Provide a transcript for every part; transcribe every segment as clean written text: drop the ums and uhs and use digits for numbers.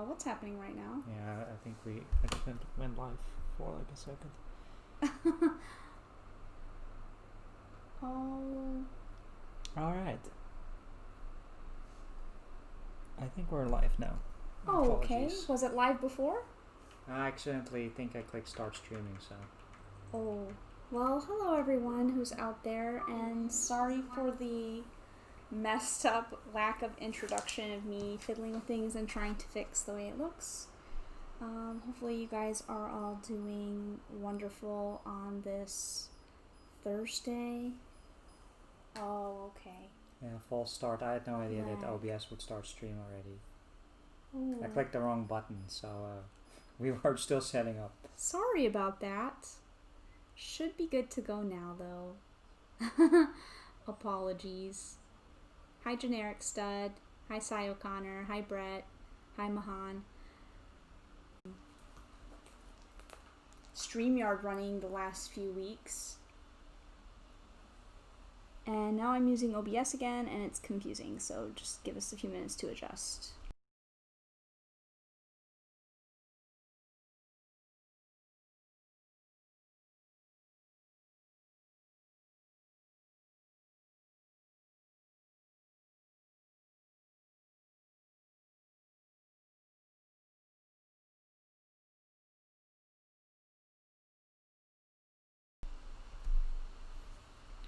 What's happening right now? Yeah, I think we went live for like a second. Oh. Alright. I think we're live now. Oh, okay. Apologies. Was it live before? I accidentally think I clicked start streaming, so. Oh. Well, hello everyone who's out there, and sorry for the messed up lack of introduction of me fiddling with things and trying to fix the way it looks. Hopefully you guys are all doing wonderful on this Thursday. Oh, okay. Yeah, false start. I had no idea that Lag. OBS would start stream already. Ooh. I clicked the wrong button, so we were still setting up. Sorry about that. Should be good to go now, though. Apologies. Hi, Generic Stud. Hi, Cy O'Connor. Hi, Brett. Hi, Mahan. StreamYard running the last few weeks. And now I'm using OBS again, and it's confusing, so just give us a few minutes to adjust.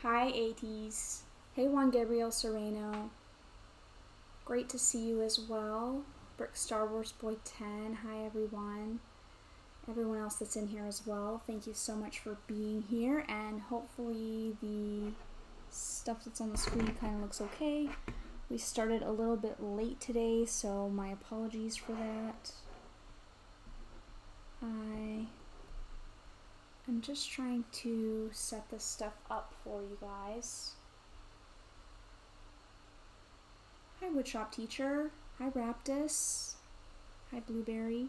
Hi, 80s. Hey, Juan Gabriel Sereno. Great to see you as well. Brick Star Wars Boy 10. Hi, everyone. Everyone else that's in here as well. Thank you so much for being here, and hopefully the stuff that's on the screen kind of looks okay. We started a little bit late today, so my apologies for that. I'm just trying to set this stuff up for you guys. Hi, Woodshop Teacher. Hi, Raptus. Hi, Blueberry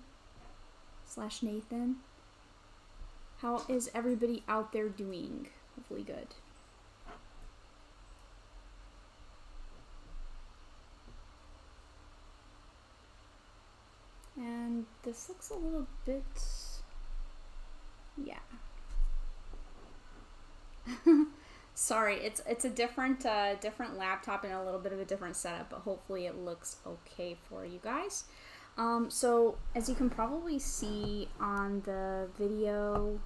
/ Nathan. How is everybody out there doing? Hopefully good. And this looks a little bit, yeah. Sorry, it's a different laptop and a little bit of a different setup, but hopefully it looks okay for you guys. So as you can probably see on the video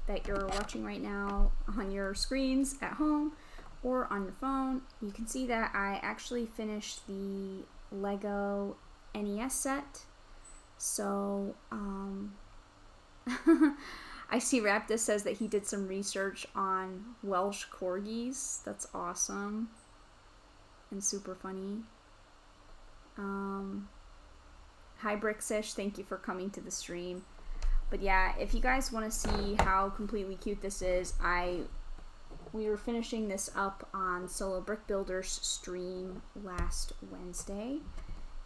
that you're watching right now on your screens at home or on your phone, you can see that I actually finished the Lego NES set. So, I see Raptus says that he did some research on Welsh corgis. That's awesome and super funny. Hi Brixish, thank you for coming to the stream. But yeah, if you guys want to see how completely cute this is, we were finishing this up on Solo Brick Builder's stream last Wednesday.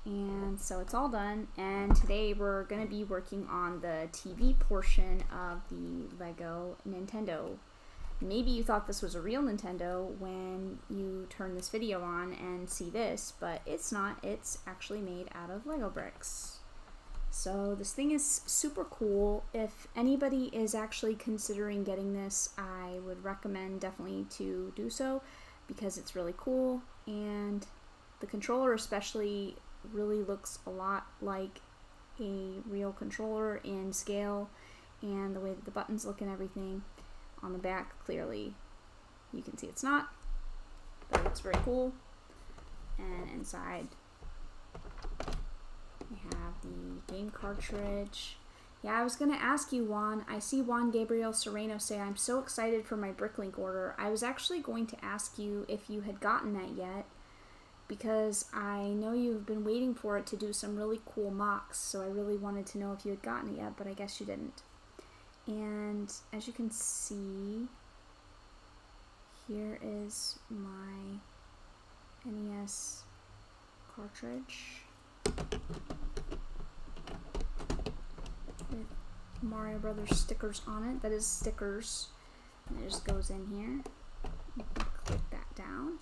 And so it's all done, and today we're going to be working on the TV portion of the Lego Nintendo. Maybe you thought this was a real Nintendo when you turn this video on and see this, but it's not. It's actually made out of Lego bricks. So this thing is super cool. If anybody is actually considering getting this, I would recommend definitely to do so because it's really cool, and the controller especially really looks a lot like a real controller in scale, and the way that the buttons look and everything. On the back, clearly you can see it's not, but it's very cool. And inside we have the game cartridge. Yeah, I was gonna ask you, Juan. I see Juan Gabriel Sereno say, I'm so excited for my Bricklink order. I was actually going to ask you if you had gotten that yet, because I know you've been waiting for it to do some really cool mocks, so I really wanted to know if you had gotten it yet, but I guess you didn't. And as you can see, here is my NES cartridge with Mario Brothers stickers on it. That is stickers, and it just goes in here. You can click that down.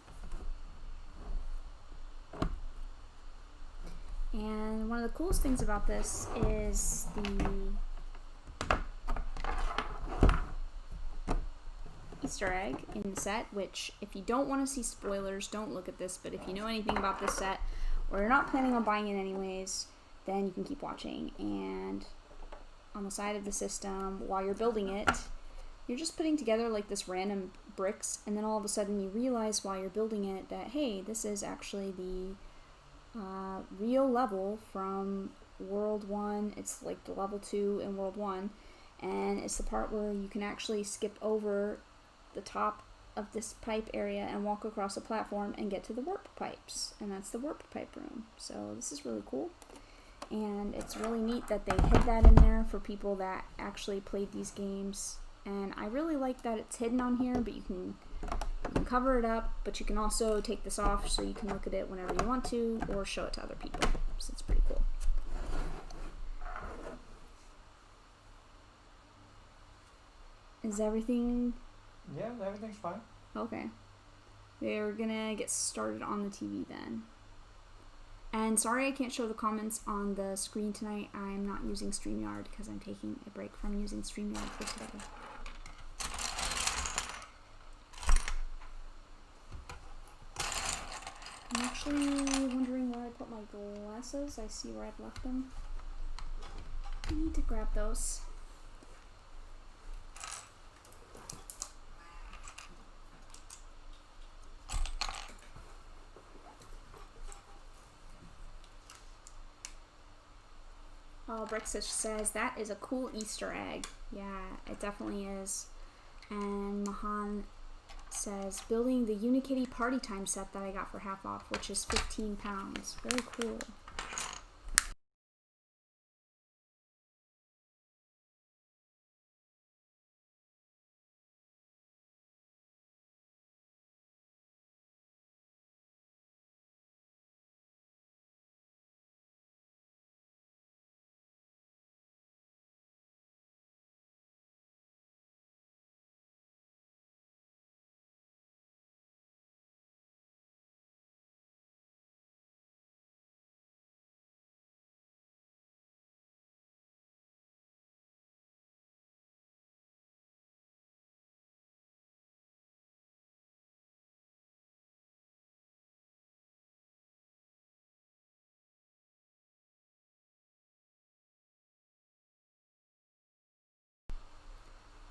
And one of the coolest things about this is the Easter egg in the set, which if you don't want to see spoilers, don't look at this, but if you know anything about this set, or you're not planning on buying it anyways, then you can keep watching. And on the side of the system, while you're building it, you're just putting together like this random bricks, and then all of a sudden you realize while you're building it that, hey, this is actually the real level from World 1. It's like the level 2 in World 1, and it's the part where you can actually skip over the top of this pipe area and walk across a platform and get to the warp pipes, and that's the warp pipe room. So this is really cool, and it's really neat that they hid that in there for people that actually played these games. And I really like that it's hidden on here, but you can cover it up, but you can also take this off so you can look at it whenever you want to, or show it to other people. So it's pretty cool. Is everything... Yeah, everything's fine. Okay. We're gonna get started on the TV then. And sorry I can't show the comments on the screen tonight. I'm not using StreamYard because I'm taking a break from using StreamYard for today. I'm actually wondering where I put my glasses. I see where I've left them. I need to grab those. Oh, Brixis says, that is a cool Easter egg. Yeah, it definitely is. And Mahan says, building the Unikitty Party Time set that I got for half off, which is £15. Very cool.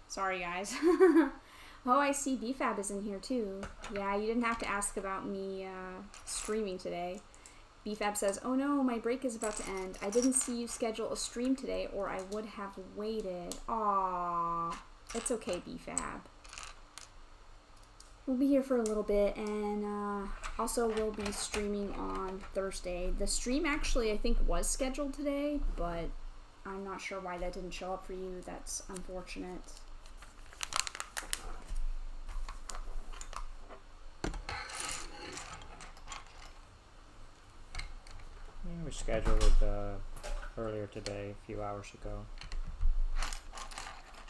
Sorry, guys. Oh, I see BFAB is in here too. Yeah, you didn't have to ask about me streaming today. BFAB says, oh no, my break is about to end. I didn't see you schedule a stream today or I would have waited. Aww. It's okay, BFAB. We'll be here for a little bit, and also we'll be streaming on Thursday. The stream actually, I think, was scheduled today, but I'm not sure why that didn't show up for you. That's unfortunate. We scheduled it earlier today, a few hours ago.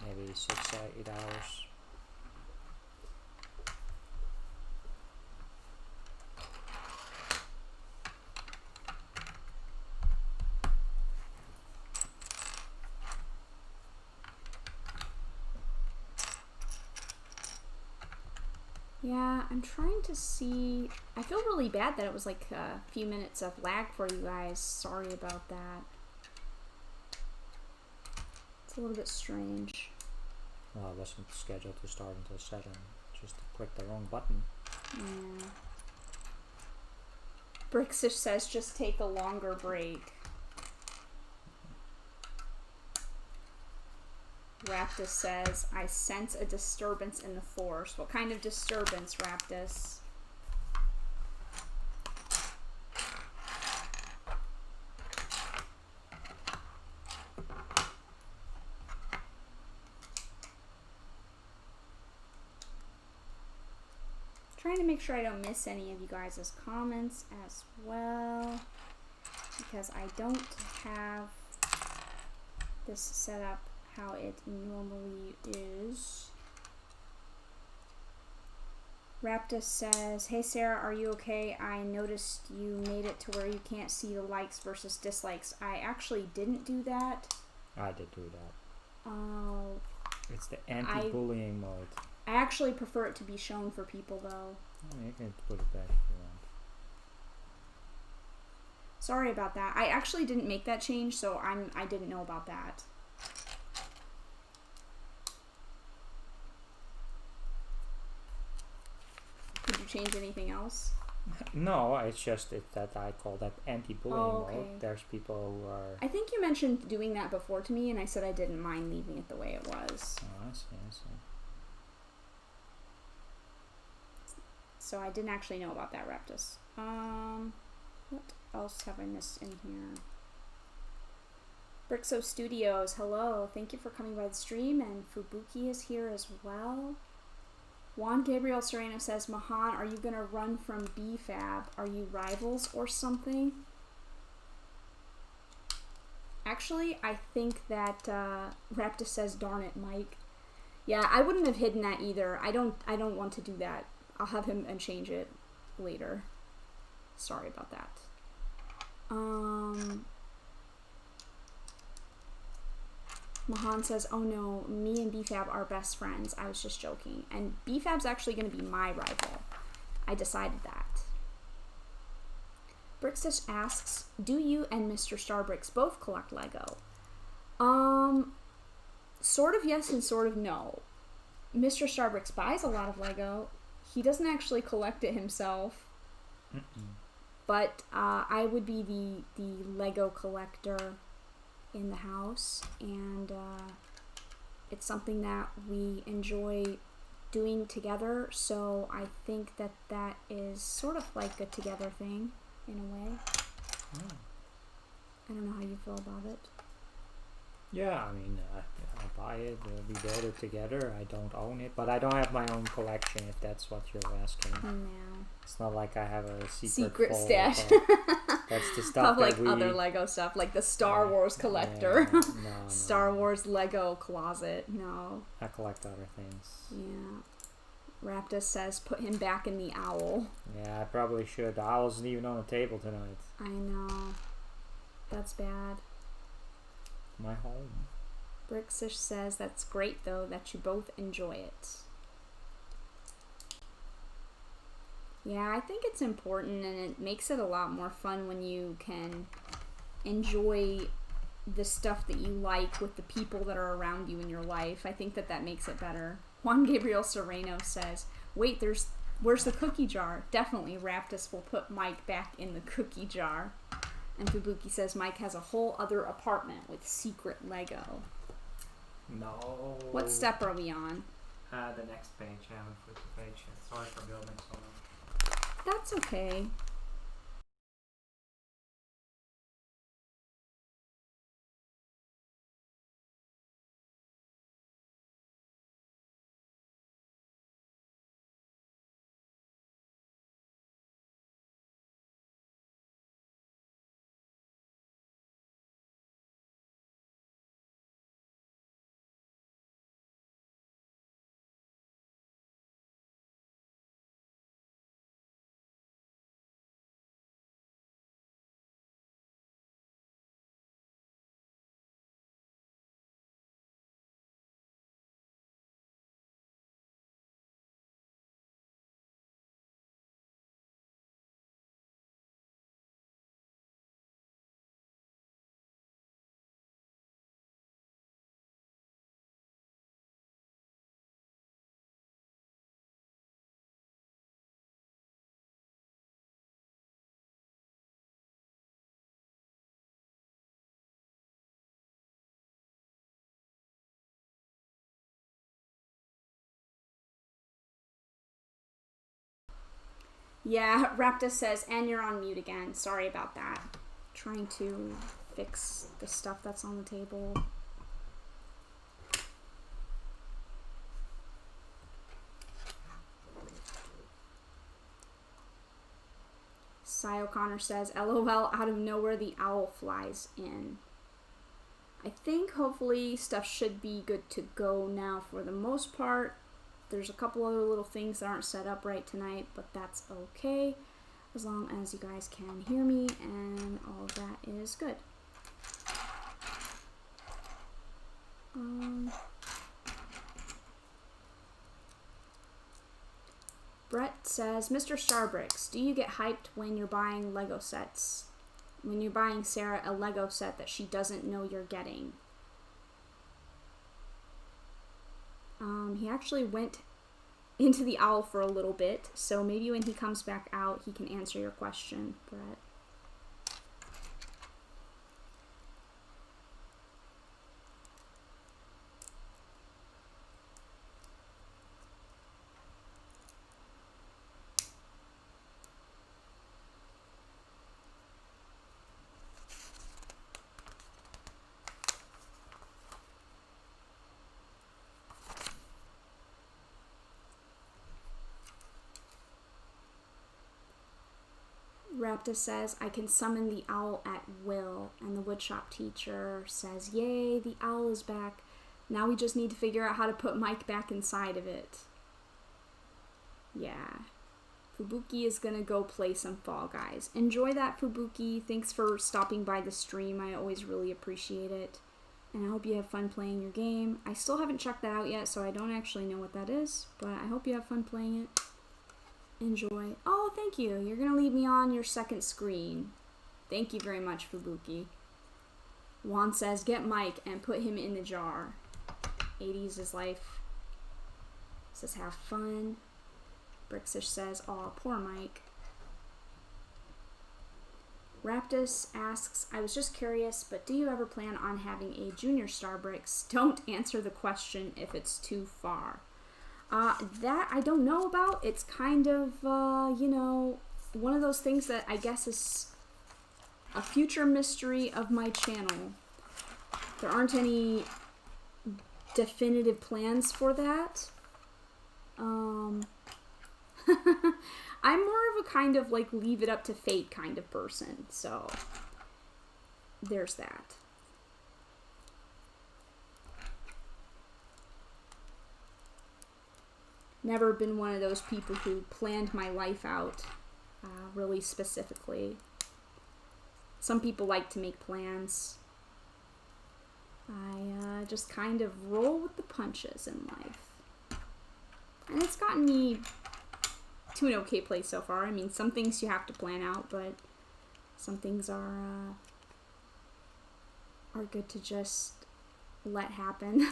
Maybe 6 to 8 hours. Yeah, I'm trying to see. I feel really bad that it was like a few minutes of lag for you guys. Sorry about that. It's a little bit strange. Well, it wasn't scheduled to start until 7. Just clicked the wrong button. Yeah. Brixish says just take a longer break. Raptus says, I sense a disturbance in the force. What kind of disturbance, Raptus? Trying to make sure I don't miss any of you guys' comments as well, because I don't have this set up how it normally is. Raptus says, hey Sarah, are you okay? I noticed you made it to where you can't see the likes versus dislikes. I actually didn't do that. I did do that. Oh. It's the anti-bullying mode. I actually prefer it to be shown for people, though. Oh, you can put it back if you want. Sorry about that. I actually didn't make that change, so I didn't know about that. Did you change anything else? No, it's just that I call that anti-bullying mode. There's people who are... I think you mentioned doing that before to me, and I said I didn't mind leaving it the way it was. Oh, I see. So I didn't actually know about that, Raptus. What else have I missed in here? Brixo Studios, hello. Thank you for coming by the stream, and Fubuki is here as well. Juan Gabriel Sereno says, Mahan, are you going to run from BFAB? Are you rivals or something? Actually, I think that Raptus says, darn it, Mike. Yeah, I wouldn't have hidden that either. I don't want to do that. I'll have him change it later. Sorry about that. Mahan says, oh no, me and BFAB are best friends. I was just joking. And BFAB's actually going to be my rival. I decided that. Brixish asks, do you and Mr. StarBricks both collect Lego? Sort of yes and sort of no. Mr. StarBricks buys a lot of Lego. He doesn't actually collect it himself. But I would be the Lego collector in the house, and it's something that we enjoy doing together, so I think that is sort of like a together thing in a way. I don't know how you feel about it. Yeah, I mean, I buy it, we build it together. I don't own it, but I don't have my own collection, if that's what you're asking. No. It's not like I have a secret stash. That's the stuff of like other Lego stuff, like the Star Wars collector. No, Star Wars Lego closet. No. I collect other things. Yeah. Raptus says, put him back in the owl. Yeah, I probably should. The owl isn't even on the table tonight. I know. That's bad. My home. Brixish says, that's great though, that you both enjoy it. Yeah, I think it's important, and it makes it a lot more fun when you can enjoy the stuff that you like with the people that are around you in your life. I think that makes it better. Juan Gabriel Sereno says, wait, where's the cookie jar? Definitely Raptus will put Mike back in the cookie jar. And Fubuki says Mike has a whole other apartment with secret Lego. No. What step are we on? The next page. I haven't flipped the page yet. Sorry for building so long. That's okay. Yeah, Raptus says, and you're on mute again. Sorry about that. Trying to fix the stuff that's on the table. Cy O'Connor says, LOL, out of nowhere the owl flies in. I think hopefully stuff should be good to go now for the most part. There's a couple other little things that aren't set up right tonight, but that's okay, as long as you guys can hear me and all of that is good. Brett says, Mr. StarBricks, do you get hyped when you're buying Lego sets? When you're buying Sarah a Lego set that she doesn't know you're getting? He actually went into the owl for a little bit, so maybe when he comes back out, he can answer your question, Brett. Rapta says, I can summon the owl at will. And the woodshop teacher says, yay, the owl is back. Now we just need to figure out how to put Mike back inside of it. Yeah. Fubuki is gonna go play some Fall Guys. Enjoy that, Fubuki. Thanks for stopping by the stream. I always really appreciate it. And I hope you have fun playing your game. I still haven't checked that out yet, so I don't actually know what that is. But I hope you have fun playing it. Enjoy. Oh, thank you. You're going to leave me on your second screen. Thank you very much, Fubuki. Juan says, get Mike and put him in the jar. 80s is life. Says, have fun. Brixish says, aw, poor Mike. Raptus asks, I was just curious, but do you ever plan on having a junior StarBricks? Don't answer the question if it's too far. That I don't know about. It's kind of, you know, one of those things that I guess is a future mystery of my channel. There aren't any definitive plans for that. I'm more of a kind of like leave it up to fate kind of person, so there's that. Never been one of those people who planned my life out really specifically. Some people like to make plans. I just kind of roll with the punches in life. And it's gotten me to an okay place so far. I mean, some things you have to plan out, but some things are good to just let happen.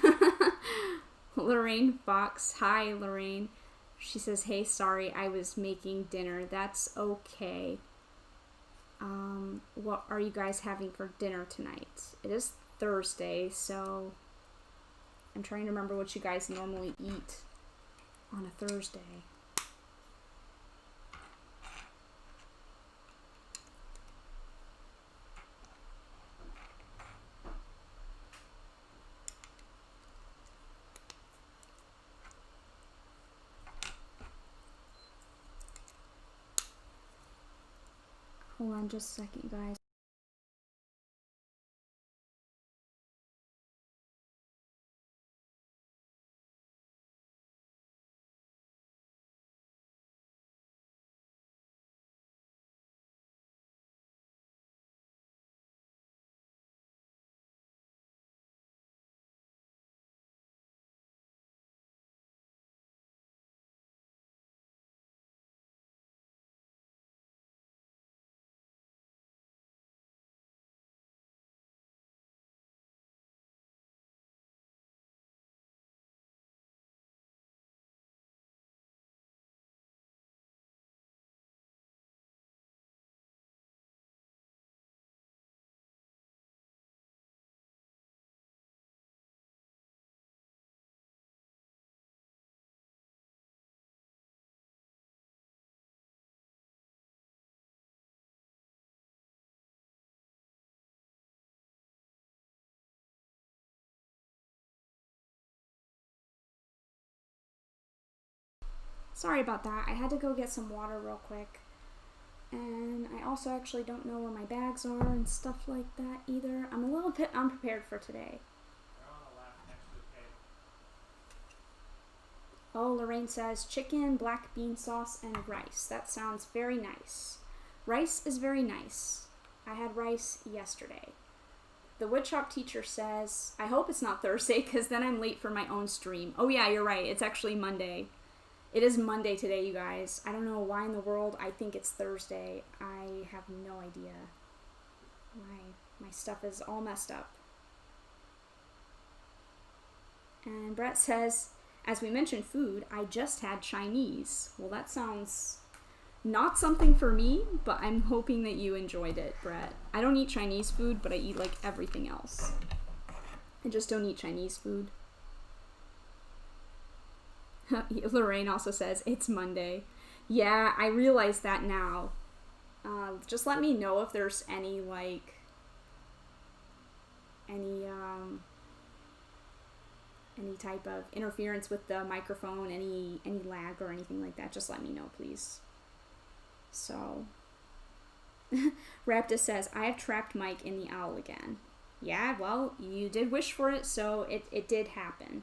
Lorraine Fox. Hi, Lorraine. She says, hey, sorry, I was making dinner. That's okay. What are you guys having for dinner tonight? It is Thursday, so I'm trying to remember what you guys normally eat on a Thursday. Hold on just a second, guys. Sorry about that. I had to go get some water real quick. And I also actually don't know where my bags are and stuff like that either. I'm a little bit unprepared for today. They're on the left next to the Oh, Lorraine says chicken, black bean sauce, and rice. That sounds very nice. Rice is very nice. I had rice yesterday. The woodshop teacher says, I hope it's not Thursday because then I'm late for my own stream. Oh yeah, you're right. It's actually Monday. It is Monday today, you guys. I don't know why in the world I think it's Thursday. I have no idea. My stuff is all messed up. And Brett says, as we mentioned food, I just had Chinese. Well, that sounds not something for me, but I'm hoping that you enjoyed it, Brett. I don't eat Chinese food, but I eat like everything else. I just don't eat Chinese food. Lorraine also says, it's Monday. Yeah, I realize that now. Just let me know if there's any type of interference with the microphone, any lag or anything like that. Just let me know, please. So, Raptus says, I have trapped Mike in the owl again. Yeah, well, you did wish for it, so it did happen.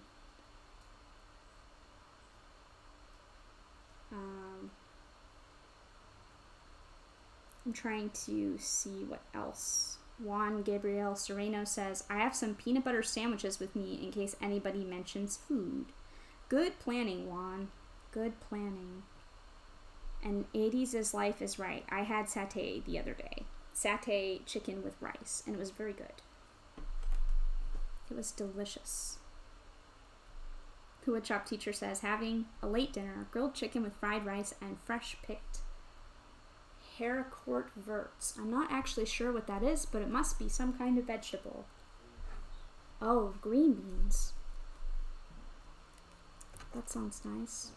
I'm trying to see what else. Juan Gabriel Sereno says, I have some peanut butter sandwiches with me in case anybody mentions food. Good planning, Juan. Good planning. And 80s is life is right. I had satay the other day. Satay chicken with rice, and it was very good. It was delicious. The woodshop teacher says, having a late dinner, grilled chicken with fried rice and fresh picked haricot verts. I'm not actually sure what that is, but it must be some kind of vegetable. Oh, green beans. That sounds nice.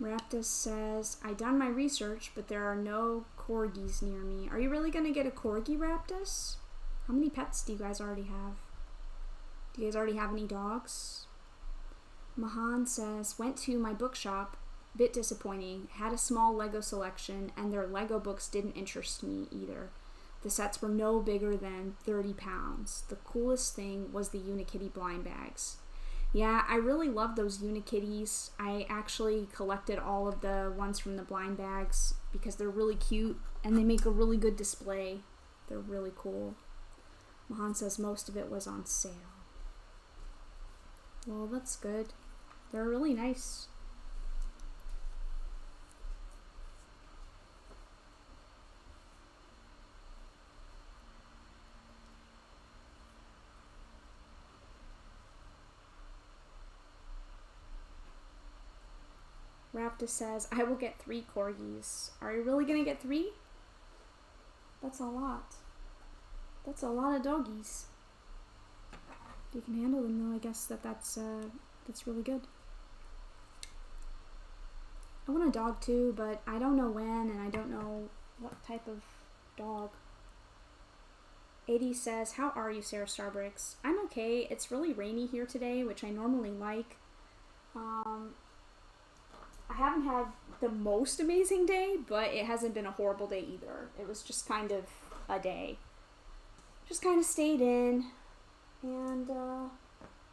Raptus says, I done my research, but there are no corgis near me. Are you really going to get a corgi, Raptus? How many pets do you guys already have? Do you guys already have any dogs? Mahan says, went to my bookshop, bit disappointing, had a small Lego selection, and their Lego books didn't interest me either. The sets were no bigger than 30 pounds. The coolest thing was the Unikitty blind bags. Yeah, I really love those Unikitties. I actually collected all of the ones from the blind bags because they're really cute and they make a really good display. They're really cool. Mahan says most of it was on sale. Well, that's good. They're really nice. Raptus says, I will get 3 corgis. Are you really gonna get 3? That's a lot. That's a lot of doggies. If you can handle them though, I guess that's really good. I want a dog too, but I don't know when and I don't know what type of dog. 80 says, how are you, SaraStarBricks? I'm okay. It's really rainy here today, which I normally like. I haven't had the most amazing day, but it hasn't been a horrible day either. It was just kind of a day. Just kind of stayed in, and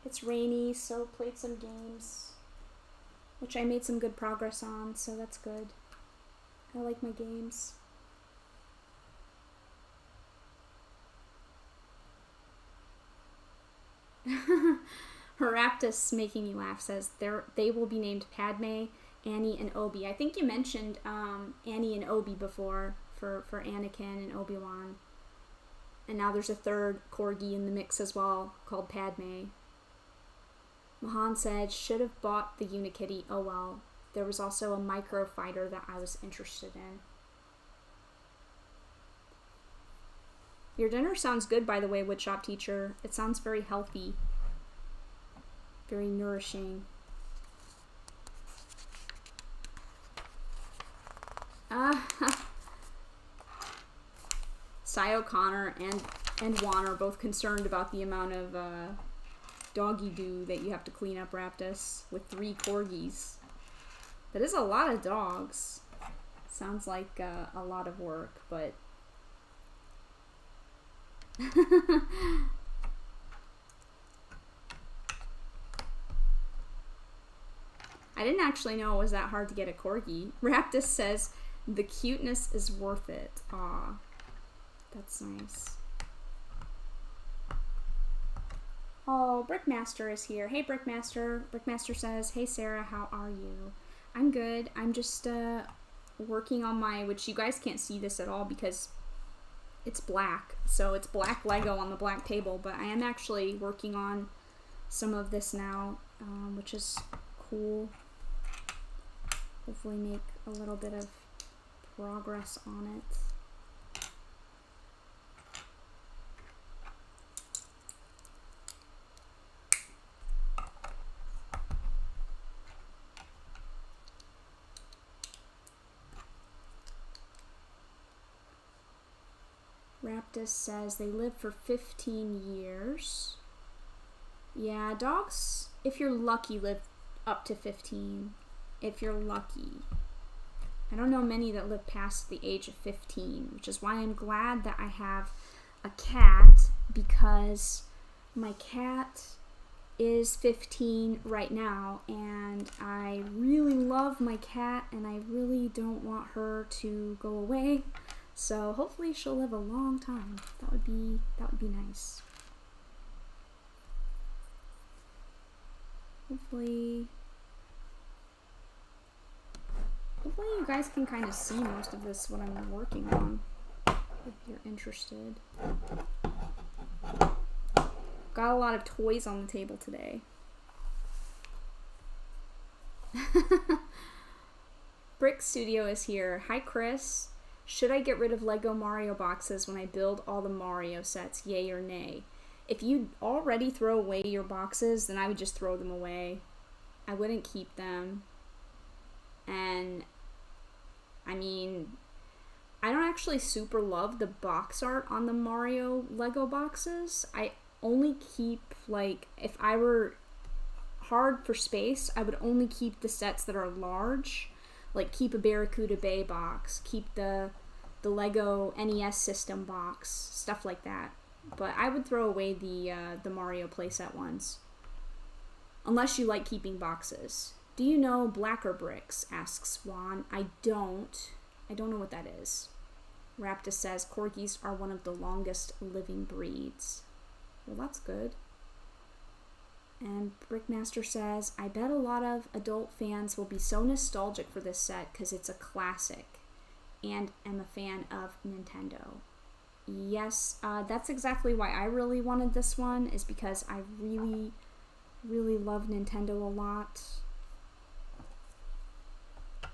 it's rainy, so played some games, which I made some good progress on, so that's good. I like my games. Haraptus making me laugh says they will be named Padme, Annie, and Obi. I think you mentioned Annie and Obi before for Anakin and Obi-Wan. And now there's a third corgi in the mix as well called Padme. Mahan said, should have bought the Unikitty. Oh well. There was also a micro fighter that I was interested in. Your dinner sounds good, by the way, woodshop teacher. It sounds very healthy. Very nourishing. Cy O'Connor and and Juan are both concerned about the amount of doggy doo that you have to clean up, Raptus, with 3 corgis. That is a lot of dogs. Sounds like a lot of work, but... I didn't actually know it was that hard to get a corgi. Raptus says, the cuteness is worth it. Aw. That's nice. Oh, Brickmaster is here. Hey, Brickmaster. Brickmaster says, hey, Sarah, how are you? I'm good. I'm just working on my, which you guys can't see this at all because it's black. So it's black Lego on the black table, but I am actually working on some of this now, which is cool. Hopefully make a little bit of progress on it. Raptus says they live for 15 years. Yeah, dogs, if you're lucky, live up to 15. If you're lucky. I don't know many that live past the age of 15, which is why I'm glad that I have a cat, because my cat is 15 right now, and I really love my cat, and I really don't want her to go away. So hopefully she'll live a long time. That would be nice. Hopefully you guys can kind of see most of this, what I'm working on, if you're interested. Got a lot of toys on the table today. Brick Studio is here. Hi, Chris. Should I get rid of Lego Mario boxes when I build all the Mario sets, yay or nay? If you already throw away your boxes, then I would just throw them away. I wouldn't keep them. And, I mean, I don't actually super love the box art on the Mario Lego boxes. I only keep, like, if I were hard for space, I would only keep the sets that are large. Like, keep a Barracuda Bay box, keep the Lego NES system box, stuff like that. But I would throw away the Mario playset ones. Unless you like keeping boxes. Do you know Blacker Bricks? Asks Juan. I don't. I don't know what that is. Raptus says corgis are one of the longest living breeds. Well, that's good. And Brickmaster says, I bet a lot of adult fans will be so nostalgic for this set because it's a classic, and am a fan of Nintendo. Yes, that's exactly why I really wanted this one, is because I really, really love Nintendo a lot.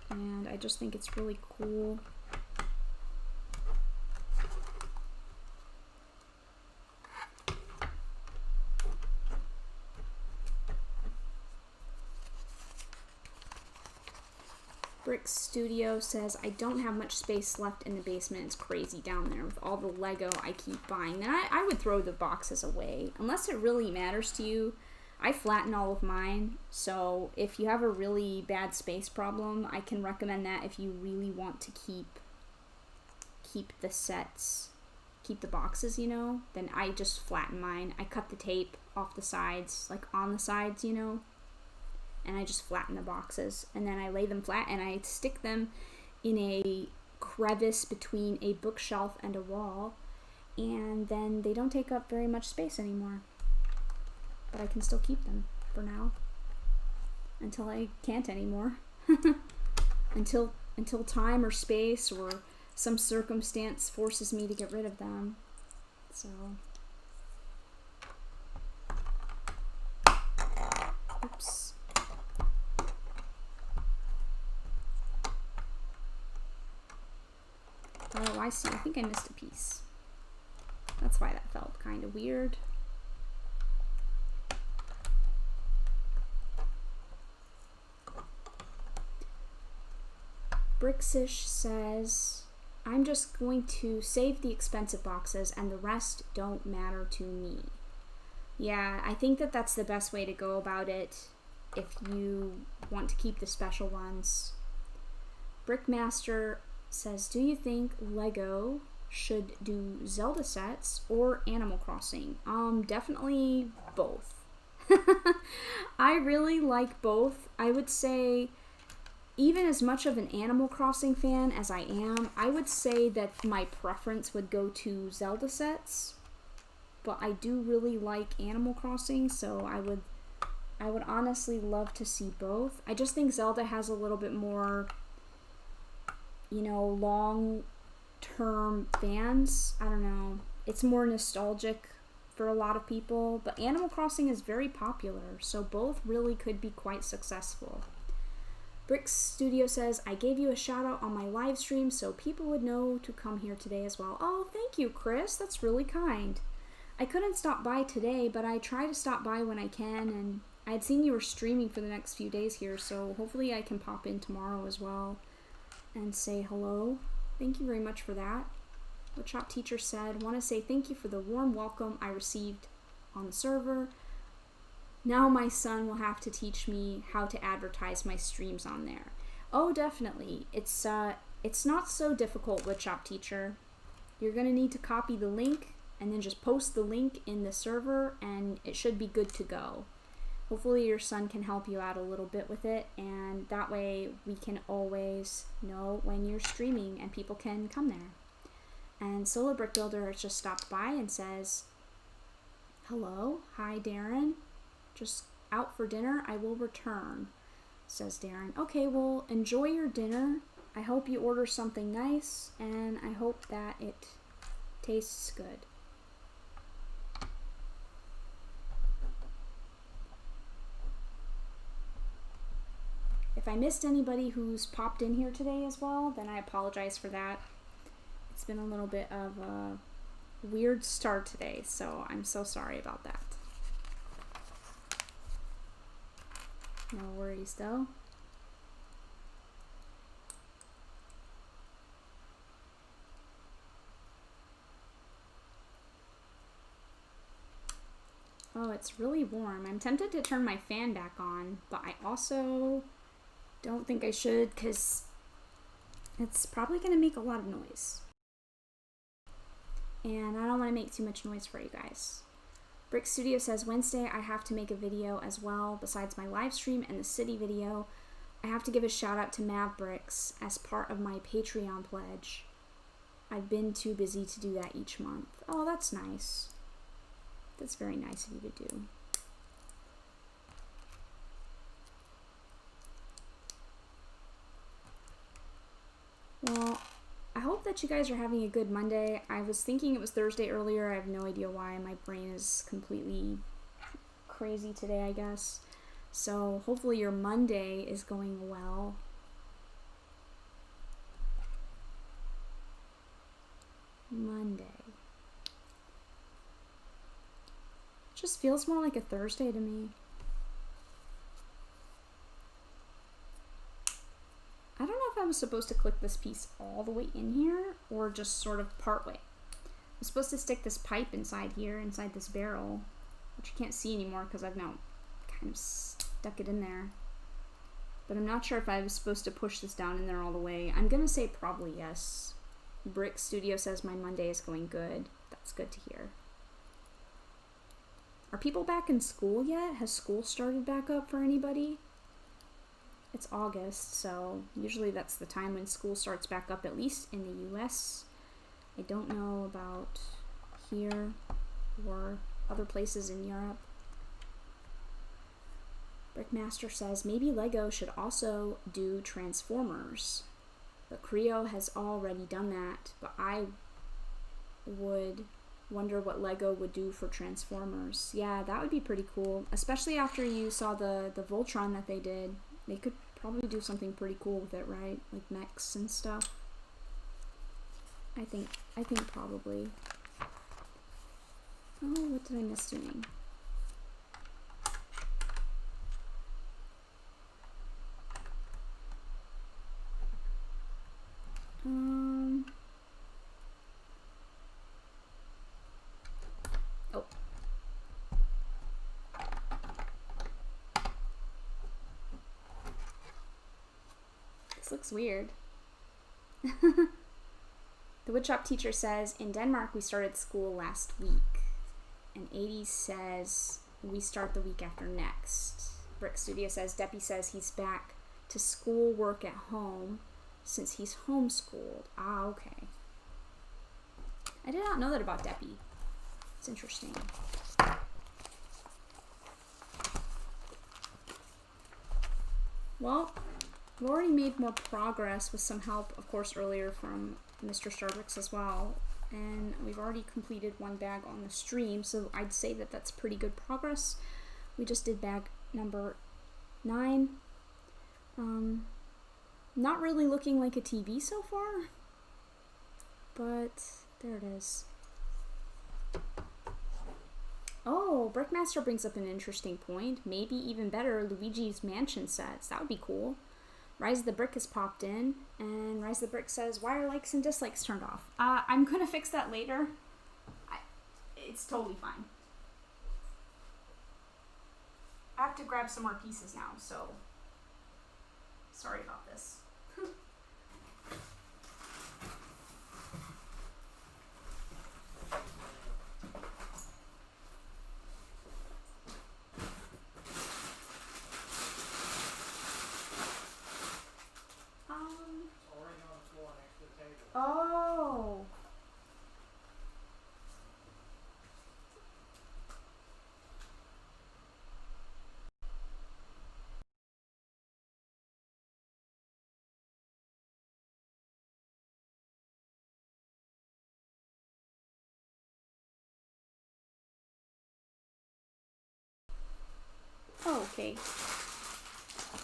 And I just think it's really cool. Brick Studio says, I don't have much space left in the basement. It's crazy down there with all the Lego I keep buying. Then I would throw the boxes away. Unless it really matters to you. I flatten all of mine, so if you have a really bad space problem, I can recommend that if you really want to keep the sets, keep the boxes, you know, then I just flatten mine. I cut the tape off the sides, like on the sides, you know, and I just flatten the boxes, and then I lay them flat, and I stick them in a crevice between a bookshelf and a wall, and then they don't take up very much space anymore. But I can still keep them for now. Until I can't anymore. until time or space or some circumstance forces me to get rid of them. So. Oops. Oh, I see. I think I missed a piece. That's why that felt kind of weird. Brixish says, I'm just going to save the expensive boxes and the rest don't matter to me. Yeah, I think that that's the best way to go about it if you want to keep the special ones. Brickmaster says, do you think Lego should do Zelda sets or Animal Crossing? Definitely both. I really like both. I would say, even as much of an Animal Crossing fan as I am, I would say that my preference would go to Zelda sets. But I do really like Animal Crossing, so I would honestly love to see both. I just think Zelda has a little bit more, you know, long-term fans. I don't know. It's more nostalgic for a lot of people, but Animal Crossing is very popular, so both really could be quite successful. Bricks Studio says, I gave you a shout out on my live stream so people would know to come here today as well. Oh, thank you, Chris. That's really kind. I couldn't stop by today, but I try to stop by when I can, and I had seen you were streaming for the next few days here, so hopefully I can pop in tomorrow as well and say hello. Thank you very much for that. Woodshop Teacher said, want to say thank you for the warm welcome I received on the server. Now my son will have to teach me how to advertise my streams on there. Oh, definitely. It's not so difficult, Woodshop Teacher. You're going to need to copy the link and then just post the link in the server and it should be good to go. Hopefully your son can help you out a little bit with it, and that way we can always know when you're streaming and people can come there. And Solar Brick Builder has just stopped by and says, hello, hi Darren, just out for dinner, I will return, says Darren. Okay, well, enjoy your dinner. I hope you order something nice, and I hope that it tastes good. If I missed anybody who's popped in here today as well, then I apologize for that. It's been a little bit of a weird start today, so I'm so sorry about that. No worries though. Oh, it's really warm. I'm tempted to turn my fan back on, but I also don't think I should because it's probably going to make a lot of noise. And I don't want to make too much noise for you guys. Brick Studio says, Wednesday I have to make a video as well. Besides my live stream and the city video, I have to give a shout out to Mavericks as part of my Patreon pledge. I've been too busy to do that each month. Oh, that's nice. That's very nice of you to do. Well, I hope that you guys are having a good Monday. I was thinking it was Thursday earlier. I have no idea why. My brain is completely crazy today, I guess. So hopefully your Monday is going well. Monday. Just feels more like a Thursday to me. I don't know if I was supposed to click this piece all the way in here or just sort of part way. I'm supposed to stick this pipe inside here, inside this barrel, which you can't see anymore because I've now kind of stuck it in there. But I'm not sure if I was supposed to push this down in there all the way. I'm gonna say probably yes. Brick Studio says my Monday is going good. That's good to hear. Are people back in school yet? Has school started back up for anybody? It's August, so usually that's the time when school starts back up, at least in the US. I don't know about here or other places in Europe. Brickmaster says maybe Lego should also do Transformers. But Creo has already done that, but I would wonder what Lego would do for Transformers. Yeah, that would be pretty cool, especially after you saw the Voltron that they did. They could probably do something pretty cool with it, right? Like mechs and stuff. I think probably. Oh, what did I miss doing? looks weird. The woodshop teacher says, in Denmark we started school last week. And 80 says, we start the week after next. Brick Studio says, Deppy says he's back to school work at home since he's homeschooled. Ah, okay. I did not know that about Deppy. It's interesting. Well, we've already made more progress with some help, of course, earlier from Mr. StarBricks as well. And we've already completed one bag on the stream, so I'd say that that's pretty good progress. We just did bag number 9. Not really looking like a TV so far, but there it is. Oh, Brickmaster brings up an interesting point. Maybe even better, Luigi's Mansion sets. That would be cool. Rise of the Brick has popped in, and Rise of the Brick says, why are likes and dislikes turned off? I'm going to fix that later. It's totally fine. I have to grab some more pieces now, so sorry about this. Oh. Oh, okay.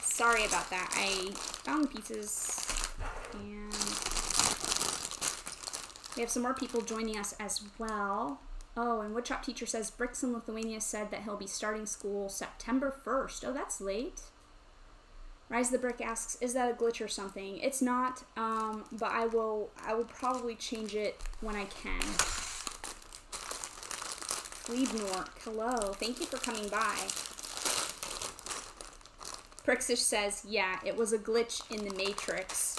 Sorry about that. I found pieces and we have some more people joining us as well. Oh, and Woodshop Teacher says Bricks in Lithuania said that he'll be starting school September 1st. Oh, that's late. Rise of the Brick asks, is that a glitch or something? It's not, but I will probably change it when I can. Fleebnork, hello. Thank you for coming by. Prixish says, yeah, it was a glitch in the Matrix.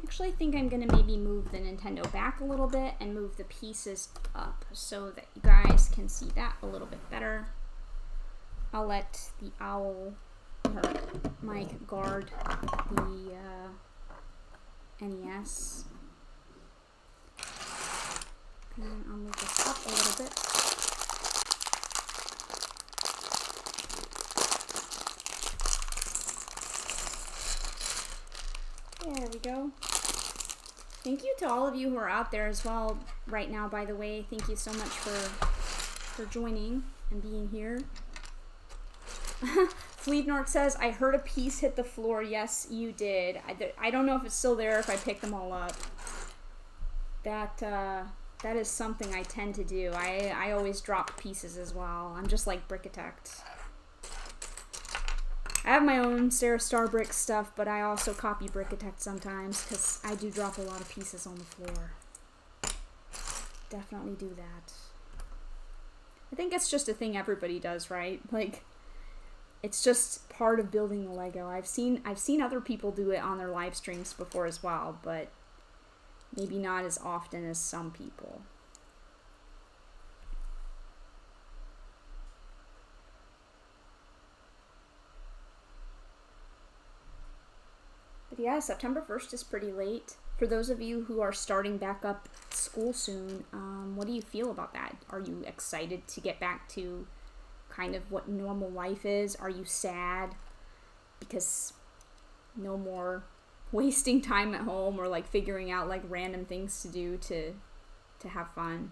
Actually, I think I'm going to maybe move the Nintendo back a little bit and move the pieces up so that you guys can see that a little bit better. I'll let the owl or Mike guard the NES. And I'll move this up a little bit. There we go. Thank you to all of you who are out there as well right now, by the way. Thank you so much for joining and being here. Fleebnork says, I heard a piece hit the floor. Yes, you did. I don't know if it's still there, if I picked them all up. That is something I tend to do. I always drop pieces as well. I'm just like Brickitect. I have my own SaraStarBricks stuff, but I also copy Brickitect sometimes because I do drop a lot of pieces on the floor. Definitely do that. I think it's just a thing everybody does, right? Like, it's just part of building the Lego. I've seen other people do it on their live streams before as well, but maybe not as often as some people. But yeah, September 1st is pretty late. For those of you who are starting back up school soon, what do you feel about that? Are you excited to get back to kind of what normal life is? Are you sad because no more wasting time at home or like figuring out like random things to do to have fun?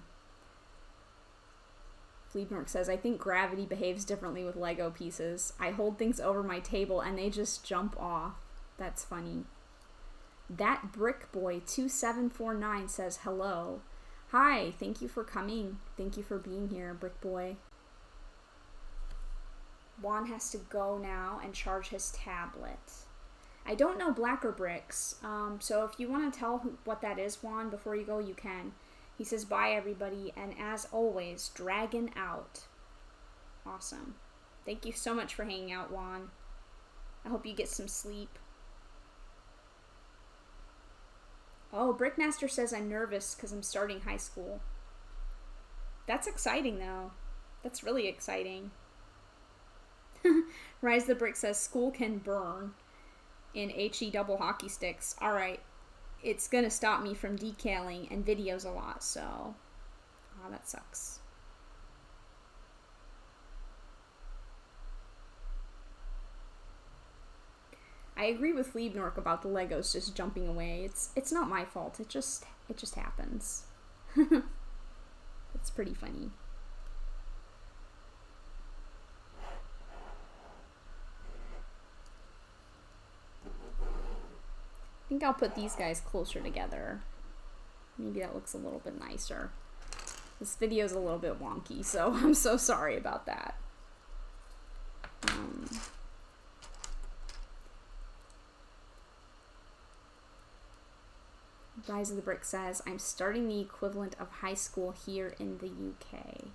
Fleebnork says, I think gravity behaves differently with Lego pieces. I hold things over my table and they just jump off. That's funny. That Brick Boy 2749 says hello. Hi, thank you for coming. Thank you for being here, Brick Boy. Juan has to go now and charge his tablet. I don't know Blacker Bricks, so if you want to tell what that is, Juan, before you go, you can. He says, bye, everybody, and as always, Dragon out. Awesome. Thank you so much for hanging out, Juan. I hope you get some sleep. Oh, Brickmaster says I'm nervous because I'm starting high school. That's exciting, though. That's really exciting. Rise the Brick says, school can burn in HE double hockey sticks. Alright. It's gonna stop me from decaling and videos a lot, so... Oh, that sucks. I agree with Liebnork about the Legos just jumping away. It's not my fault. It just happens. It's pretty funny. I think I'll put these guys closer together. Maybe that looks a little bit nicer. This video's a little bit wonky, so I'm so sorry about that. Rise of the Brick says, I'm starting the equivalent of high school here in the UK.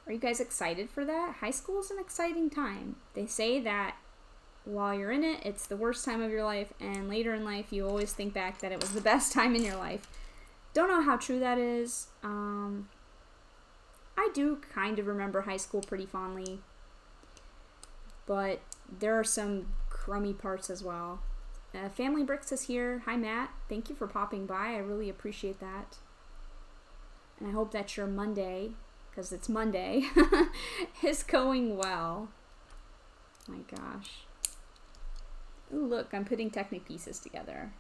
Are you guys excited for that? High school is an exciting time. They say that while you're in it, it's the worst time of your life, and later in life, you always think back that it was the best time in your life. Don't know how true that is. I do kind of remember high school pretty fondly, but there are some crummy parts as well. Family Bricks is here. Hi, Matt. Thank you for popping by. I really appreciate that. And I hope that your Monday, because it's Monday, is going well. My gosh. Ooh, look, I'm putting Technic pieces together.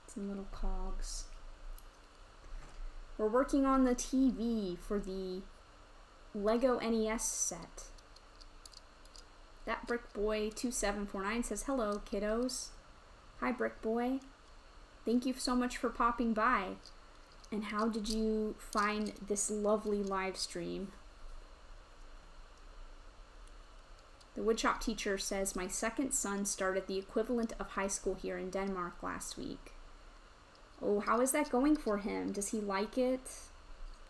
Some little cogs. We're working on the TV for the Lego NES set. That Brick Boy 2749 says, hello, kiddos. Hi, Brick Boy. Thank you so much for popping by. And how did you find this lovely live stream? The woodshop teacher says, my second son started the equivalent of high school here in Denmark last week. Oh, how is that going for him? Does he like it?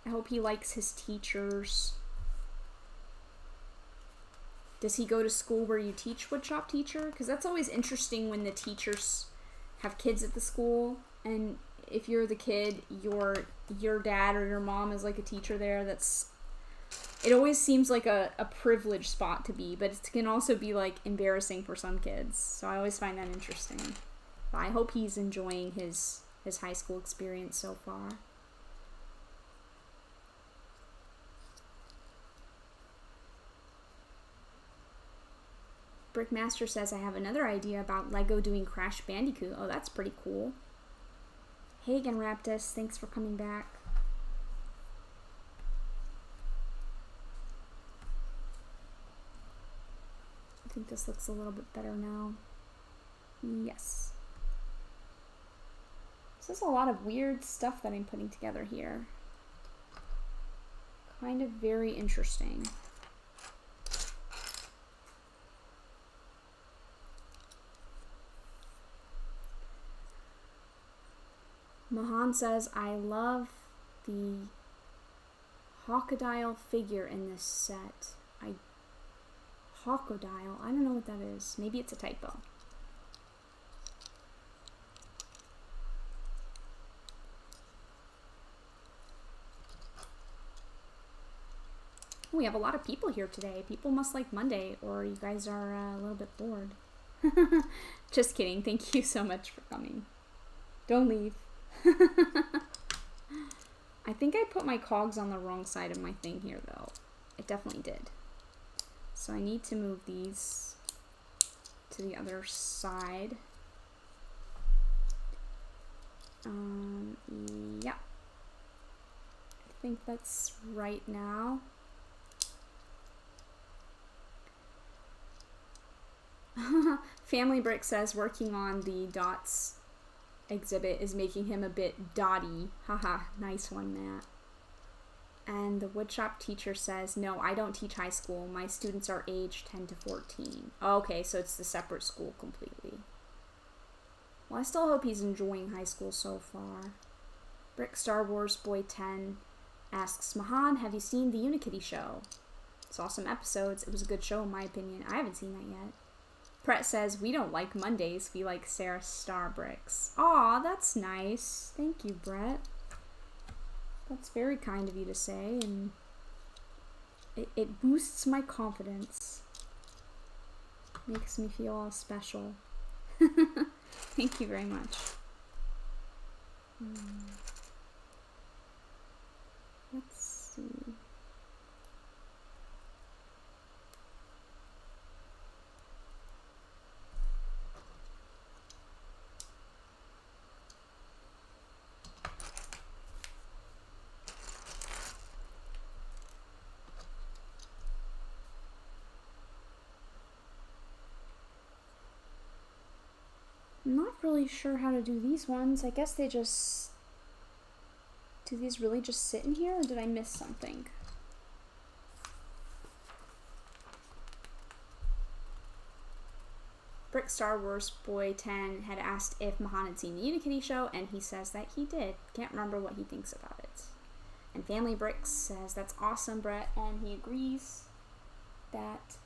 I hope he likes his teachers. Does he go to school where you teach, woodshop teacher? Because that's always interesting when the teachers have kids at the school, and if you're the kid, your dad or your mom is like a teacher there. It always seems like a privileged spot to be, but it can also be like embarrassing for some kids. So I always find that interesting. But I hope he's enjoying his high school experience so far. Brickmaster says, I have another idea about Lego doing Crash Bandicoot. Oh, that's pretty cool. Hagen Raptus, thanks for coming back. I think this looks a little bit better now. Yes. This is a lot of weird stuff that I'm putting together here. Kind of very interesting. Mahan says, I love the Hawkodile figure in this set. Hawkodile? I don't know what that is. Maybe it's a typo. We have a lot of people here today. People must like Monday, or you guys are a little bit bored. Just kidding. Thank you so much for coming. Don't leave. I think I put my cogs on the wrong side of my thing here, though. It definitely did. So I need to move these to the other side. Yeah. I think that's right now. Family Brick says working on the dots exhibit is making him a bit dotty. Haha, nice one, Matt. And the woodshop teacher says, no, I don't teach high school. My students are aged 10 to 14. Okay, so it's the separate school completely. Well, I still hope he's enjoying high school so far. Brick Star Wars Boy 10 asks, Mahan, have you seen the Unikitty show? Saw some episodes. It was a good show in my opinion. I haven't seen that yet. Brett says, we don't like Mondays. We like SaraStarBricks. Aw, that's nice. Thank you, Brett. That's very kind of you to say, and it boosts my confidence. Makes me feel all special. Thank you very much. Let's see. I'm not really sure how to do these ones. I guess they just... Do these really just sit in here, or did I miss something? Brick Star Wars Boy 10 had asked if Mahan had seen the Unikitty show, and he says that he did. Can't remember what he thinks about it. And Family Bricks says, that's awesome, Brett, and he agrees that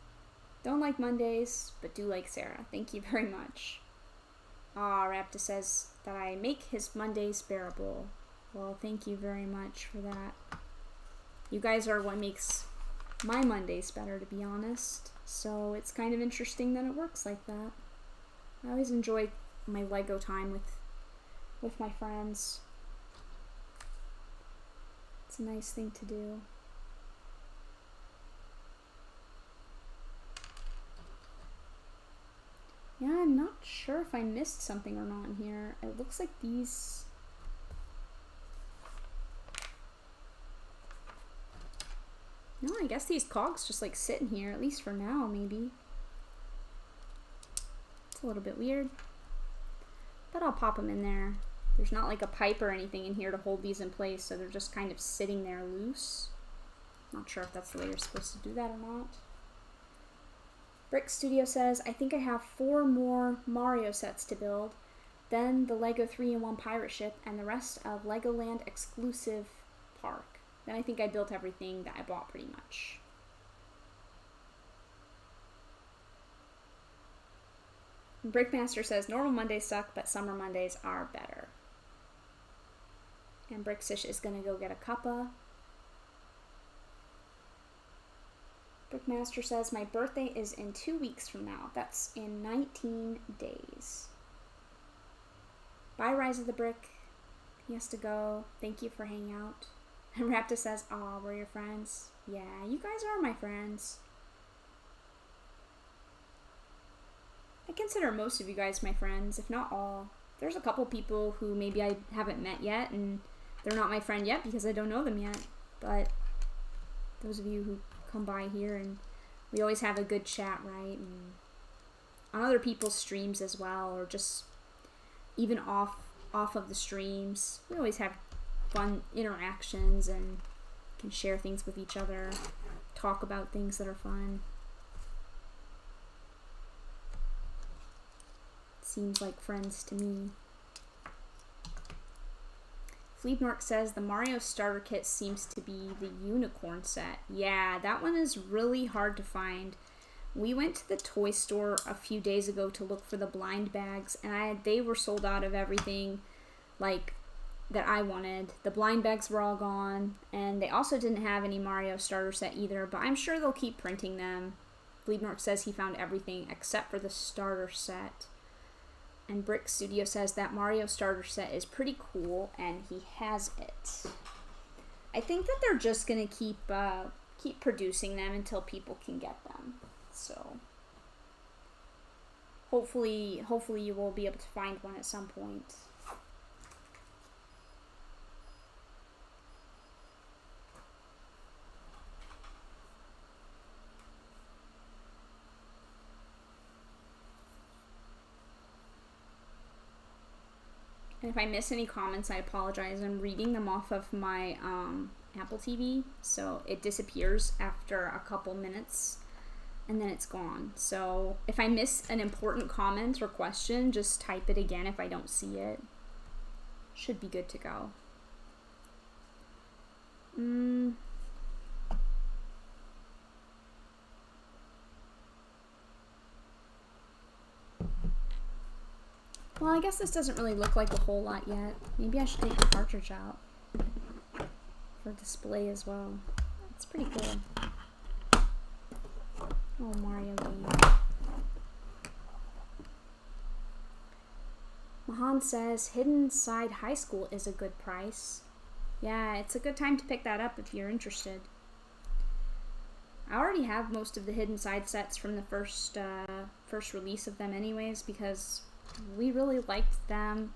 don't like Mondays, but do like Sarah. Thank you very much. Raptor says that I make his Mondays bearable. Well, thank you very much for that. You guys are what makes my Mondays better, to be honest. So it's kind of interesting that it works like that. I always enjoy my Lego time with my friends. It's a nice thing to do. Yeah, I'm not sure if I missed something or not in here. It looks like these... No, I guess these cogs just like sit in here, at least for now, maybe. It's a little bit weird. But I'll pop them in there. There's not like a pipe or anything in here to hold these in place, so they're just kind of sitting there loose. Not sure if that's the way you're supposed to do that or not. Brick Studio says, I think I have 4 more Mario sets to build, then the Lego 3-in-1 pirate ship, and the rest of Legoland exclusive park. Then I think I built everything that I bought pretty much. Brickmaster says, normal Mondays suck, but summer Mondays are better. And Bricksish is going to go get a cuppa. Brickmaster says, my birthday is in 2 weeks from now. That's in 19 days. Bye, Rise of the Brick. He has to go. Thank you for hanging out. And Raptor says, aw, we're your friends. Yeah, you guys are my friends. I consider most of you guys my friends, if not all. There's a couple people who maybe I haven't met yet, and they're not my friend yet because I don't know them yet. But those of you who come by here, and we always have a good chat, right? And on other people's streams as well, or just even off of the streams, we always have fun interactions and can share things with each other, talk about things that are fun. Seems like friends to me. Fleebnork says the Mario starter kit seems to be the unicorn set. Yeah, that one is really hard to find. We went to the toy store a few days ago to look for the blind bags, and they were sold out of everything like that I wanted. The blind bags were all gone, and they also didn't have any Mario starter set either, but I'm sure they'll keep printing them. Fleebnork says he found everything except for the starter set. And Brick Studio says that Mario starter set is pretty cool, and he has it. I think that they're just gonna keep producing them until people can get them. So hopefully you will be able to find one at some point. And if I miss any comments, I apologize. I'm reading them off of my Apple TV, so it disappears after a couple minutes and then it's gone. So if I miss an important comment or question, just type it again if I don't see it. Should be good to go. Well, I guess this doesn't really look like a whole lot yet. Maybe I should take the cartridge out for display as well. It's pretty cool. Oh, Mario game. Mahan says, Hidden Side High School is a good price. Yeah, it's a good time to pick that up if you're interested. I already have most of the Hidden Side sets from the first release of them anyways, because we really liked them.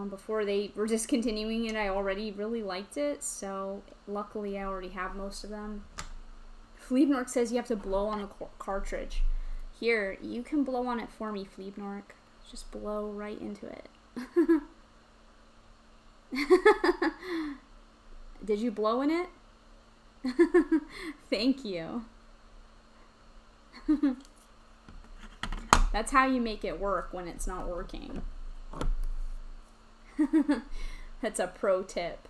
Before they were discontinuing it, I already really liked it, so luckily I already have most of them. Fleebnork says you have to blow on the cartridge. Here, you can blow on it for me, Fleebnork. Just blow right into it. Did you blow in it? Thank you. That's how you make it work when it's not working. That's a pro tip.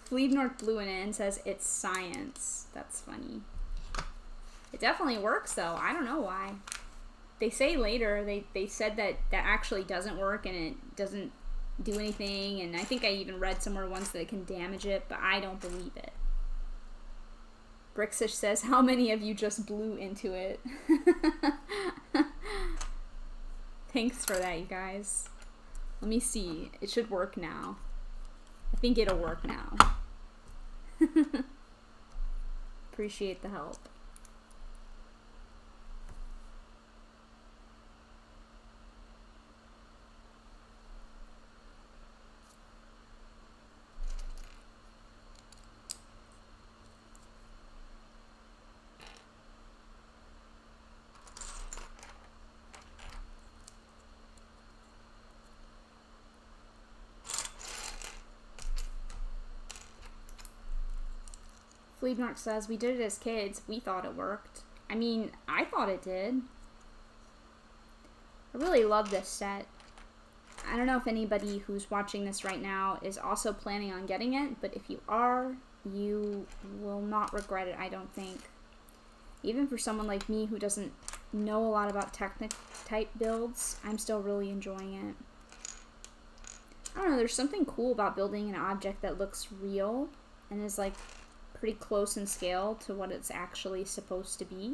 Fleebnork blew it in and says it's science. That's funny. It definitely works though. I don't know why. They say later, they said that actually doesn't work and it doesn't do anything, and I think I even read somewhere once that it can damage it, but I don't believe it. Brixish says, how many of you just blew into it? Thanks for that, you guys. Let me see. It should work now. I think it'll work now. Appreciate the help. Fleebnork says, we did it as kids. We thought it worked. I mean, I thought it did. I really love this set. I don't know if anybody who's watching this right now is also planning on getting it, but if you are, you will not regret it, I don't think. Even for someone like me who doesn't know a lot about Technic type builds, I'm still really enjoying it. I don't know, there's something cool about building an object that looks real and is like pretty close in scale to what it's actually supposed to be.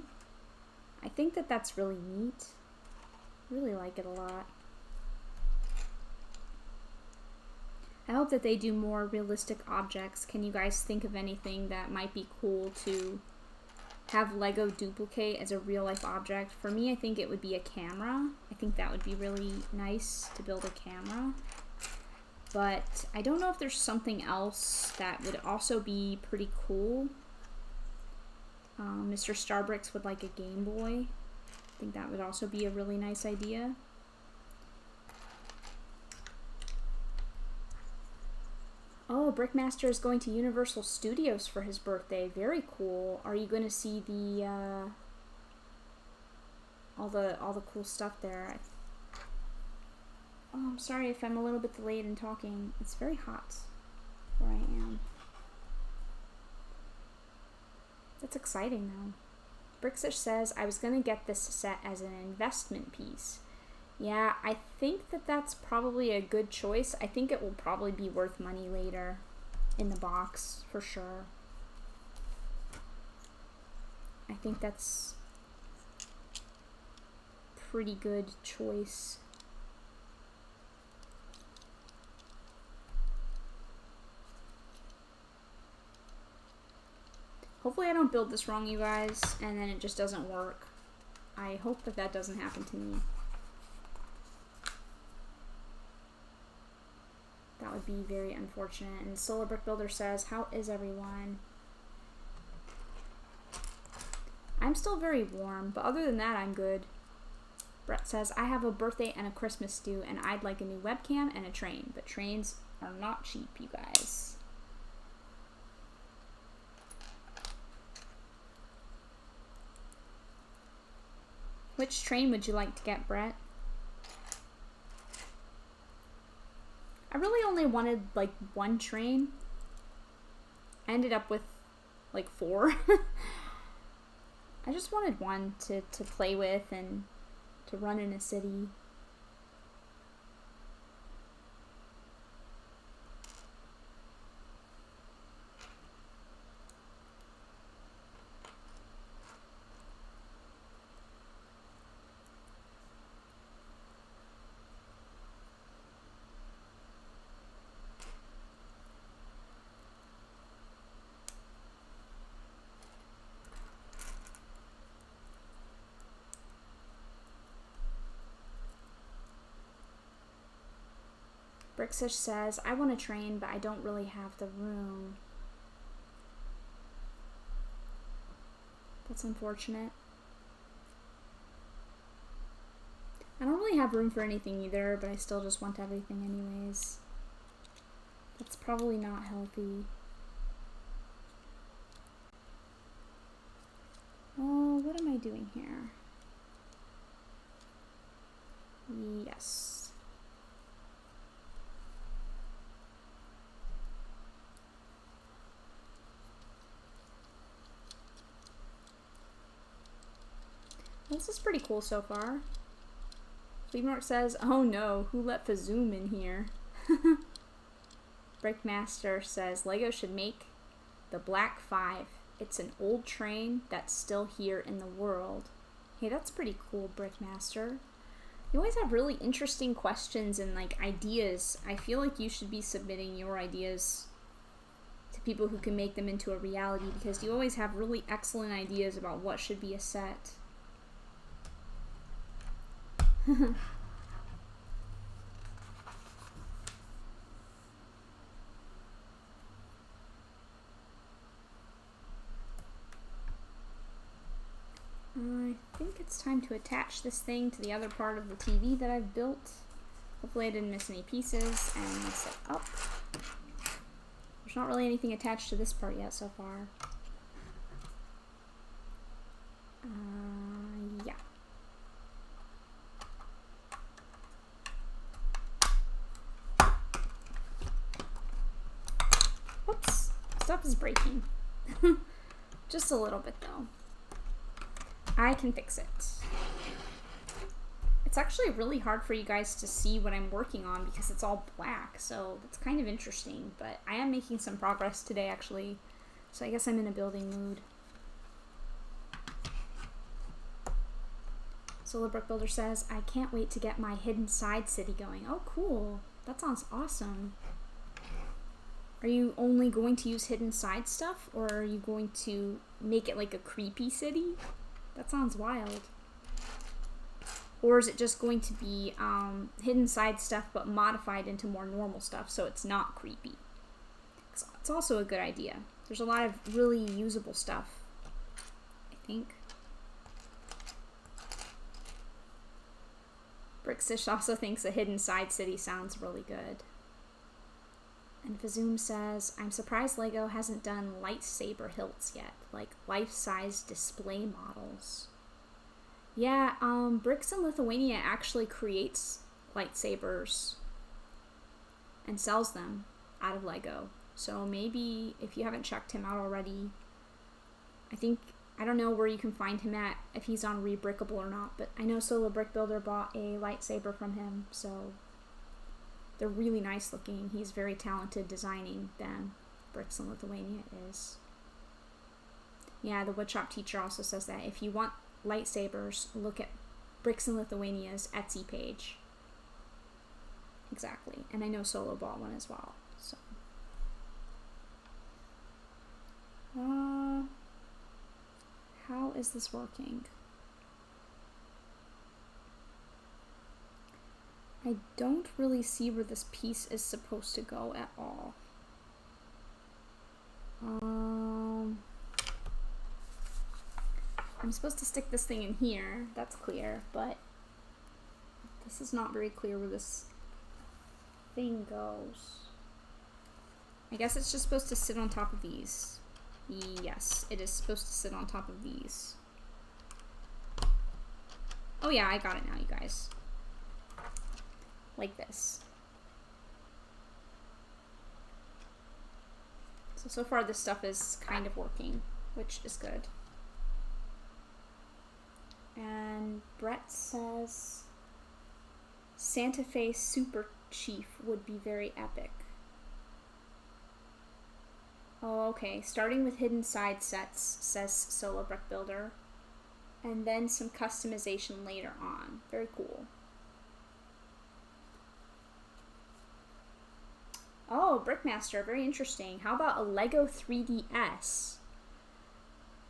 I think that that's really neat. I really like it a lot. I hope that they do more realistic objects. Can you guys think of anything that might be cool to have Lego duplicate as a real life object? For me, I think it would be a camera. I think that would be really nice to build a camera. But I don't know if there's something else that would also be pretty cool. Mr. StarBricks would like a Game Boy. I think that would also be a really nice idea. Oh, Brickmaster is going to Universal Studios for his birthday. Very cool. Are you going to see the all the cool stuff there? Oh, I'm sorry if I'm a little bit delayed in talking. It's very hot where I am. That's exciting though. Brixish says, I was going to get this set as an investment piece. Yeah, I think that that's probably a good choice. I think it will probably be worth money later in the box, for sure. I think that's a pretty good choice. Hopefully I don't build this wrong, you guys, and then it just doesn't work. I hope that that doesn't happen to me. That would be very unfortunate. And Solar Brick Builder says, how is everyone? I'm still very warm, but other than that, I'm good. Brett says, I have a birthday and a Christmas due, and I'd like a new webcam and a train, but trains are not cheap, you guys. Which train would you like to get, Brett? I really only wanted, like, one train. I ended up with, like, 4. I just wanted one to play with and to run in a city. Bricksish says, I want a train, but I don't really have the room. That's unfortunate. I don't really have room for anything either, but I still just want everything anyways. That's probably not healthy. Oh, what am I doing here? Yes. This is pretty cool so far. Fleetmark says, oh no, who let Fazoom in here? Brickmaster says, Lego should make the Black 5. It's an old train that's still here in the world. Hey, that's pretty cool, Brickmaster. You always have really interesting questions and, like, ideas. I feel like you should be submitting your ideas to people who can make them into a reality, because you always have really excellent ideas about what should be a set. I think it's time to attach this thing to the other part of the TV that I've built. Hopefully I didn't miss any pieces and mess it up. There's not really anything attached to this part yet so far. Yeah. Whoops. Stuff is breaking. Just a little bit though. I can fix it. It's actually really hard for you guys to see what I'm working on because it's all black, so that's kind of interesting, but I am making some progress today actually, so I guess I'm in a building mood. Solar Brick Builder says, I can't wait to get my hidden side city going. Oh cool, that sounds awesome. Are you only going to use hidden side stuff, or are you going to make it like a creepy city? That sounds wild. Or is it just going to be hidden side stuff but modified into more normal stuff so it's not creepy? It's also a good idea. There's a lot of really usable stuff, I think. Bricksish also thinks a hidden side city sounds really good. And Fazoom says, I'm surprised Lego hasn't done lightsaber hilts yet, like life-size display models. Yeah, Bricks in Lithuania actually creates lightsabers and sells them out of Lego. So maybe if you haven't checked him out already, I don't know where you can find him at, if he's on Rebrickable or not, but I know Solo Brick Builder bought a lightsaber from him, so they're really nice looking. He's very talented designing them. Bricks in Lithuania is. Yeah, the woodshop teacher also says that if you want lightsabers, look at Bricks in Lithuania's Etsy page. Exactly. And I know Solo bought one as well. So how is this working? I don't really see where this piece is supposed to go at all. I'm supposed to stick this thing in here. That's clear, but this is not very clear where this thing goes. I guess it's just supposed to sit on top of these. Yes, it is supposed to sit on top of these. Oh yeah, I got it now, you guys. Like this. So far this stuff is kind of working, which is good. And Brett says Santa Fe Super Chief would be very epic. Oh, okay. Starting with hidden side sets, says Solo Brick Builder. And then some customization later on. Very cool. Oh, Brickmaster, very interesting. How about a Lego 3DS?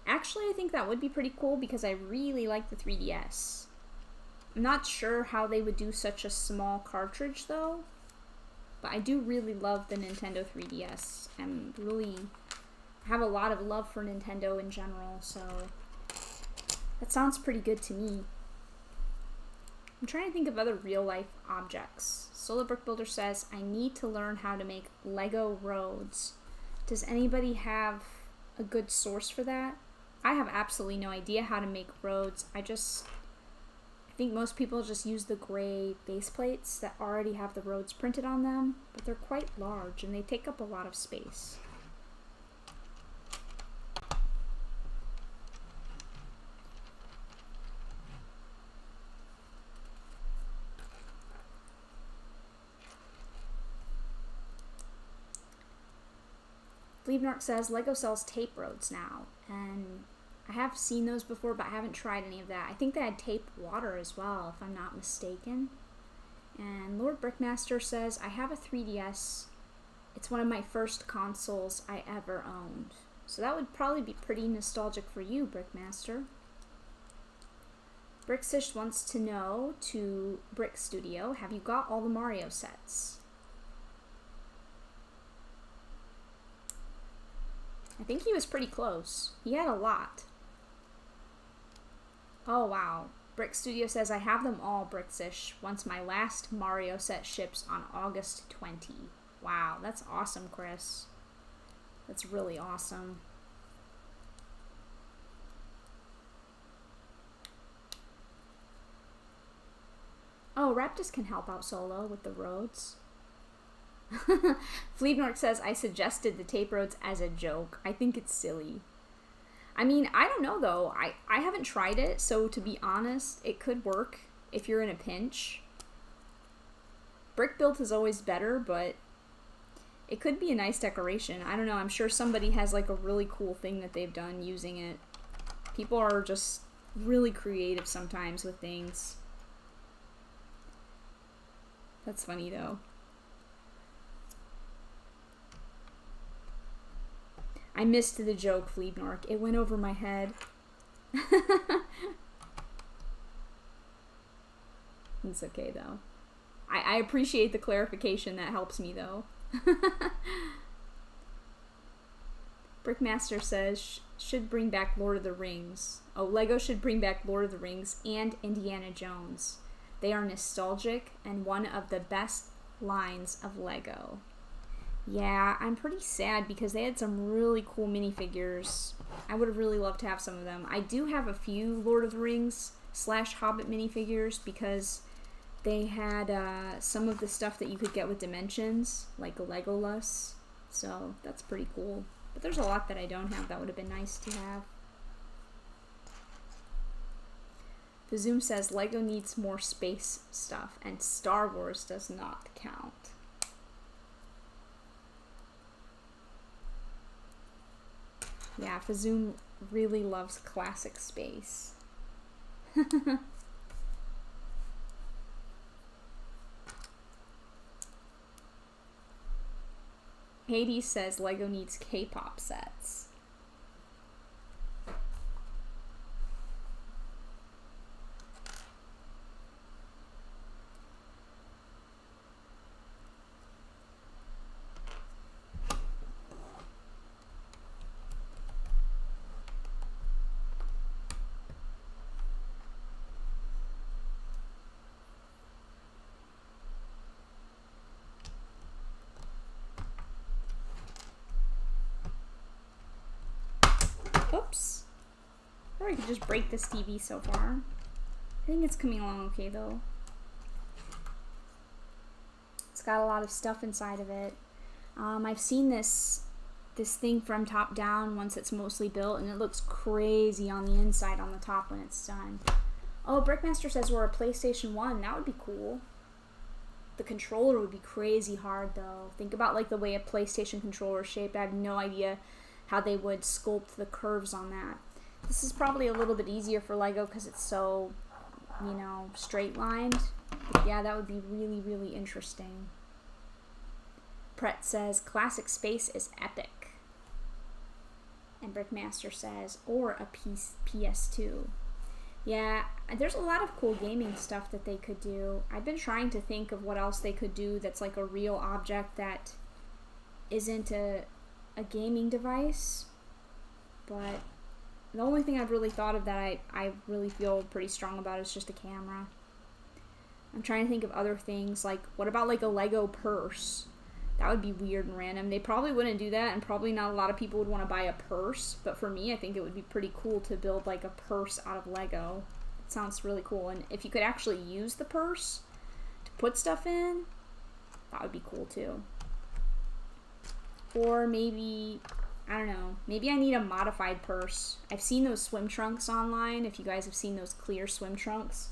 Actually, I think that would be pretty cool because I really like the 3DS. I'm not sure how they would do such a small cartridge though, but I do really love the Nintendo 3DS. I have a lot of love for Nintendo in general, so that sounds pretty good to me. I'm trying to think of other real-life objects. Solar Brick Builder says, I need to learn how to make Lego roads. Does anybody have a good source for that? I have absolutely no idea how to make roads. I think most people just use the gray base plates that already have the roads printed on them, but they're quite large and they take up a lot of space. Fleebnark says Lego sells tape roads now, and I have seen those before, but I haven't tried any of that. I think they had tape water as well, if I'm not mistaken. And Lord Brickmaster says, I have a 3DS. It's one of my first consoles I ever owned. So that would probably be pretty nostalgic for you, Brickmaster. Brixish wants to know to Brick Studio, have you got all the Mario sets? I think he was pretty close. He had a lot. Oh wow. Brick Studio says, I have them all, Brixish, once my last Mario set ships on August 20. Wow, that's awesome, Chris. That's really awesome. Oh, Raptus can help out Solo with the roads. Fleebnork says, I suggested the tape roads as a joke. I think it's silly. I mean, I don't know though. I haven't tried it, so to be honest, it could work if you're in a pinch. Brick built is always better, but it could be a nice decoration. I don't know, I'm sure somebody has like a really cool thing that they've done using it. People are just really creative sometimes with things. That's funny though. I missed the joke, Fleebnork. It went over my head. It's okay, though. I appreciate the clarification. That helps me, though. Brickmaster says, should bring back Lord of the Rings. Oh, Lego should bring back Lord of the Rings and Indiana Jones. They are nostalgic and one of the best lines of Lego. Yeah, I'm pretty sad because they had some really cool minifigures. I would have really loved to have some of them. I do have a few Lord of the Rings / Hobbit minifigures because they had some of the stuff that you could get with Dimensions, like Legolas. So that's pretty cool. But there's a lot that I don't have that would have been nice to have. The Zoom says Lego needs more space stuff and Star Wars does not count. Yeah, Fazoom really loves classic space. Hades says Lego needs K-pop sets. Oops. Or I could just break this TV so far. I think it's coming along okay though. It's got a lot of stuff inside of it. I've seen this thing from top down once it's mostly built, and it looks crazy on the inside on the top when it's done. Oh, Brickmaster says we're a PlayStation 1. That would be cool. The controller would be crazy hard though. Think about like the way a PlayStation controller is shaped. I have no idea how they would sculpt the curves on that. This is probably a little bit easier for Lego because it's so, you know, straight lined. But yeah, that would be really, really interesting. Pret says classic space is epic. And Brickmaster says, or a PS2. Yeah, there's a lot of cool gaming stuff that they could do. I've been trying to think of what else they could do that's like a real object that isn't a gaming device. But the only thing I've really thought of that I really feel pretty strong about is just a camera. I'm trying to think of other things, like what about like a Lego purse? That would be weird and random. They probably wouldn't do that, and probably not a lot of people would want to buy a purse, but for me, I think it would be pretty cool to build like a purse out of Lego. It sounds really cool, and if you could actually use the purse to put stuff in, that would be cool too. Or maybe, I don't know, maybe I need a modified purse. I've seen those swim trunks online, if you guys have seen those clear swim trunks,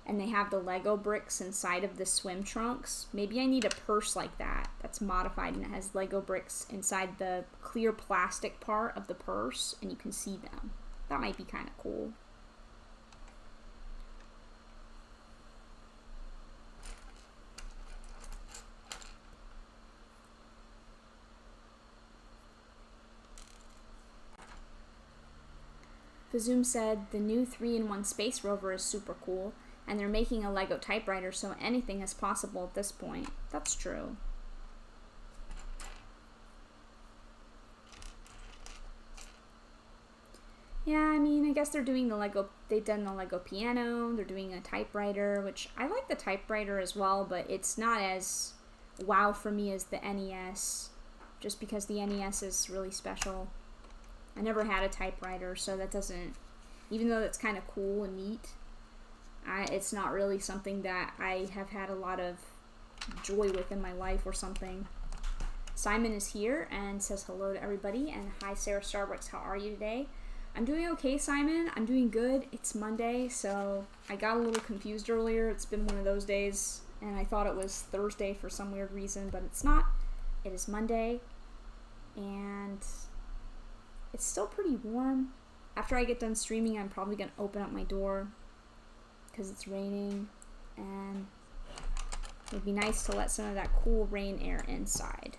and they have the Lego bricks inside of the swim trunks. Maybe I need a purse like that that's modified and it has Lego bricks inside the clear plastic part of the purse and you can see them. That might be kind of cool. Fazoom said the new 3-in-1 space rover is super cool. And they're making a Lego typewriter, so anything is possible at this point. That's true. Yeah, I mean, I guess they're doing they've done the Lego piano, they're doing a typewriter, which I like the typewriter as well, but it's not as wow for me as the NES, just because the NES is really special. I never had a typewriter, so that doesn't, even though that's kind of cool and neat, it's not really something that I have had a lot of joy with in my life or something. Simon is here and says hello to everybody, and hi SaraStarBricks, how are you today? I'm doing okay, Simon. I'm doing good. It's Monday, so I got a little confused earlier. It's been one of those days, and I thought it was Thursday for some weird reason, but it's not. It is Monday, and it's still pretty warm. After I get done streaming, I'm probably going to open up my door because it's raining, and it'd be nice to let some of that cool rain air inside.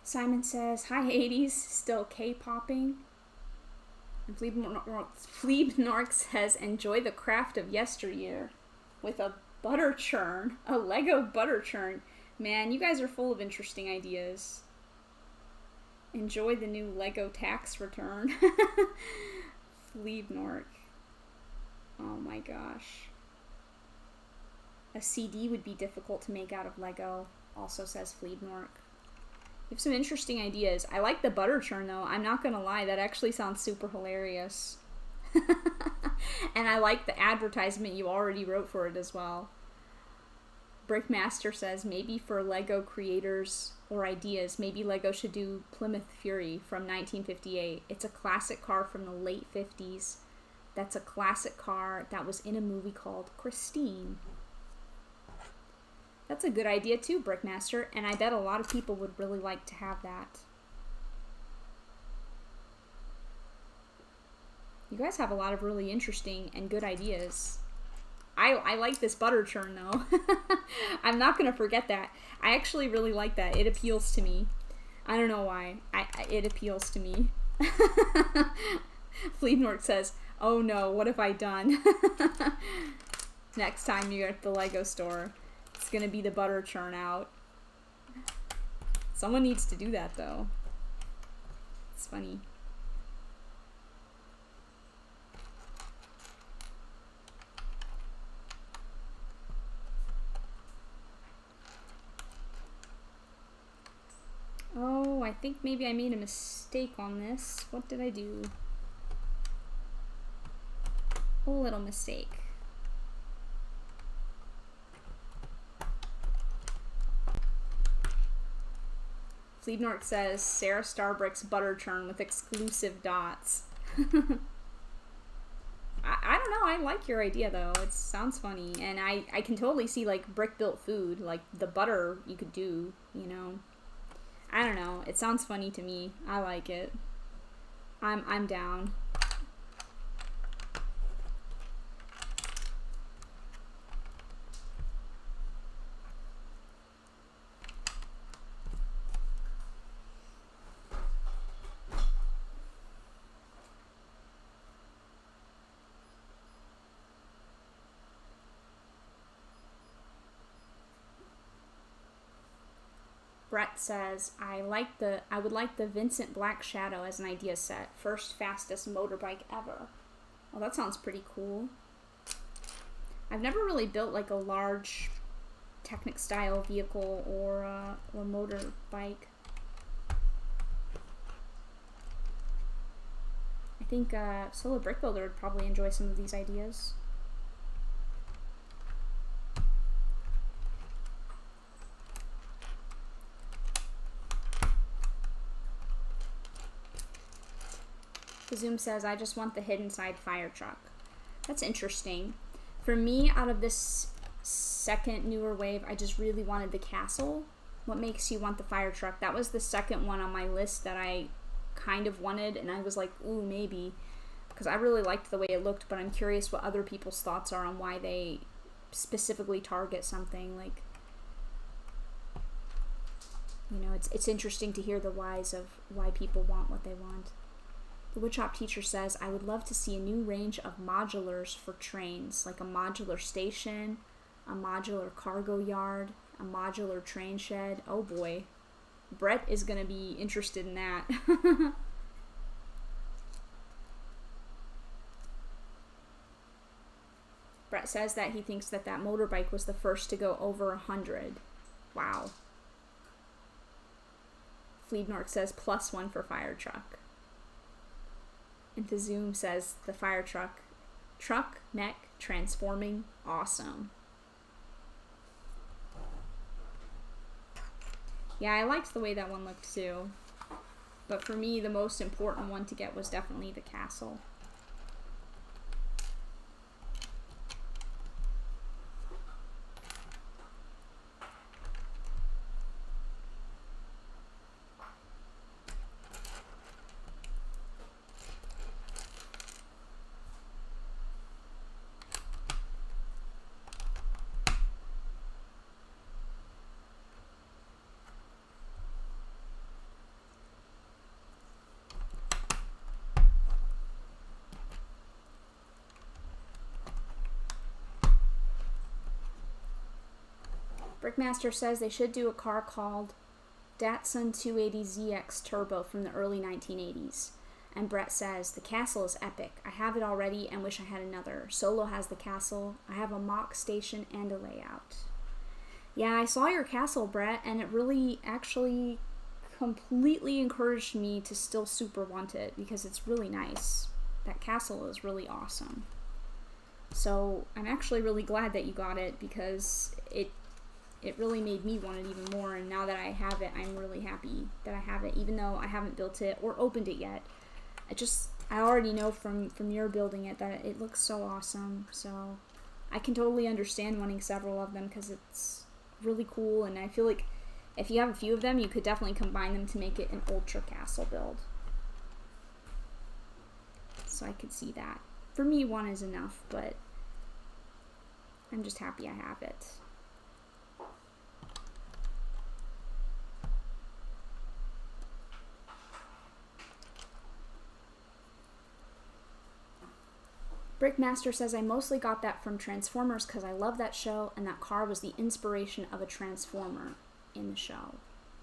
Simon says, hi 80s, still K-popping. And Fleebnork says, enjoy the craft of yesteryear with a butter churn, a Lego butter churn. Man, you guys are full of interesting ideas. Enjoy the new Lego tax return. Fleebnork. Oh my gosh. A CD would be difficult to make out of Lego, also says Fleebnork. You have some interesting ideas. I like the butter churn though. I'm not gonna lie, that actually sounds super hilarious. And I like the advertisement you already wrote for it as well. Brickmaster says maybe for Lego creators or ideas, maybe Lego should do Plymouth Fury from 1958. It's a classic car from the late 50s. That's a classic car that was in a movie called Christine. That's a good idea too, Brickmaster, and I bet a lot of people would really like to have that. You guys have a lot of really interesting and good ideas. I like this butter churn though. I'm not gonna forget that. I actually really like that. It appeals to me. I don't know why. It appeals to me. Fleetnork says, "Oh no, what have I done?" Next time you're at the Lego store, it's gonna be the butter churn out. Someone needs to do that though. It's funny. Oh, I think maybe I made a mistake on this. What did I do? A little mistake. Fleetnork says, SaraStarBricks butter churn with exclusive dots. I don't know, I like your idea though. It sounds funny. And I can totally see like brick built food, like the butter you could do, you know. I don't know. It sounds funny to me. I like it. I'm down. Brett says, I would like the Vincent Black Shadow as an idea set. First fastest motorbike ever. Well, that sounds pretty cool. I've never really built like a large Technic style vehicle or motorbike. I think Solo Brick Builder would probably enjoy some of these ideas. Zoom says, I just want the hidden side fire truck. That's interesting. For me, out of this second newer wave, I just really wanted the castle. What makes you want the fire truck? That was the second one on my list that I kind of wanted, and I was like, ooh, maybe. Because I really liked the way it looked, but I'm curious what other people's thoughts are on why they specifically target something. Like, you know, it's interesting to hear the whys of why people want what they want. The woodshop teacher says, I would love to see a new range of modulars for trains, like a modular station, a modular cargo yard, a modular train shed. Oh boy. Brett is going to be interested in that. Brett says that he thinks that that motorbike was the first to go over 100. Wow. Fleetnork says +1 for fire truck. And to Zoom says the fire truck, neck, transforming, awesome. Yeah, I liked the way that one looked too. But for me, the most important one to get was definitely the castle. Brickmaster says they should do a car called Datsun 280ZX Turbo from the early 1980s. And Brett says, the castle is epic. I have it already and wish I had another. Solo has the castle. I have a mock station and a layout. Yeah, I saw your castle, Brett, and it really actually completely encouraged me to still super want it because it's really nice. That castle is really awesome. So I'm actually really glad that you got it because it really made me want it even more, and now that I have it, I'm really happy that I have it, even though I haven't built it or opened it yet. I already know from your building it that it looks so awesome, so I can totally understand wanting several of them because it's really cool, and I feel like if you have a few of them, you could definitely combine them to make it an ultra castle build. So I could see that. For me, one is enough, but I'm just happy I have it. Brickmaster says, I mostly got that from Transformers because I love that show and that car was the inspiration of a Transformer in the show.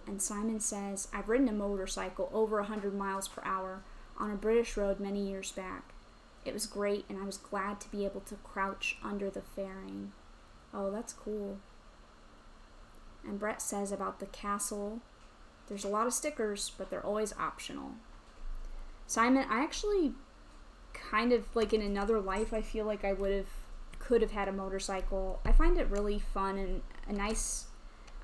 And Simon says, I've ridden a motorcycle over 100 miles per hour on a British road many years back. It was great and I was glad to be able to crouch under the fairing. Oh, that's cool. And Brett says about the castle, there's a lot of stickers, but they're always optional. Simon, I actually kind of, like in another life, I feel like I could have had a motorcycle. I find it really fun and a nice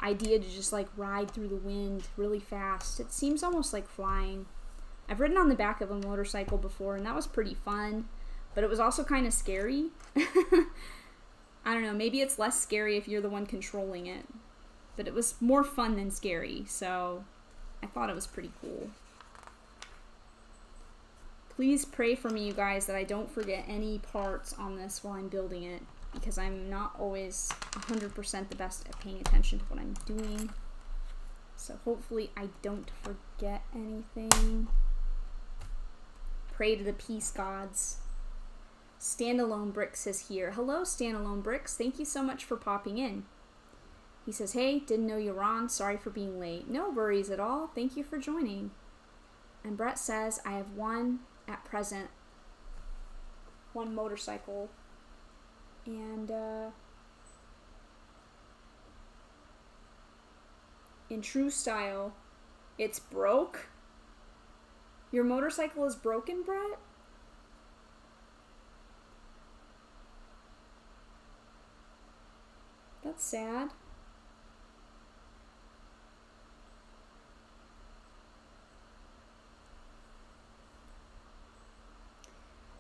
idea to just like ride through the wind really fast. It seems almost like flying. I've ridden on the back of a motorcycle before and that was pretty fun, but it was also kind of scary. I don't know, maybe it's less scary if you're the one controlling it, but it was more fun than scary, so I thought it was pretty cool. Please pray for me, you guys, that I don't forget any parts on this while I'm building it, because I'm not always 100% the best at paying attention to what I'm doing. So hopefully I don't forget anything. Pray to the peace gods. Standalone Bricks is here. Hello, Standalone Bricks. Thank you so much for popping in. He says, hey, didn't know you were on. Sorry for being late. No worries at all. Thank you for joining. And Brett says, I have one at present. One motorcycle. And, in true style, it's broke. Your motorcycle is broken, Brett? That's sad.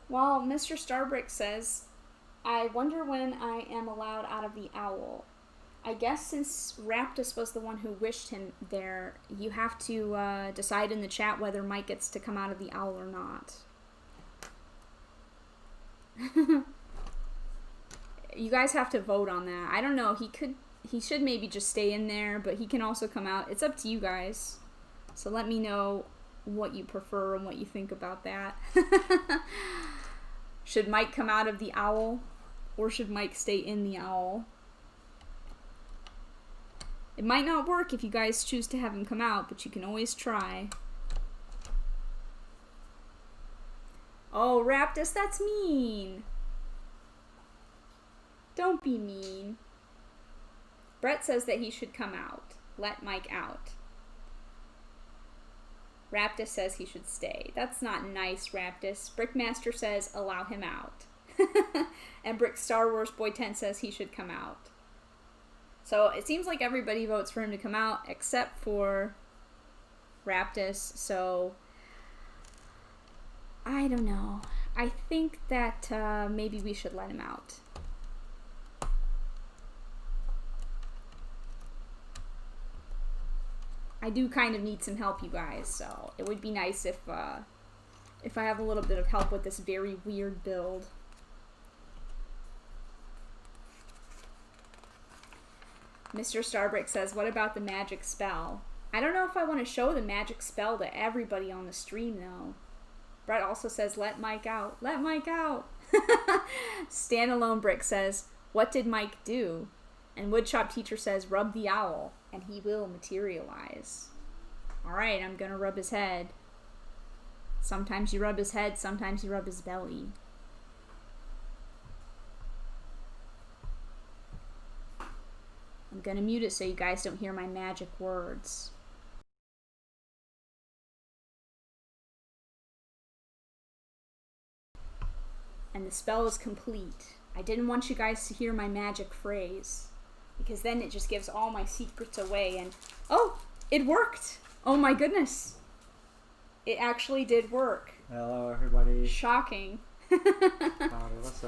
Well, Mr. StarBricks says, I wonder when I am allowed out of the owl. I guess since Raptus was the one who wished him there, you have to decide in the chat whether Mike gets to come out of the owl or not. You guys have to vote on that. I don't know. He should maybe just stay in there, but he can also come out. It's up to you guys. So let me know what you prefer and what you think about that. Should Mike come out of the owl, or should Mike stay in the owl? It might not work if you guys choose to have him come out, but you can always try. Oh, Raptus, that's mean. Don't be mean. Brett says that he should come out. Let Mike out. Raptus says he should stay. That's not nice, Raptus. Brickmaster says allow him out. And Brick Star Wars Boy 10 says he should come out. So it seems like everybody votes for him to come out except for Raptus. So I don't know. I think that maybe we should let him out. I do kind of need some help, you guys, so it would be nice if I have a little bit of help with this very weird build. Mr. Starbrick says, what about the magic spell? I don't know if I want to show the magic spell to everybody on the stream, though. Brett also says, let Mike out. Let Mike out! Standalone Brick says, what did Mike do? And Woodshop Teacher says, rub the owl, and he will materialize. Alright, I'm gonna rub his head. Sometimes you rub his head, sometimes you rub his belly. I'm gonna mute it so you guys don't hear my magic words. And the spell is complete. I didn't want you guys to hear my magic phrase, because then it just gives all my secrets away, and oh, it worked! Oh my goodness! It actually did work. Hello, everybody. Shocking. Wow, there was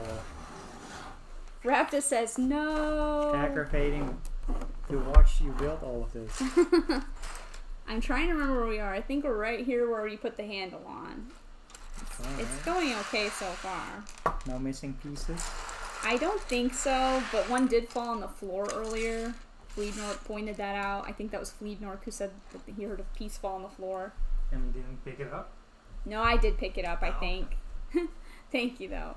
Raptor says no. aggravating to watch you build all of this. I'm trying to remember where we are. I think we're right here where you put the handle on. It's going okay so far. No missing pieces? I don't think so, but one did fall on the floor earlier. Fleednork pointed that out. I think that was Fleednork who said that he heard a piece fall on the floor. And we didn't pick it up? No, I did pick it up, I think. Thank you, though.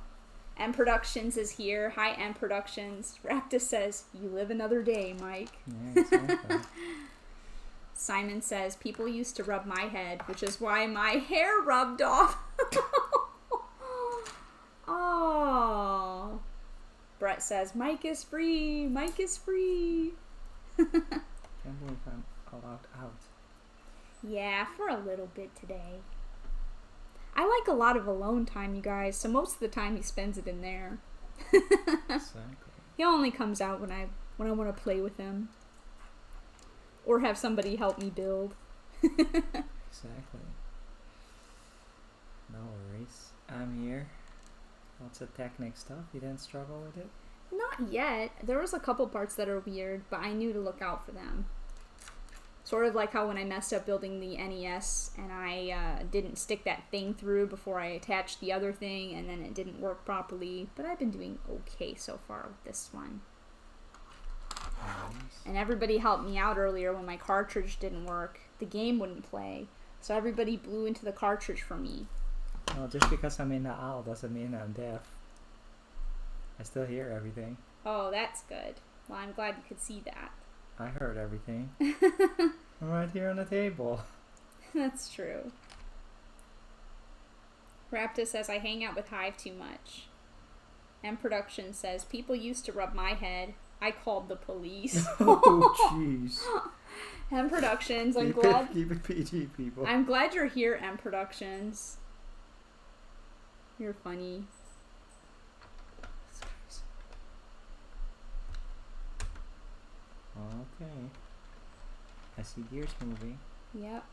M Productions is here. Hi, M Productions. Raptus says, you live another day, Mike. Yeah, exactly. Simon says, people used to rub my head, which is why my hair rubbed off. Oh. Brett says, Mike is free. Mike is free. Can't believe I'm allowed out. Yeah, for a little bit today. I like a lot of alone time, you guys, so most of the time he spends it in there. Exactly. He only comes out when I want to play with him. Or have somebody help me build. Exactly. No worries. I'm here. Lots of Technic stuff. You didn't struggle with it? Not yet. There was a couple parts that are weird, but I knew to look out for them. Sort of like how when I messed up building the NES and I didn't stick that thing through before I attached the other thing and then it didn't work properly. But I've been doing okay so far with this one. Nice. And everybody helped me out earlier when my cartridge didn't work. The game wouldn't play. So everybody blew into the cartridge for me. Well, just because I'm in the owl doesn't mean I'm deaf. I still hear everything. Oh, that's good. Well, I'm glad you could see that. I heard everything. I'm right here on the table. That's true. Raptus says, I hang out with Hive too much. M Production says, people used to rub my head. I called the police. Oh, jeez. M Productions, I'm Keep glad. Keep it PG, people. I'm glad you're here, M Productions. You're funny. Okay. I see gears moving. Yep.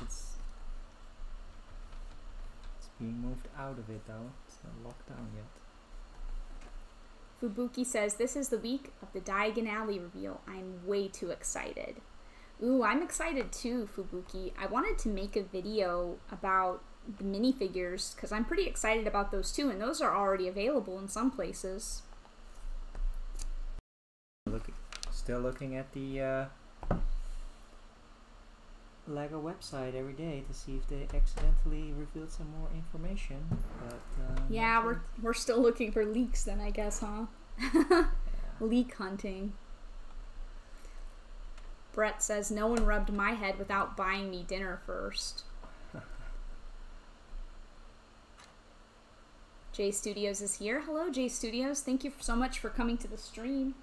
It's being moved out of it though. It's not locked down yet. Fubuki says, this is the week of the Diagon Alley reveal. I'm way too excited. Ooh, I'm excited too, Fubuki. I wanted to make a video about the minifigures because I'm pretty excited about those too, and those are already available in some places. Still looking at the Lego website every day to see if they accidentally revealed some more information. But yeah, we're still looking for leaks then, I guess, huh? Yeah. Leak hunting. Brett says, no one rubbed my head without buying me dinner first. J Studios is here. Hello, J Studios. Thank you so much for coming to the stream.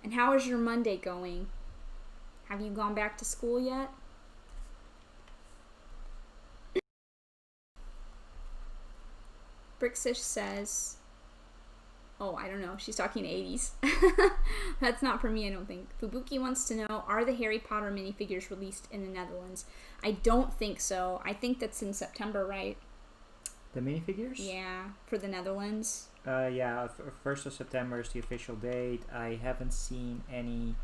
And how is your Monday going? Have you gone back to school yet? Brixish says, oh, I don't know. She's talking 80s. That's not for me, I don't think. Fubuki wants to know, are the Harry Potter minifigures released in the Netherlands? I don't think so. I think that's in September, right? The minifigures? Yeah, for the Netherlands. Yeah, 1st of September is the official date. I haven't seen any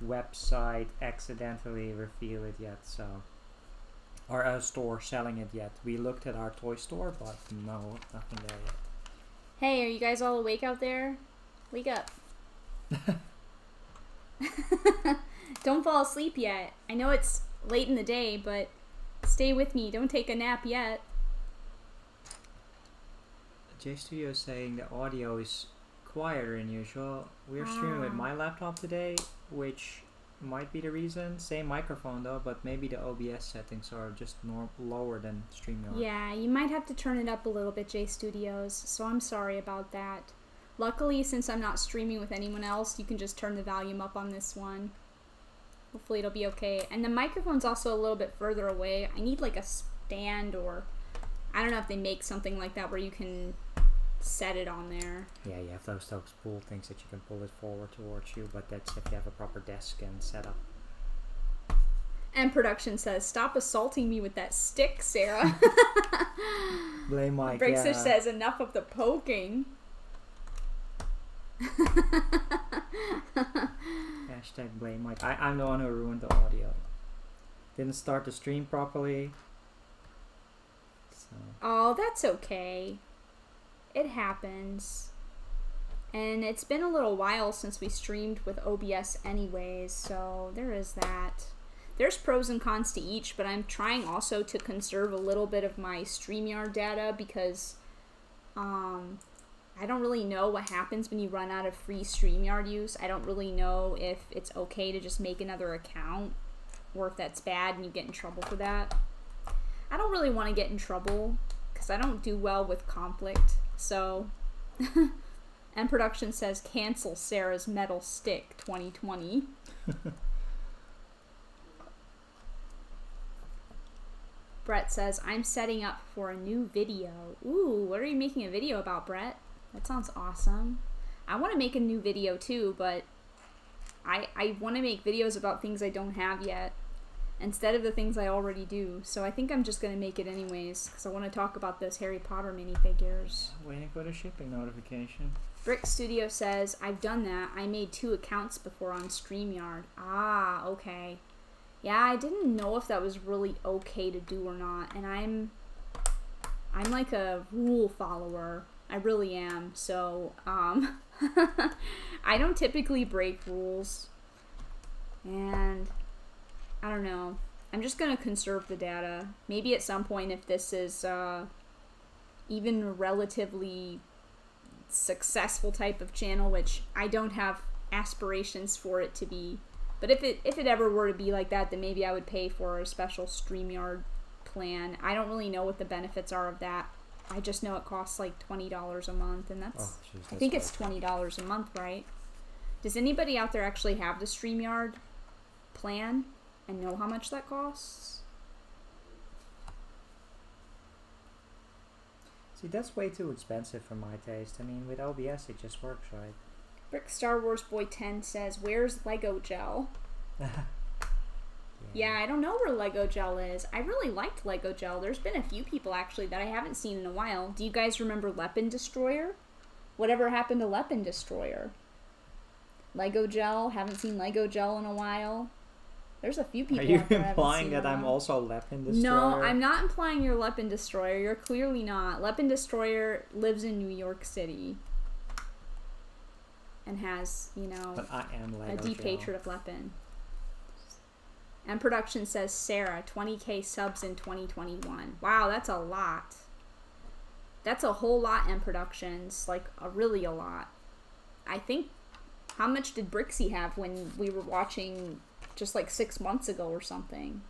website accidentally reveal it yet, so... Or a store selling it yet. We looked at our toy store, but no, nothing there yet. Hey, are you guys all awake out there? Wake up. Don't fall asleep yet. I know it's late in the day, but stay with me. Don't take a nap yet. J Studio is saying the audio is quieter than usual. We're streaming with my laptop today, which might be the reason. Same microphone though, but maybe the OBS settings are just lower than StreamYard. Yeah, you might have to turn it up a little bit, J Studios, so I'm sorry about that. Luckily, since I'm not streaming with anyone else, you can just turn the volume up on this one. Hopefully it'll be okay. And the microphone's also a little bit further away. I need like a stand, or I don't know if they make something like that where you can set it on there. Yeah, you have those pull things that you can pull it forward towards you, but that's if you have a proper desk and setup. And Production says, stop assaulting me with that stick, Sarah. Blame Mike. Brixish says, enough of the poking. Hashtag blame Mike. I'm the one who ruined the audio. Didn't start the stream properly. So. Oh, that's okay. It happens. And it's been a little while since we streamed with OBS anyways, so there is that. There's pros and cons to each, but I'm trying also to conserve a little bit of my StreamYard data because I don't really know what happens when you run out of free StreamYard use. I don't really know if it's okay to just make another account or if that's bad and you get in trouble for that. I don't really want to get in trouble because I don't do well with conflict, so... And production says, cancel Sarah's metal stick 2020. Brett says, I'm setting up for a new video. Ooh, what are you making a video about, Brett? That sounds awesome. I want to make a new video too, but I want to make videos about things I don't have yet instead of the things I already do. So I think I'm just going to make it anyways because I want to talk about those Harry Potter minifigures. Waiting for the shipping notification. Brick Studio says, I've done that. I made 2 accounts before on StreamYard. Ah, okay. Yeah, I didn't know if that was really okay to do or not. And I'm like a rule follower. I really am. So, I don't typically break rules. And I don't know. I'm just going to conserve the data. Maybe at some point if this is even relatively successful type of channel, which I don't have aspirations for it to be, but if it ever were to be like that, then maybe I would pay for a special StreamYard plan. I don't really know what the benefits are of that. I just know it costs like $20 a month, and that's I think it's $20 a month, right? Does anybody out there actually have the StreamYard plan and know how much that costs? See, that's way too expensive for my taste. I mean, with OBS it just works, right? Brick Star Wars Boy 10 says, where's Lego Gel? Yeah, I don't know where Lego Gel is. I really liked Lego Gel. There's been a few people actually that I haven't seen in a while. Do you guys remember Weapon Destroyer? Whatever happened to Weapon Destroyer? Lego Gel? Haven't seen Lego Gel in a while. There's a few people. Are you out there implying that I'm also Weapon Destroyer? No, I'm not implying you're Weapon Destroyer. You're clearly not. Weapon Destroyer lives in New York City. And has, you know, but I am Lego a deep Gel. hatred of Weapon. And production says, Sarah, 20k subs in 2021. Wow, that's a lot. That's a whole lot in productions. Like, really a lot. I think, how much did Brixie have when we were watching just like 6 months ago or something?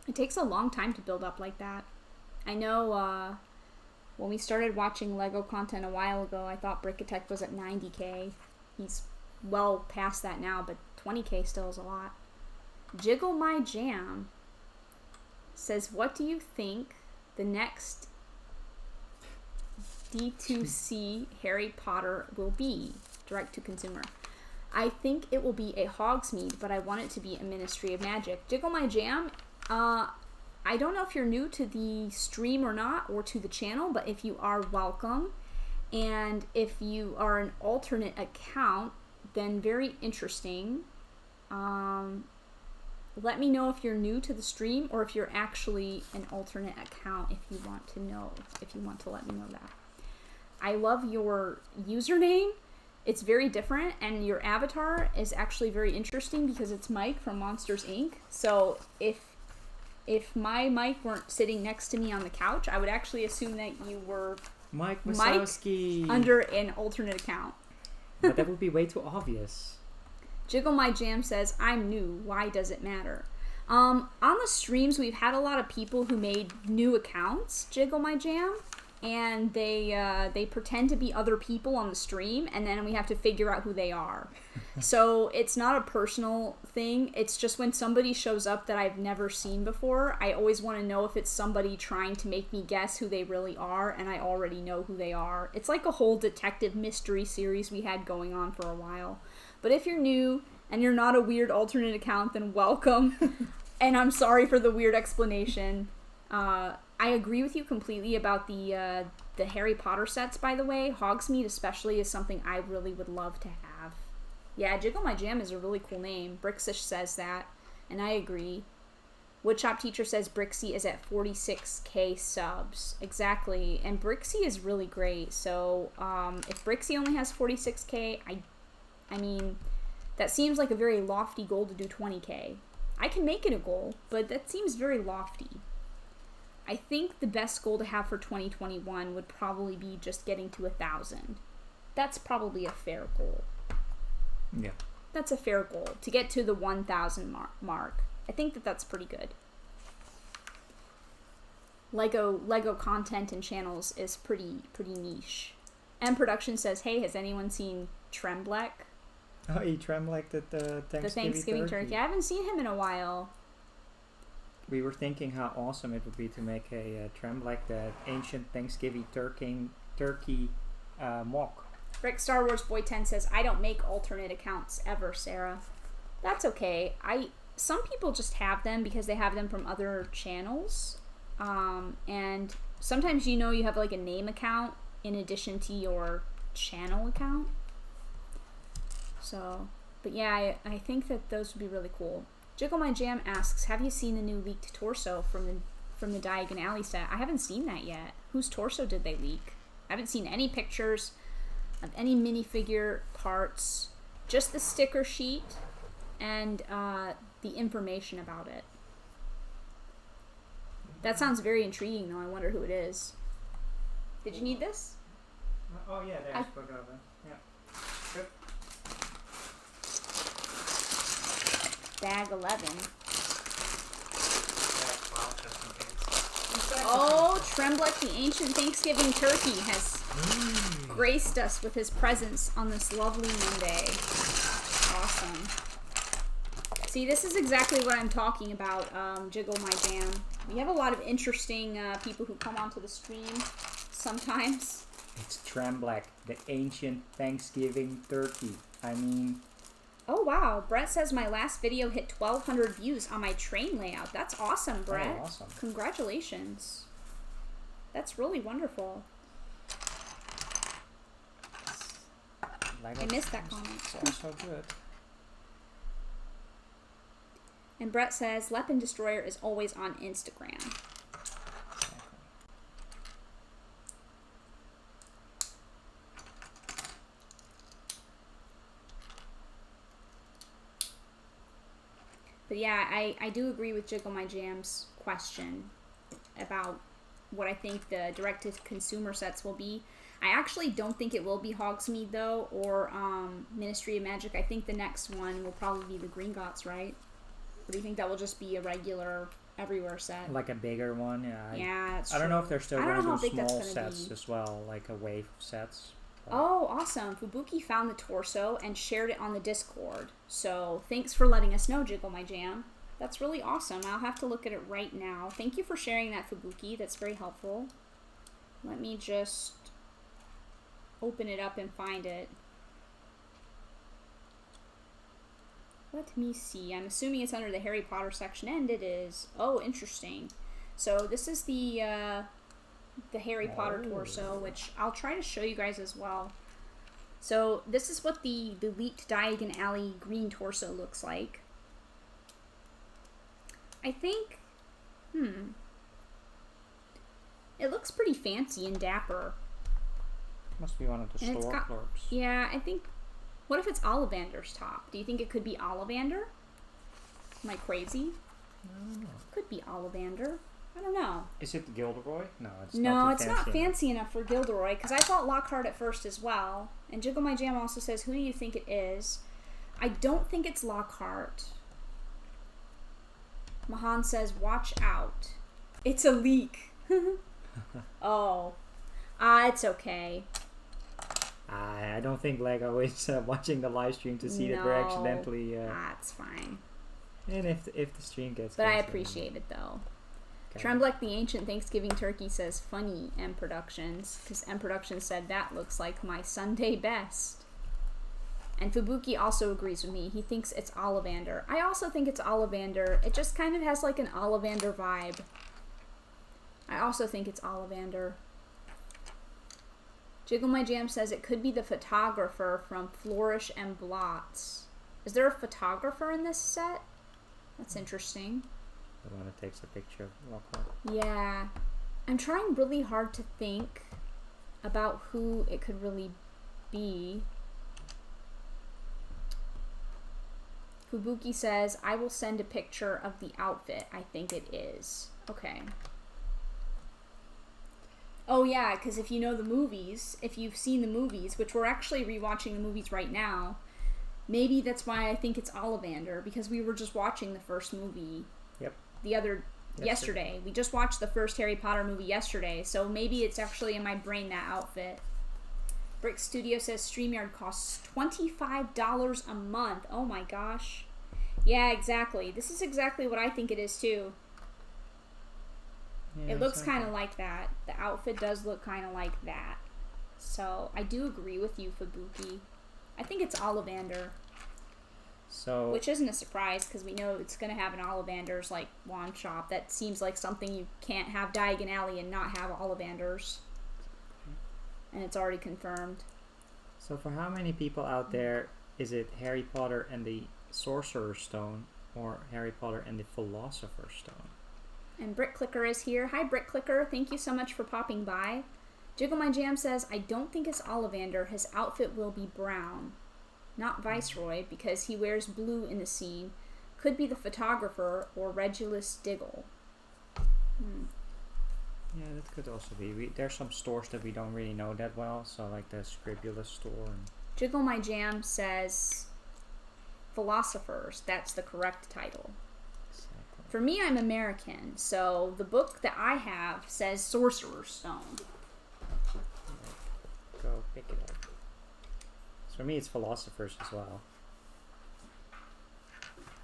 It takes a long time to build up like that. I know, when we started watching Lego content a while ago, I thought Brickatech was at 90k. He's well past that now, but 20k still is a lot. Jiggle My Jam says, what do you think the next D2C Harry Potter will be? Direct to consumer. I think it will be a Hogsmeade, but I want it to be a Ministry of Magic. Jiggle My Jam, I don't know if you're new to the stream or not, or to the channel, but if you are, welcome. And if you are an alternate account, then very interesting. Let me know if you're new to the stream or if you're actually an alternate account, if you want to know, if you want to let me know that. I love your username. It's very different, and your avatar is actually very interesting because it's Mike from Monsters Inc. So if my Mike weren't sitting next to me on the couch, I would actually assume that you were Mike Wazowski under an alternate account. But that would be way too obvious. Jiggle My Jam says, I'm new. Why does it matter? On the streams, we've had a lot of people who made new accounts, Jiggle My Jam, and they pretend to be other people on the stream, and then we have to figure out who they are. So it's not a personal thing. It's just when somebody shows up that I've never seen before, I always want to know if it's somebody trying to make me guess who they really are, and I already know who they are. It's like a whole detective mystery series we had going on for a while. But if you're new and you're not a weird alternate account, then welcome. And I'm sorry for the weird explanation. I agree with you completely about the Harry Potter sets, by the way. Hogsmeade especially is something I really would love to have. Yeah, Jiggle My Jam is a really cool name. Brixish says that, and I agree. Woodshop Teacher says Brixie is at 46k subs. Exactly. And Brixie is really great. So if Brixie only has 46k, I mean, that seems like a very lofty goal to do 20k. I can make it a goal, but that seems very lofty. I think the best goal to have for 2021 would probably be just getting to 1,000. That's probably a fair goal. Yeah. That's a fair goal, to get to the 1,000 mark. I think that that's pretty good. Lego content and channels is pretty niche. M Production says, hey, has anyone seen Tremblek? Oh, he Tremblek the Thanksgiving turkey. I haven't seen him in a while. We were thinking how awesome it would be to make a Tremblek, the ancient Thanksgiving turkey mock. Rick Star Wars Boy 10 says, I don't make alternate accounts ever, Sarah. That's okay. Some people just have them because they have them from other channels. And sometimes you have like a name account in addition to your channel account. So, but yeah, I think that those would be really cool. Jiggle My Jam asks, have you seen the new leaked torso from the Diagon Alley set? I haven't seen that yet. Whose torso did they leak? I haven't seen any pictures of any minifigure parts, just the sticker sheet and the information about it. That sounds very intriguing, though. I wonder who it is. Did you need this? Oh yeah, there's book of it. Yeah. Good. Bag 11. Yeah, Oh, Tremblek the Ancient Thanksgiving Turkey has graced us with his presence on this lovely Monday. Awesome. See, this is exactly what I'm talking about, Jiggle My Jam. We have a lot of interesting people who come onto the stream sometimes. It's Tremblek, the ancient Thanksgiving turkey. I mean... Oh, wow. Brett says my last video hit 1,200 views on my train layout. That's awesome, Brett. Oh, awesome. Congratulations. That's really wonderful. I missed that comment. So good. And Brett says, Leopin Destroyer is always on Instagram. But yeah, I do agree with Jiggle My Jam's question about what I think the direct-to-consumer sets will be. I actually don't think it will be Hogsmeade, though, or Ministry of Magic. I think the next one will probably be the Gringotts, right? Or do you think that will just be a regular everywhere set? Like a bigger one, yeah. Yeah, that's I don't true. know if they're still I going don't to know do how big small that's gonna sets be. as well, like a wave of sets. But Oh, awesome. Fubuki found the torso and shared it on the Discord. So thanks for letting us know, Jiggle My Jam. That's really awesome. I'll have to look at it right now. Thank you for sharing that, Fubuki. That's very helpful. Let me just open it up and find it. Let me see. I'm assuming it's under the Harry Potter section, and it is. Oh, interesting. So this is the Harry Potter torso, which I'll try to show you guys as well. So this is what the leaked Diagon Alley green torso looks like. I think, it looks pretty fancy and dapper. must be one of the And store clerks. Yeah, I think, what if it's Ollivander's top? Do you think it could be Ollivander? Am I crazy? I don't know. Could be Ollivander. I don't know. Is it Gilderoy? No, it's No, not. it's not fancy enough for Gilderoy, because I thought Lockhart at first as well. And Jiggle My Jam also says, who do you think it is? I don't think it's Lockhart. Mahan says, watch out. It's a leak. Oh. It's okay. I don't think Lego is watching the live stream to see that we're accidentally... That's fine. And if the stream gets... But I canceled, appreciate it, though. okay. Tremblek the Ancient Thanksgiving Turkey says, funny, M Productions, because M Productions said, that looks like my Sunday best. And Fubuki also agrees with me. He thinks it's Ollivander. I also think it's Ollivander. It just kind of has like an Ollivander vibe. I also think it's Ollivander. Jiggle My Jam says it could be the photographer from Flourish and Blots. Is there a photographer in this set? That's interesting. The one that takes a picture of Lockhart. Yeah. I'm trying really hard to think about who it could really be. Fubuki says, I will send a picture of the outfit. I think it is. Okay. Oh yeah, because if you know the movies, if you've seen the movies, which we're actually rewatching the movies right now, maybe that's why I think it's Ollivander, because we were just watching the first movie. Yep. Yesterday. We just watched the first Harry Potter movie yesterday, so maybe it's actually in my brain, that outfit. Brick Studio says StreamYard costs $25 a month. Oh my gosh. Yeah, exactly. This is exactly what I think it is too. Yeah, it looks kind of like that. The outfit does look kind of like that. So, I do agree with you, Fubuki. I think it's Ollivander. So, which isn't a surprise, because we know it's going to have an Ollivander's, like, wand shop. That seems like something you can't have Diagon Alley and not have Ollivander's. And it's already confirmed. So for how many people out there is it Harry Potter and the Sorcerer's Stone or Harry Potter and the Philosopher's Stone? And Brick Clicker is here. Hi, Brick Clicker. Thank you so much for popping by. Jiggle My Jam says, I don't think it's Ollivander. His outfit will be brown. Not Viceroy, because he wears blue in the scene. Could be the photographer or Regulus Diggle. Yeah, that could also be. There's some stores that we don't really know that well, so like the Scribulus store. And Jiggle My Jam says Philosophers. That's the correct title. Exactly. For me, I'm American, so the book that I have says Sorcerer's Stone. Go pick it up. So for me, it's Philosophers as well.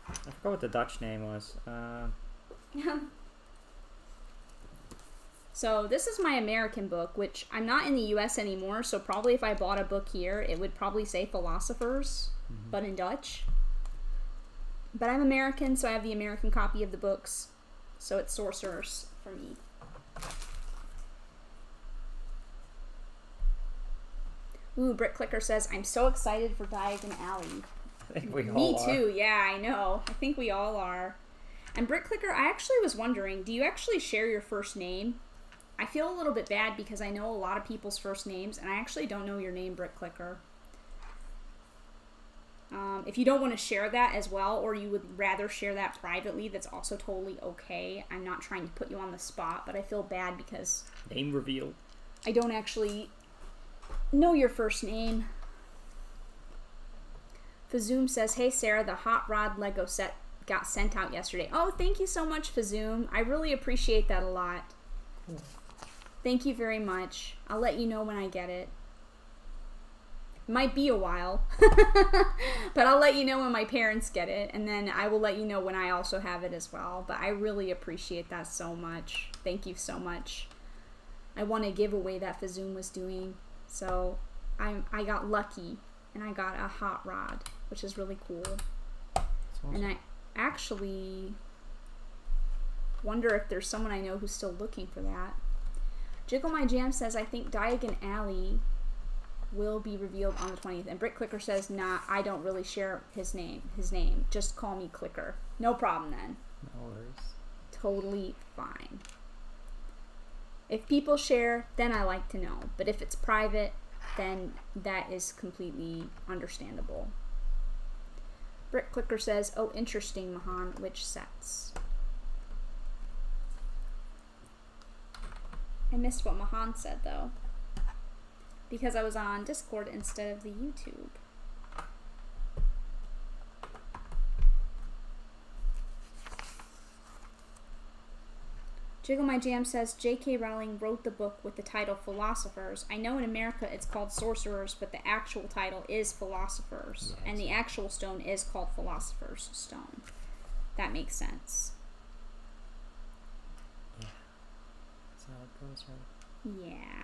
I forgot what the Dutch name was. So this is my American book, which I'm not in the US anymore, so probably if I bought a book here, it would probably say Philosophers, but in Dutch. But I'm American, so I have the American copy of the books, so it's Sorcerers for me. Ooh, Brick Clicker says, I'm so excited for Diagon Alley. I think we all Me are. too, yeah, I know. I think we all are. And Brick Clicker, I actually was wondering, do you actually share your first name? I feel a little bit bad because I know a lot of people's first names, and I actually don't know your name, Brick Clicker. If you don't want to share that as well, or you would rather share that privately, that's also totally okay. I'm not trying to put you on the spot, but I feel bad because... Name reveal. I don't actually know your first name. Fazoom says, hey Sarah, the Hot Rod Lego set got sent out yesterday. Oh, thank you so much, Fazoom. I really appreciate that a lot. Cool. Thank you very much. I'll let you know when I get it. Might be a while, but I'll let you know when my parents get it, and then I will let you know when I also have it as well. But I really appreciate that so much. Thank you so much. I won a giveaway that Fazoom was doing, so I got lucky, and I got a hot rod, which is really cool. Awesome. And I actually wonder if there's someone I know who's still looking for that. Jiggle My Jam says, I think Diagon Alley will be revealed on the 20th. And Brick Clicker says, nah, I don't really share his name. Just call me Clicker. No problem then. No worries. Totally fine. If people share, then I like to know. But if it's private, then that is completely understandable. Brick Clicker says, oh, interesting, Mahan. Which sets? I missed what Mahan said, though, because I was on Discord instead of the YouTube. Jiggle My Jam says, J.K. Rowling wrote the book with the title Philosophers. I know in America it's called Sorcerers, but the actual title is Philosophers, yes. And the actual stone is called Philosopher's Stone. That makes sense. Yeah. That's how it goes, right? Yeah.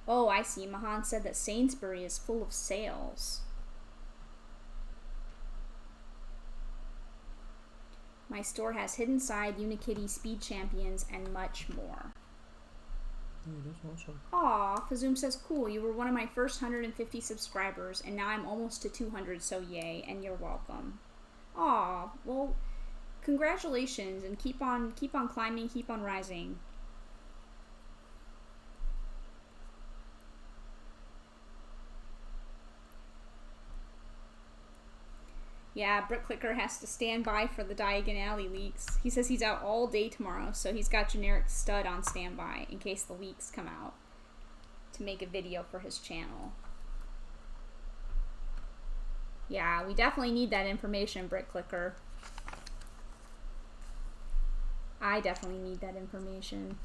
Oh, I see. Mahan said that Sainsbury is full of sales. My store has Hidden Side, Unikitty, Speed Champions, and much more. That's awesome. Aw, Fazoom says, cool, you were one of my first 150 subscribers, and now I'm almost to 200, so yay, and you're welcome. Aw, well, congratulations, and keep on climbing, keep on rising. Yeah, Brick Clicker has to stand by for the Diagon Alley leaks. He says he's out all day tomorrow, so he's got Generic Stud on standby in case the leaks come out to make a video for his channel. Yeah, we definitely need that information, Brick Clicker. I definitely need that information.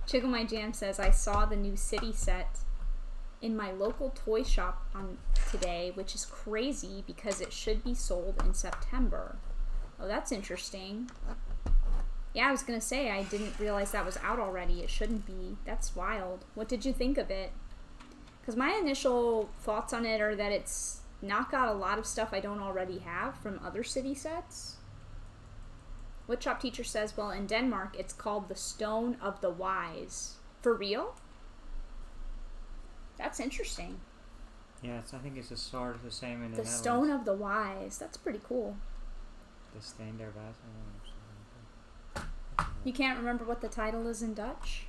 Chiggle My Jam says, I saw the new city set in my local toy shop on today, which is crazy because it should be sold in September. Oh, that's interesting. Yeah, I was gonna say, I didn't realize that was out already. It shouldn't be. That's wild. What did you think of it? Because my initial thoughts on it are that it's not got a lot of stuff I don't already have from other city sets. Woodshop Teacher says, well, in Denmark, it's called the Stone of the Wise. For real? That's interesting. Yes, I think it's a sort of the same in the The Stone of the Wise. That's pretty cool. The Steen der Wijze. You can't remember what the title is in Dutch?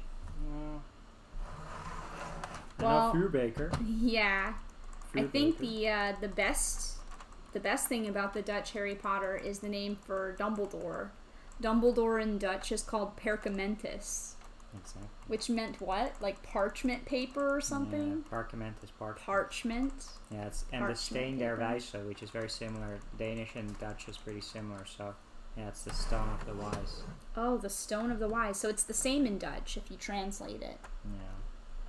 Well, Vuurbeker. Yeah. I think Vuurbeker. the best thing about the Dutch Harry Potter is the name for Dumbledore. Dumbledore in Dutch is called perkamentus. Exactly. Which meant what? Like parchment paper or something? Yeah, parchment is parchment. Parchment? Yeah, it's, and Parchment the Steen der paper. Wijze, which is very similar. Danish and Dutch is pretty similar, so yeah, it's the Stone of the Wise. Oh, the Stone of the Wise. So it's the same in Dutch if you translate it. Yeah.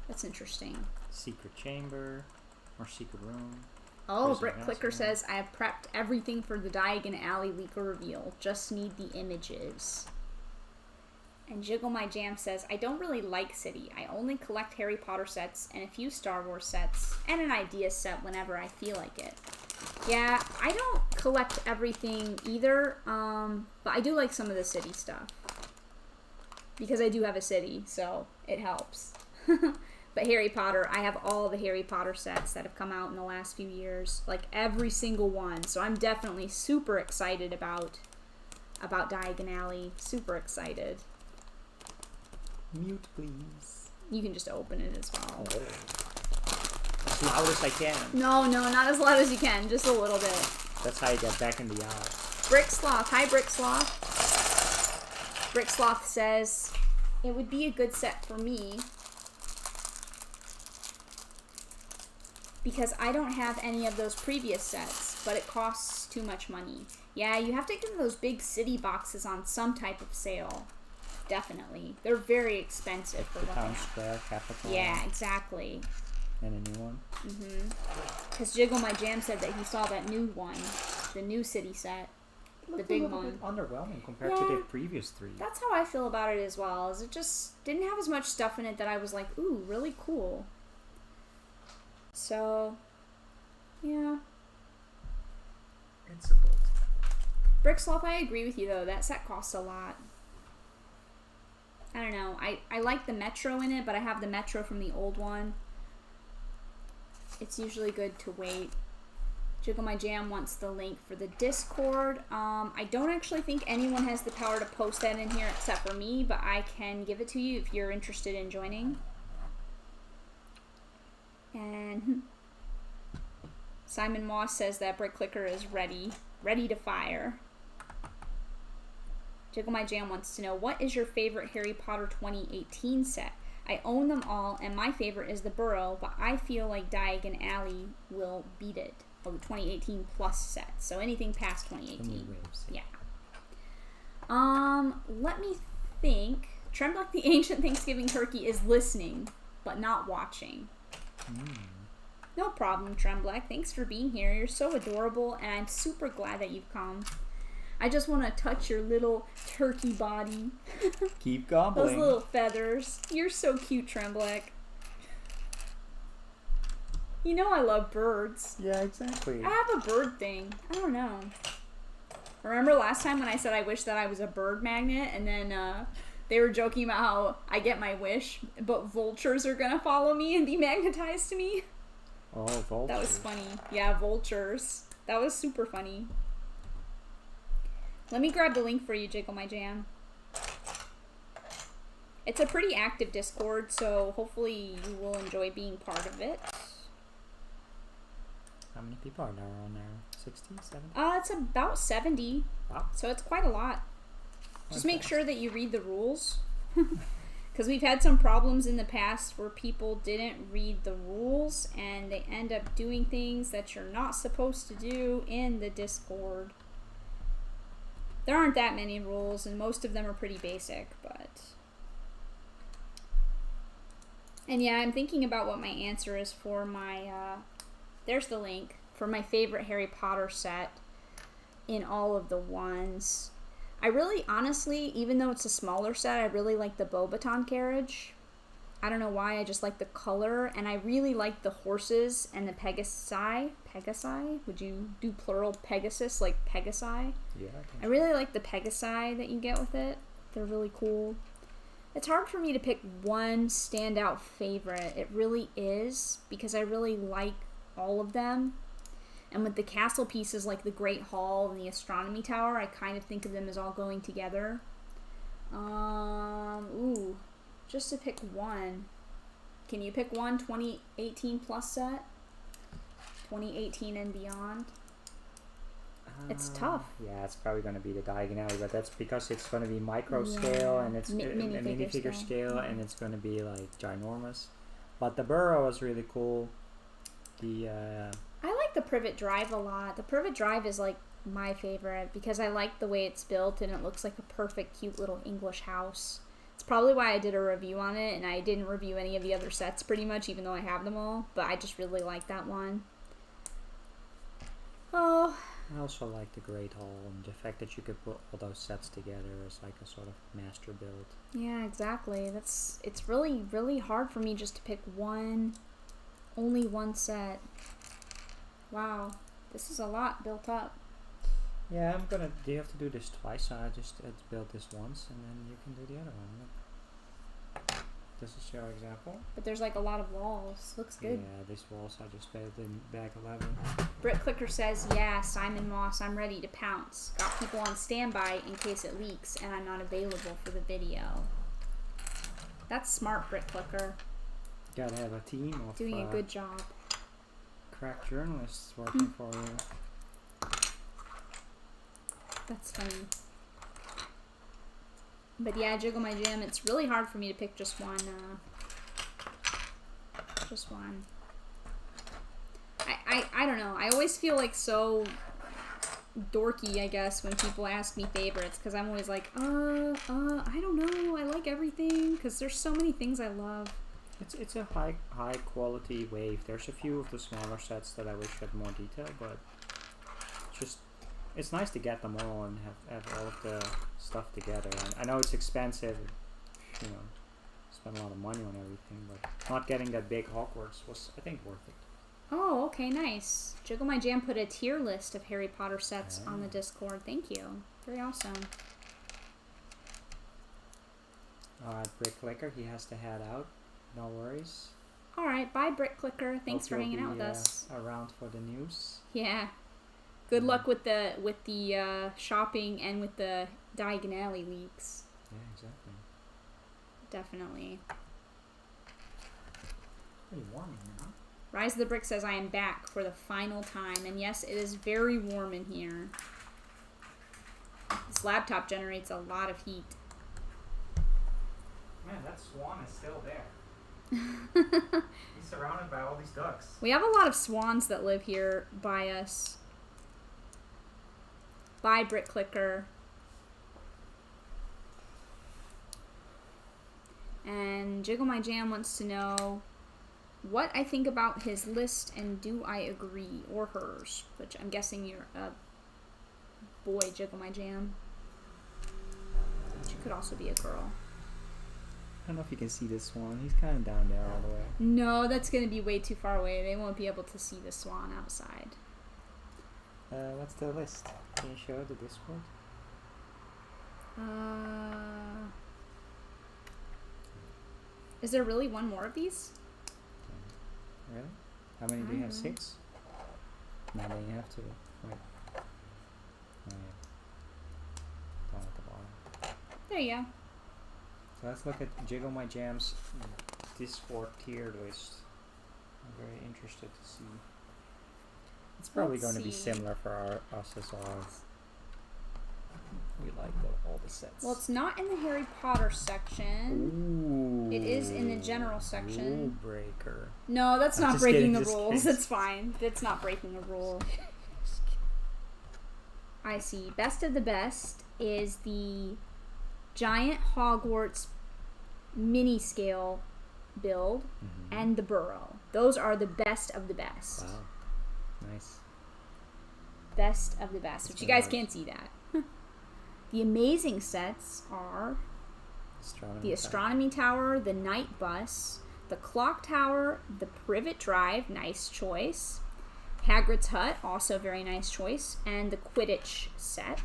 That's interesting. Secret chamber or secret room. Oh, Prison Brick House, Clicker yeah. says, I have prepped everything for the Diagon Alley leaker reveal. Just need the images. And Jiggle My Jam says, I don't really like City. I only collect Harry Potter sets and a few Star Wars sets and an idea set whenever I feel like it. Yeah, I don't collect everything either, but I do like some of the City stuff. Because I do have a City, so it helps. But Harry Potter, I have all the Harry Potter sets that have come out in the last few years. Like every single one. So I'm definitely super excited about Diagon Alley. Super excited. Mute, please. You can just open it as well. As loud as I can. No, not as loud as you can. Just a little bit. That's how you get back in the aisle. Brick Sloth. Hi, Brick Sloth. Brick Sloth says, it would be a good set for me because I don't have any of those previous sets, but it costs too much money. Yeah, you have to get those big city boxes on some type of sale. Definitely. They're very expensive for The what Town they have. Square, Capital. Yeah, exactly. And a new one. Because Jiggle My Jam said that he saw that new one, the new city set, the big a little one. bit underwhelming compared to Yeah. the previous three. That's how I feel about it as well. Is it just didn't have as much stuff in it that I was like, ooh, really cool. So, yeah. Principled. Brick Sloth, I agree with you though. That set costs a lot. I don't know. I like the Metro in it, but I have the Metro from the old one. It's usually good to wait. Jiggle My Jam wants the link for the Discord. I don't actually think anyone has the power to post that in here except for me, but I can give it to you if you're interested in joining. And Simon Moss says that Brick Clicker is ready to fire. Jiggle My Jam wants to know, what is your favorite Harry Potter 2018 set? I own them all, and my favorite is the Burrow, but I feel like Diagon Alley will beat it. Oh, the 2018 plus set. So anything past 2018. Yeah. Let me think. Trembleck the Ancient Thanksgiving Turkey is listening, but not watching. No problem, Trembleck. Thanks for being here. You're so adorable, and I'm super glad that you've come. I just want to touch your little turkey body. Keep gobbling. Those little feathers. You're so cute, Trembleck. You know I love birds. Yeah, exactly. I have a bird thing. I don't know. Remember last time when I said I wish that I was a bird magnet, and then they were joking about how I get my wish, but vultures are gonna follow me and be magnetized to me? Oh, vultures. That was funny. Yeah, vultures. That was super funny. Let me grab the link for you, Jiggle My Jam. It's a pretty active Discord, so hopefully you will enjoy being part of it. How many people are there on there? 60, 70? It's about 70. Wow. So it's quite a lot. Just Okay. make sure that you read the rules. Because we've had some problems in the past where people didn't read the rules and they end up doing things that you're not supposed to do in the Discord. There aren't that many rules and most of them are pretty basic, but... And yeah, I'm thinking about what my answer is for my, there's the link, for my favorite Harry Potter set in all of the ones. I really, honestly, even though it's a smaller set, I really like the Beauxbaton carriage. I don't know why, I just like the color, and I really like the horses and the Pegasi. Pegasi? Would you do plural Pegasus, like Pegasi? Yeah, I really like the Pegasi that you get with it. They're really cool. It's hard for me to pick one standout favorite. It really is, because I really like all of them. And with the castle pieces like the Great Hall and the Astronomy Tower, I kind of think of them as all going together. Ooh, just to pick one. Can you pick one 2018 plus set? 2018 and beyond? It's tough. Yeah, it's probably going to be the Diagon Alley, but that's because it's going to be micro Yeah. scale and it's Minifigure scale, and it's going to be like ginormous. But the Burrow was really cool. I like the Privet Drive a lot. The Privet Drive is like my favorite because I like the way it's built and it looks like a perfect, cute little English house. It's probably why I did a review on it, and I didn't review any of the other sets pretty much, even though I have them all. But I just really like that one. Oh. I also like the Great Hall and the fact that you could put all those sets together as like a sort of master build. Yeah, exactly. It's really, really hard for me just to pick only one set. Wow, this is a lot built up. Yeah, do you have to do this twice? So I just built this once and then you can do the other one. Look. This is your example. But there's like a lot of walls. Looks good. Yeah, these walls I just built in bag 11. Brit Clicker says, yeah, Simon Moss, I'm ready to pounce. Got people on standby in case it leaks and I'm not available for the video. That's smart, Brit Clicker. Gotta have a team of doing a good job. Crack journalists working for you. That's funny. But yeah, Jiggle My Jam, it's really hard for me to pick just one. Just one. I don't know. I always feel like so dorky, I guess, when people ask me favorites, because I'm always like, I don't know. I like everything, because there's so many things I love. It's a high quality wave. There's a few of the smaller sets that I wish had more detail, but it's nice to get them all and have all of the stuff together. And I know it's expensive, you know, spend a lot of money on everything, but not getting that big Hogwarts was, I think, worth it. Oh, okay, nice. Jiggle My Jam put a tier list of Harry Potter sets on the Discord. Thank you. Very awesome. Alright, Brick Clicker, he has to head out. No worries. Alright, bye Brick Clicker. Thanks for hanging out with us. Around for the news. Yeah. Good luck with the shopping and with the Diagon Alley leaks. Yeah, exactly. Definitely. Pretty warm in here, huh? Rise of the Brick says, I am back for the final time. And yes, it is very warm in here. This laptop generates a lot of heat. Man, that swan is still there. He's surrounded by all these ducks. We have a lot of swans that live here by us. Bye, Brick Clicker. And Jiggle My Jam wants to know what I think about his list and do I agree, or hers, which I'm guessing you're a boy, Jiggle My Jam. But you could also be a girl. I don't know if you can see this swan. He's kind of down there all the way. No, that's going to be way too far away. They won't be able to see the swan outside. What's the list? Can you show the Discord? Is there really one more of these? Really? How many do you have? 6? No, then you have to. Wait. Oh, yeah. There you go. So let's look at Jiggle My Jam's Discord tier list. I'm very interested to see. It's probably going to be similar for us as well. We like all the sets. Well, it's not in the Harry Potter section. Ooh. It is in the general section. Rule breaker. No, that's not breaking the rules. It's fine. It's not breaking a rule. I see. Best of the best is the giant Hogwarts mini scale build and the burrow. Those are the best of the best. Wow. Nice. Best of the best. But you guys can't see that. The amazing sets are the Astronomy Tower, the Night Bus, the Clock Tower, the Privet Drive, nice choice, Hagrid's Hut, also very nice choice, and the Quidditch set.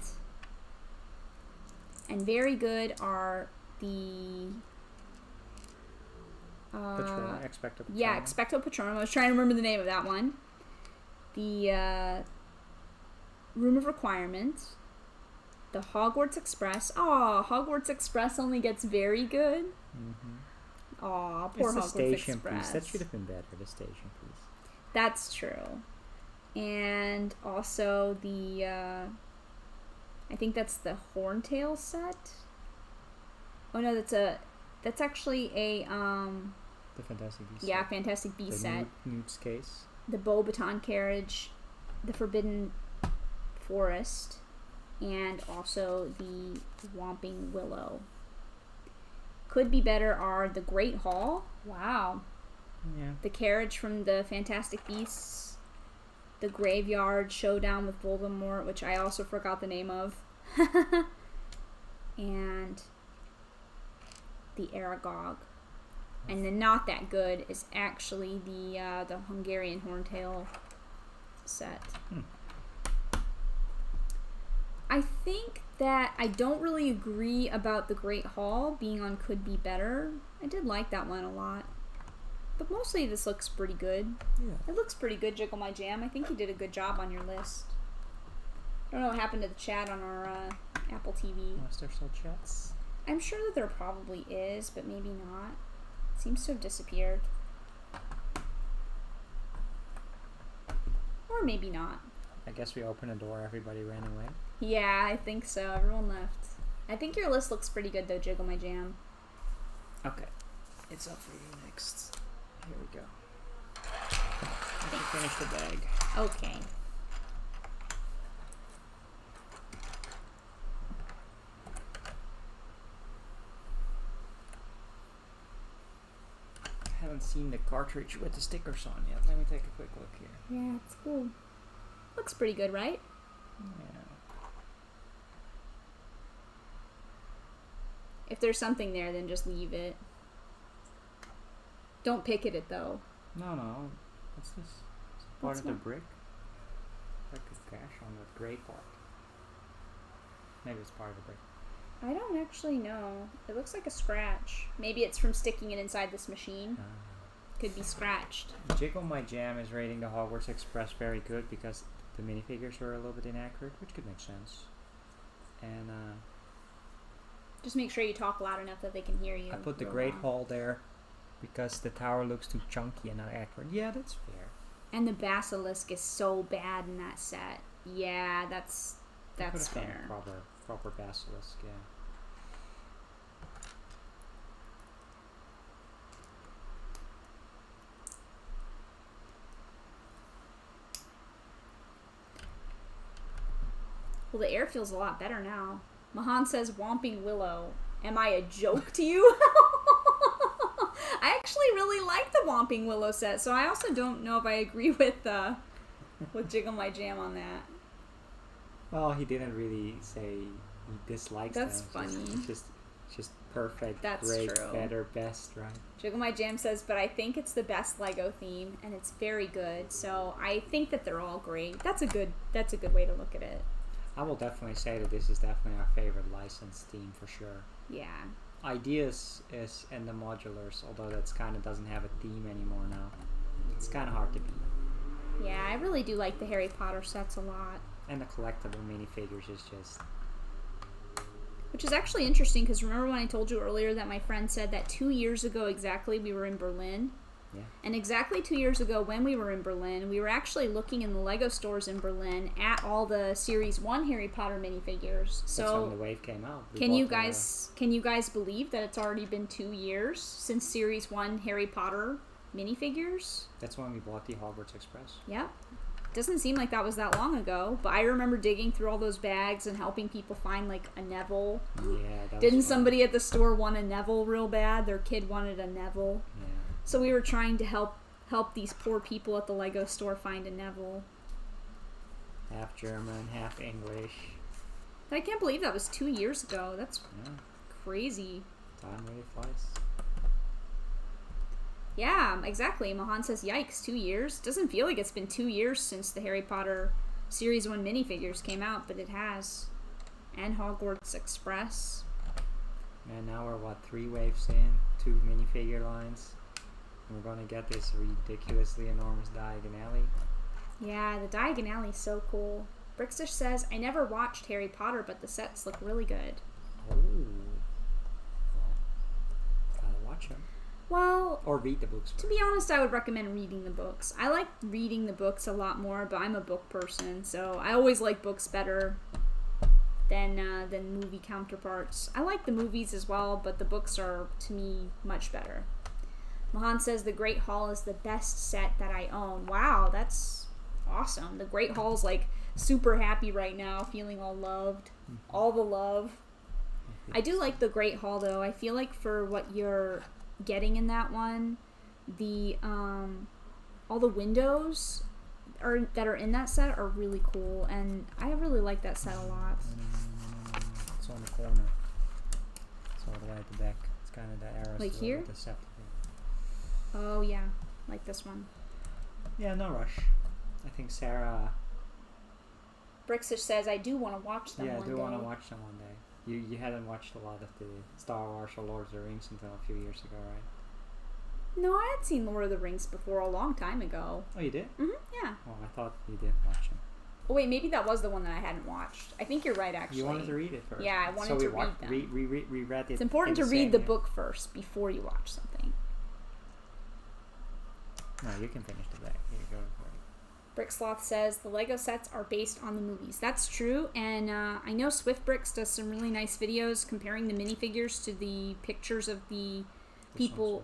And very good are the Expecto Patronum. Yeah, Expecto Patronum. I was trying to remember the name of that one. The Room of Requirement. The Hogwarts Express. Aw, Hogwarts Express only gets very good. Aw, poor Hogwarts station Express. Piece. That should have been better, the station piece. That's true. And also the, I think that's the Horntail set. Oh no, that's actually a, the Fantastic Beasts. Yeah, Fantastic Beasts set. Newt's case. The Beauxbaton Carriage, the Forbidden Forest, and also the Whomping Willow. Could be better are the Great Hall. Wow. Yeah. The carriage from the Fantastic Beasts. The Graveyard Showdown with Voldemort, which I also forgot the name of. And the Aragog. And the not that good is actually the Hungarian Horntail set. I think that I don't really agree about the Great Hall being on Could Be Better. I did like that one a lot. But mostly this looks pretty good. Yeah. It looks pretty good, Jiggle My Jam. I think you did a good job on your list. I don't know what happened to the chat on our Apple TV. Unless there's still chats. I'm sure that there probably is, but maybe not. It seems to have disappeared. Or maybe not. I guess we opened a door, everybody ran away. Yeah, I think so. Everyone left. I think your list looks pretty good though, Jiggle My Jam. Okay. It's up for you next. Here we go. Let me finish the bag. Okay. I haven't seen the cartridge with the stickers on yet. Let me take a quick look here. Yeah, it's cool. Looks pretty good, right? Yeah. If there's something there, then just leave it. Don't pick at it, though. No. What's this? Is it part of the brick? Like a cash on the gray part. Maybe it's part of the brick. I don't actually know. It looks like a scratch. Maybe it's from sticking it inside this machine. Could be scratched. Jiggle My Jam is rating the Hogwarts Express very good because the minifigures were a little bit inaccurate, which could make sense. And just make sure you talk loud enough that they can hear you. I put the Great Hall there because the tower looks too chunky and not accurate. Yeah, that's fair. And the Basilisk is so bad in that set. Yeah, that's fair. Proper Basilisk, yeah. Well, the air feels a lot better now. Mahan says, Whomping Willow. Am I a joke to you? I actually really like the Whomping Willow set, so I also don't know if I agree with Jiggle My Jam on that. Well, he didn't really say he dislikes them. That's funny. It's just perfect, That's great, true. better, best, right? Jiggle My Jam says, but I think it's the best Lego theme, and it's very good, so I think that they're all great. That's a good way to look at it. I will definitely say that this is definitely our favorite licensed theme for sure. Yeah. Ideas is and the modulars, although that's kind of doesn't have a theme anymore now. It's kind of hard to beat. Yeah, I really do like the Harry Potter sets a lot. And the collectible minifigures is just... Which is actually interesting because remember when I told you earlier that my friend said that 2 years ago exactly we were in Berlin? Yeah. And exactly 2 years ago when we were in Berlin, we were actually looking in the Lego stores in Berlin at all the Series 1 Harry Potter minifigures. So that's when the wave came out. Can you guys believe that it's already been 2 years since Series 1 Harry Potter minifigures? That's when we bought the Hogwarts Express. Yep. Doesn't seem like that was that long ago, but I remember digging through all those bags and helping people find like a Neville. Yeah. Didn't somebody at the store want a Neville real bad? Their kid wanted a Neville. Yeah. So we were trying to help these poor people at the Lego store find a Neville. Half German, half English. But I can't believe that was 2 years ago. That's crazy. Time really flies. Yeah, exactly. Mahan says, yikes, 2 years. Doesn't feel like it's been 2 years since the Harry Potter Series 1 minifigures came out, but it has. And Hogwarts Express. And now we're, 3 waves in? 2 minifigure lines. And we're going to get this ridiculously enormous Diagon Alley. Yeah, the Diagon Alley is so cool. Brixish says, I never watched Harry Potter, but the sets look really good. Oh. Well, gotta watch them. Well, or read the books first. To be honest, I would recommend reading the books. I like reading the books a lot more, but I'm a book person, so I always like books better than movie counterparts. I like the movies as well, but the books are, to me, much better. Mahan says the Great Hall is the best set that I own. Wow, that's awesome. The Great Hall's like super happy right now, feeling all loved. All the love. I do like the Great Hall though. I feel like for what you're getting in that one, the all the windows that are in that set are really cool, and I really like that set a lot. It's on the corner. It's all the way at the back. It's kind of the arrow. Like here? With the scepter. Oh yeah, like this one. Yeah, no rush. I think Sarah. Brixish says I do want to watch them. Yeah, one I do day. want to watch them one day. You hadn't watched a lot of the Star Wars or Lord of the Rings until a few years ago, right? No, I had seen Lord of the Rings before a long time ago. Oh, you did? Yeah. Oh, I thought you did watch them. Oh wait, maybe that was the one that I hadn't watched. I think you're right, actually. You wanted to read it first. Yeah, I wanted to read them. We read it. It's important to read the book first before you watch something. No, you can finish the back. Here you go. Bricksloth says the Lego sets are based on the movies. That's true, and I know Swift Bricks does some really nice videos comparing the minifigures to the pictures of the people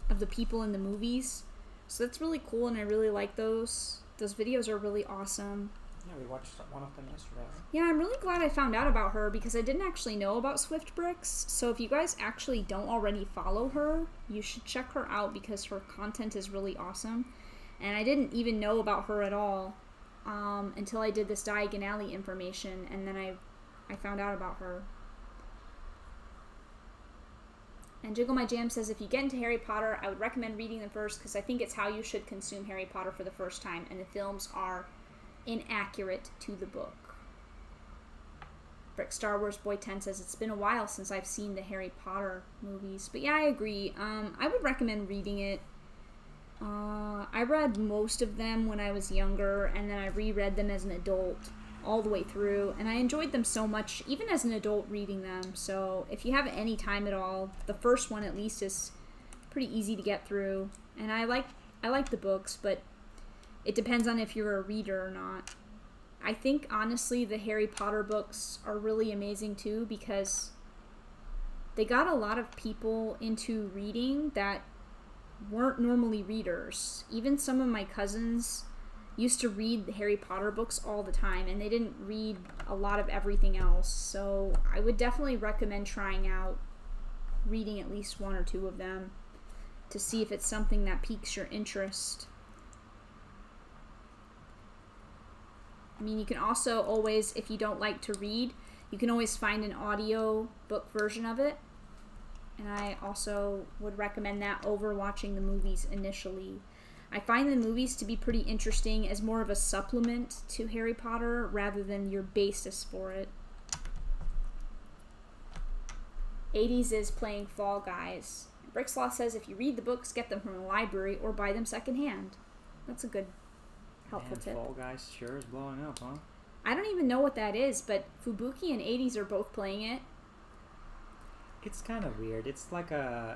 in the movies. So that's really cool, and I really like those. Those videos are really awesome. Yeah, we watched one of them yesterday. Yeah, I'm really glad I found out about her because I didn't actually know about Swift Bricks. So if you guys actually don't already follow her, you should check her out because her content is really awesome. And I didn't even know about her at all until I did this Diagon Alley information, and then I found out about her. And Jiggle My Jam says, if you get into Harry Potter, I would recommend reading them first because I think it's how you should consume Harry Potter for the first time, and the films are inaccurate to the book. Brick Star Wars Boy 10 says, it's been a while since I've seen the Harry Potter movies. But yeah, I agree. I would recommend reading it. I read most of them when I was younger, and then I reread them as an adult all the way through, and I enjoyed them so much, even as an adult reading them. So if you have any time at all, the first one at least is pretty easy to get through. And I like the books, but it depends on if you're a reader or not. I think honestly the Harry Potter books are really amazing too because they got a lot of people into reading that weren't normally readers. Even some of my cousins used to read the Harry Potter books all the time, and they didn't read a lot of everything else. So I would definitely recommend trying out reading at least one or two of them to see if it's something that piques your interest. I mean, you can also always, if you don't like to read, you can always find an audio book version of it. And I also would recommend that over watching the movies initially. I find the movies to be pretty interesting as more of a supplement to Harry Potter rather than your basis for it. 80s is playing Fall Guys. Brickslaw says if you read the books, get them from a library or buy them secondhand. That's a good, helpful tip. Fall Guys sure is blowing up, huh? I don't even know what that is, but Fubuki and 80s are both playing it. It's kind of weird. It's like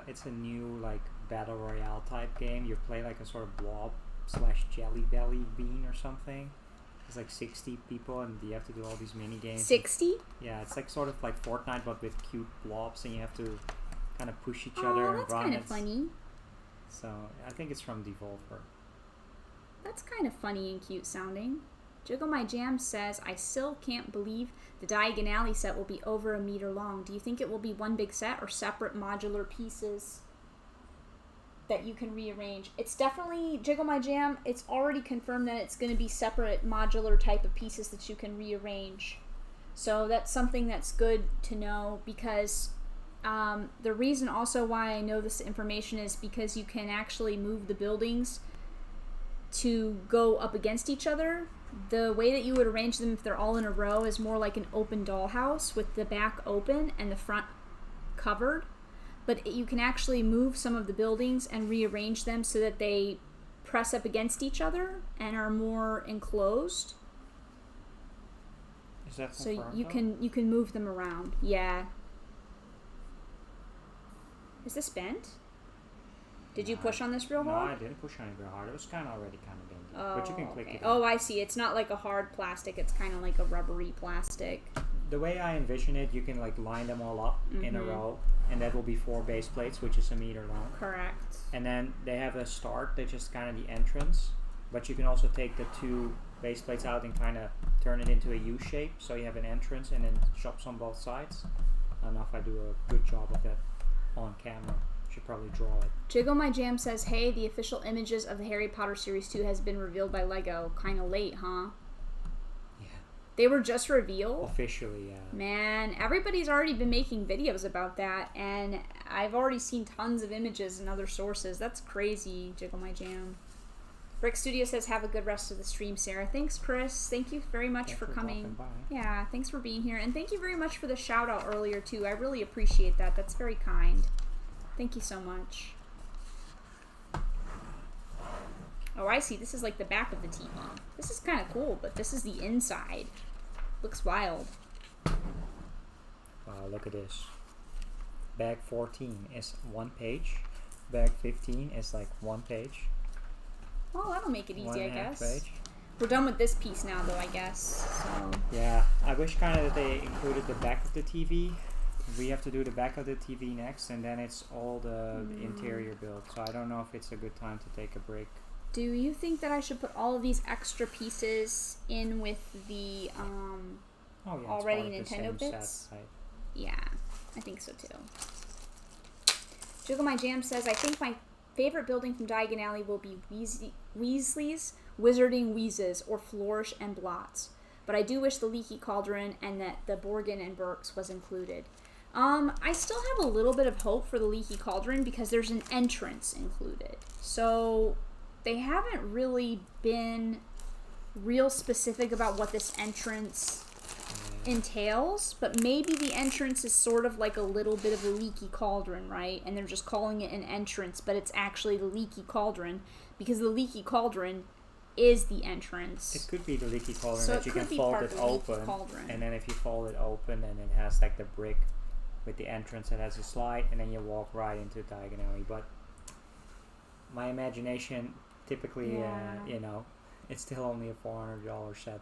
it's a new like battle royale type game. You play like a sort of blob / jelly belly bean or something. It's like 60 people, and you have to do all these mini games. 60? Yeah, it's like sort of like Fortnite, but with cute blobs, and you have to kind of push each other and that's run. kind of funny. So I think it's from Devolver. That's kind of funny and cute sounding. Jiggle My Jam says, I still can't believe the Diagon Alley set will be over a meter long. Do you think it will be one big set or separate modular pieces that you can rearrange? It's definitely, Jiggle My Jam, it's already confirmed that it's going to be separate modular type of pieces that you can rearrange. So that's something that's good to know, because the reason also why I know this information is because you can actually move the buildings to go up against each other. The way that you would arrange them if they're all in a row is more like an open dollhouse with the back open and the front covered. But you can actually move some of the buildings and rearrange them so that they press up against each other and are more enclosed. Is that so you can move them around? Yeah. Is this bent? Did you push on this real hard? No, I didn't push on it real hard. It was already kind of bendy. Oh, but you can click it. Oh, I see. It's not like a hard plastic. It's kind of like a rubbery plastic. The way I envision it, you can like line them all up in a row, and that will be 4 base plates, which is a meter long. Correct. And then they have a start, that's just kind of the entrance. But you can also take the 2 base plates out and kind of turn it into a U shape, so you have an entrance and then shops on both sides. I don't know if I do a good job of that on camera. Should probably draw it. Jiggle My Jam says, hey, the official images of the Harry Potter Series 2 has been revealed by LEGO. Kind of late, huh? Yeah. They were just revealed? Officially, yeah. Man, everybody's already been making videos about that, and I've already seen tons of images in other sources. That's crazy, Jiggle My Jam. Brick Studio says, have a good rest of the stream, Sarah. Thanks, Chris. Thank you very much for coming. Yeah, thanks for being here. And thank you very much for the shout out earlier, too. I really appreciate that. That's very kind. Thank you so much. Oh, I see. This is like the back of the TV. This is kind of cool, but this is the inside. Looks wild. Wow, look at this. Bag 14 is 1 page. Bag 15 is like 1 page. Well, that'll make it easy, I guess. Page. We're done with this piece now, though, I guess. So. Yeah, I wish kind of that they included the back of the TV. We have to do the back of the TV next, and then it's all the interior build. So I don't know if it's a good time to take a break. Do you think that I should put all of these extra pieces in with the already Nintendo bits? Set, right? Yeah, I think so too. Jiggle My Jam says, I think my favorite building from Diagon Alley will be Weasley's Wizarding Wheezes or Flourish and Blots. But I do wish the Leaky Cauldron and that the Borgin and Burks was included. I still have a little bit of hope for the Leaky Cauldron because there's an entrance included. So they haven't really been real specific about what this entrance entails, but maybe the entrance is sort of like a little bit of a Leaky Cauldron, right? And they're just calling it an entrance, but it's actually the Leaky Cauldron because the Leaky Cauldron is the entrance. It could be the Leaky Cauldron so that you can fold it open, and then if you fold it open, then it has like the brick with the entrance that has a slide, and then you walk right into Diagon Alley. But my imagination, typically, you know, it's still only a $400 set.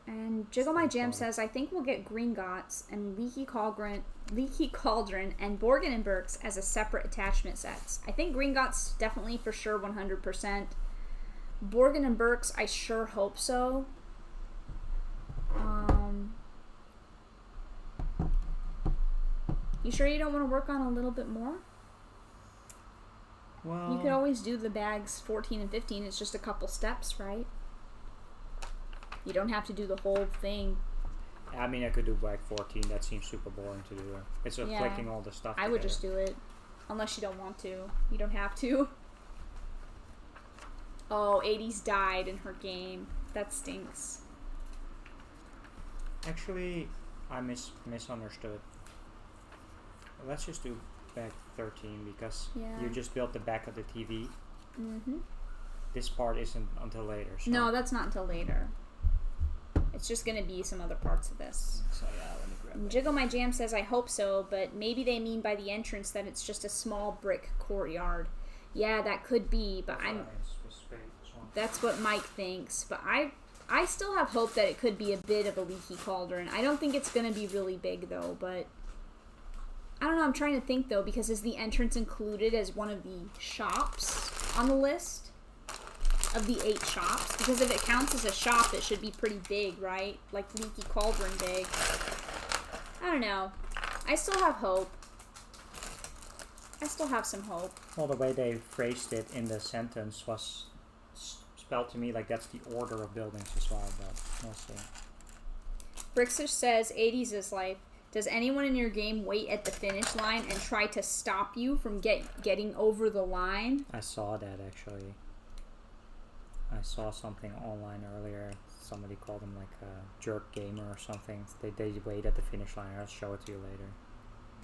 And Jiggle My Jam says, I think we'll get Gringotts and Leaky Cauldron and Borgin and Burks as a separate attachment sets. I think Gringotts definitely for sure 100%. Borgin and Burks, I sure hope so. You sure you don't want to work on a little bit more? Well, you could always do the bags 14 and 15. It's just a couple steps, right? You don't have to do the whole thing. I mean, I could do bag 14. That seems super boring to do. It's just clicking all the stuff together. I would just do it. Unless you don't want to. You don't have to. Oh, 80s died in her game. That stinks. Actually, I misunderstood. Let's just do bag 13 because you just built the back of the TV. This part isn't until later. So. No, that's not until later. It's just gonna be some other parts of this. So yeah, let me grab And it. Jiggle My Jam says, I hope so, but maybe they mean by the entrance that it's just a small brick courtyard. Yeah, that could be, but that's what Mike thinks. But I still have hope that it could be a bit of a leaky cauldron. I don't think it's gonna be really big though, but I don't know, I'm trying to think though, because is the entrance included as one of the shops on the list of the 8 shops? Because if it counts as a shop, it should be pretty big, right? Like leaky cauldron big. I don't know. I still have hope. I still have some hope. Well, the way they phrased it in the sentence was spelled to me like that's the order of buildings as well, but we'll see. Brixish says, 80s is life. Does anyone in your game wait at the finish line and try to stop you from getting over the line? I saw that actually. I saw something online earlier. Somebody called him like a jerk gamer or something. They wait at the finish line. I'll show it to you later.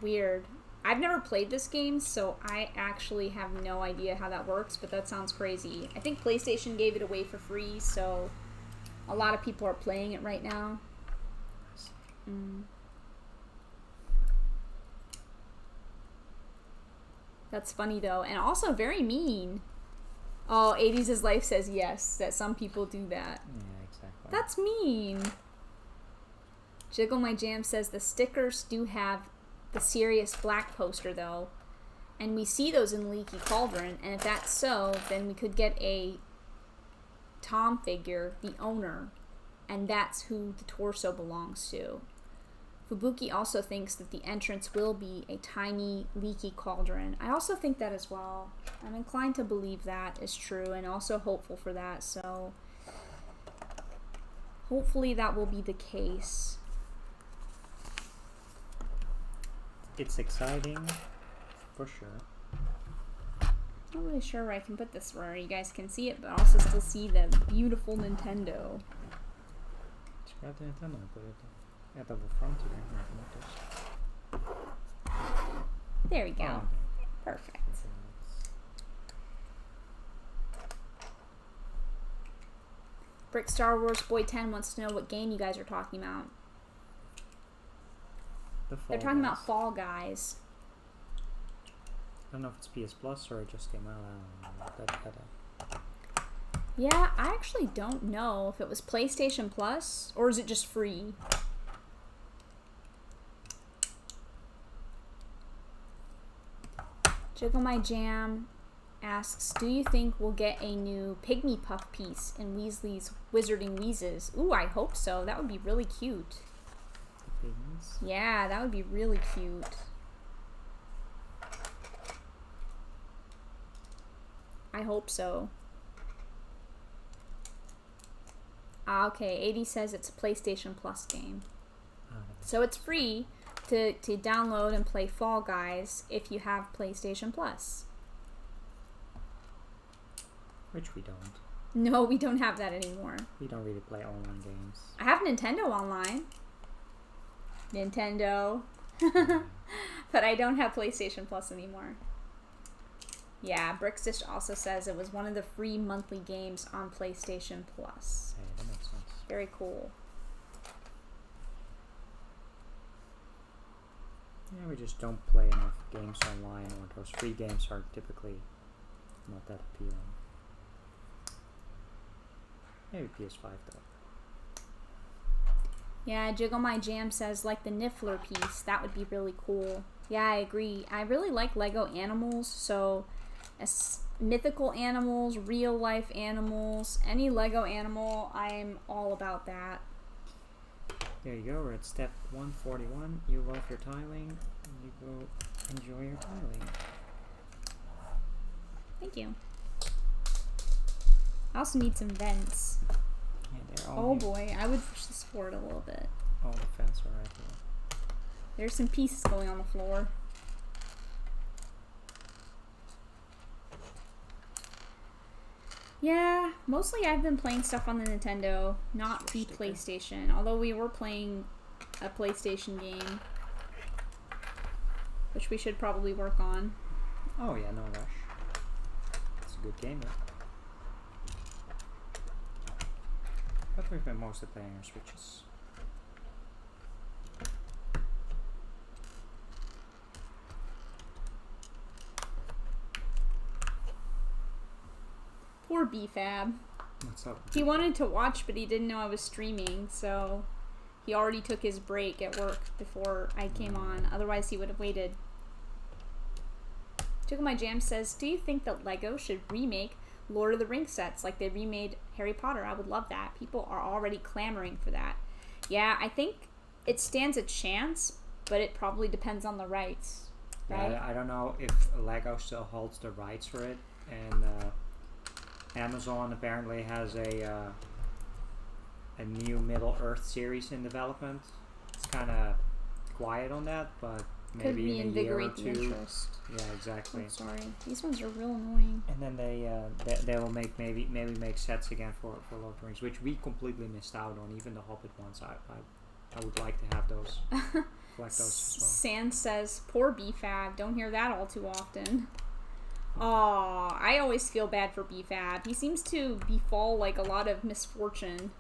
Weird. I've never played this game, so I actually have no idea how that works, but that sounds crazy. I think PlayStation gave it away for free, so a lot of people are playing it right now. That's funny though, and also very mean. Oh, 80s is life says yes, that some people do that. Yeah, exactly. That's mean. Jiggle My Jam says the stickers do have the Serious Black poster though, and we see those in Leaky Cauldron, and if that's so, then we could get a Tom figure, the owner, and that's who the torso belongs to. Fubuki also thinks that the entrance will be a tiny, leaky cauldron. I also think that as well. I'm inclined to believe that is true and also hopeful for that, so hopefully that will be the case. It's exciting, for sure. Not really sure where I can put this where you guys can see it, but also still see the beautiful Nintendo. Just grab the Nintendo and put it at the front here. There we go. Oh, Perfect. Brick Star Wars Boy 10 wants to know what game you guys are talking about. They're talking about Fall Guys. I don't know if it's PS Plus or it just came out. I don't know. Yeah, I actually don't know if it was PlayStation Plus or is it just free. Jiggle My Jam asks, do you think we'll get a new Pygmy Puff piece in Weasley's Wizarding Wheezes? Ooh, I hope so. That would be really cute. The pygmies? Yeah, that would be really cute. I hope so. Okay, 80 says it's a PlayStation Plus game. So it's free to download and play Fall Guys if you have PlayStation Plus. Which we don't. No, we don't have that anymore. We don't really play online games. I have Nintendo Online. Nintendo. But I don't have PlayStation Plus anymore. Yeah, Brixish also says it was one of the free monthly games on PlayStation Plus. Hey, that makes sense. Very cool. Yeah, we just don't play enough games online, or those free games are typically not that appealing. Maybe PS5 though. Yeah, Jiggle My Jam says like the Niffler piece. That would be really cool. Yeah, I agree. I really like Lego animals, so mythical animals, real life animals, any Lego animal, I'm all about that. There you go, we're at step 141. You love your tiling, you go enjoy your tiling. Thank you. I also need some vents. Yeah, they're all Oh boy, I would push this forward a little bit. all the fence are right here. There's some pieces going on the floor. Yeah, mostly I've been playing stuff on the Nintendo, not the PlayStation. Although we were playing a PlayStation game, which we should probably work on. Oh yeah, no rush. It's a good game though. But we've been mostly playing our Switches. Poor BFAB. What's up? He wanted to watch, but he didn't know I was streaming, so he already took his break at work before I came on. Otherwise, he would have waited. Tickle My Jam says, do you think that LEGO should remake Lord of the Rings sets like they remade Harry Potter? I would love that. People are already clamoring for that. Yeah, I think it stands a chance, but it probably depends on the rights. Right? Yeah, I don't know if LEGO still holds the rights for it, and Amazon apparently has a new Middle Earth series in development. It's kind of quiet on that, but Could maybe in a year or reinvigorate the two. interest. Yeah, exactly. I'm sorry. These ones are real annoying. And then they will make maybe make sets again for Lord of the Rings, which we completely missed out on. Even the Hobbit ones, I would like to have those. Collect those as well. Sand says, poor BFAB. Don't hear that all too often. Aw, I always feel bad for BFAB. He seems to befall like a lot of misfortune.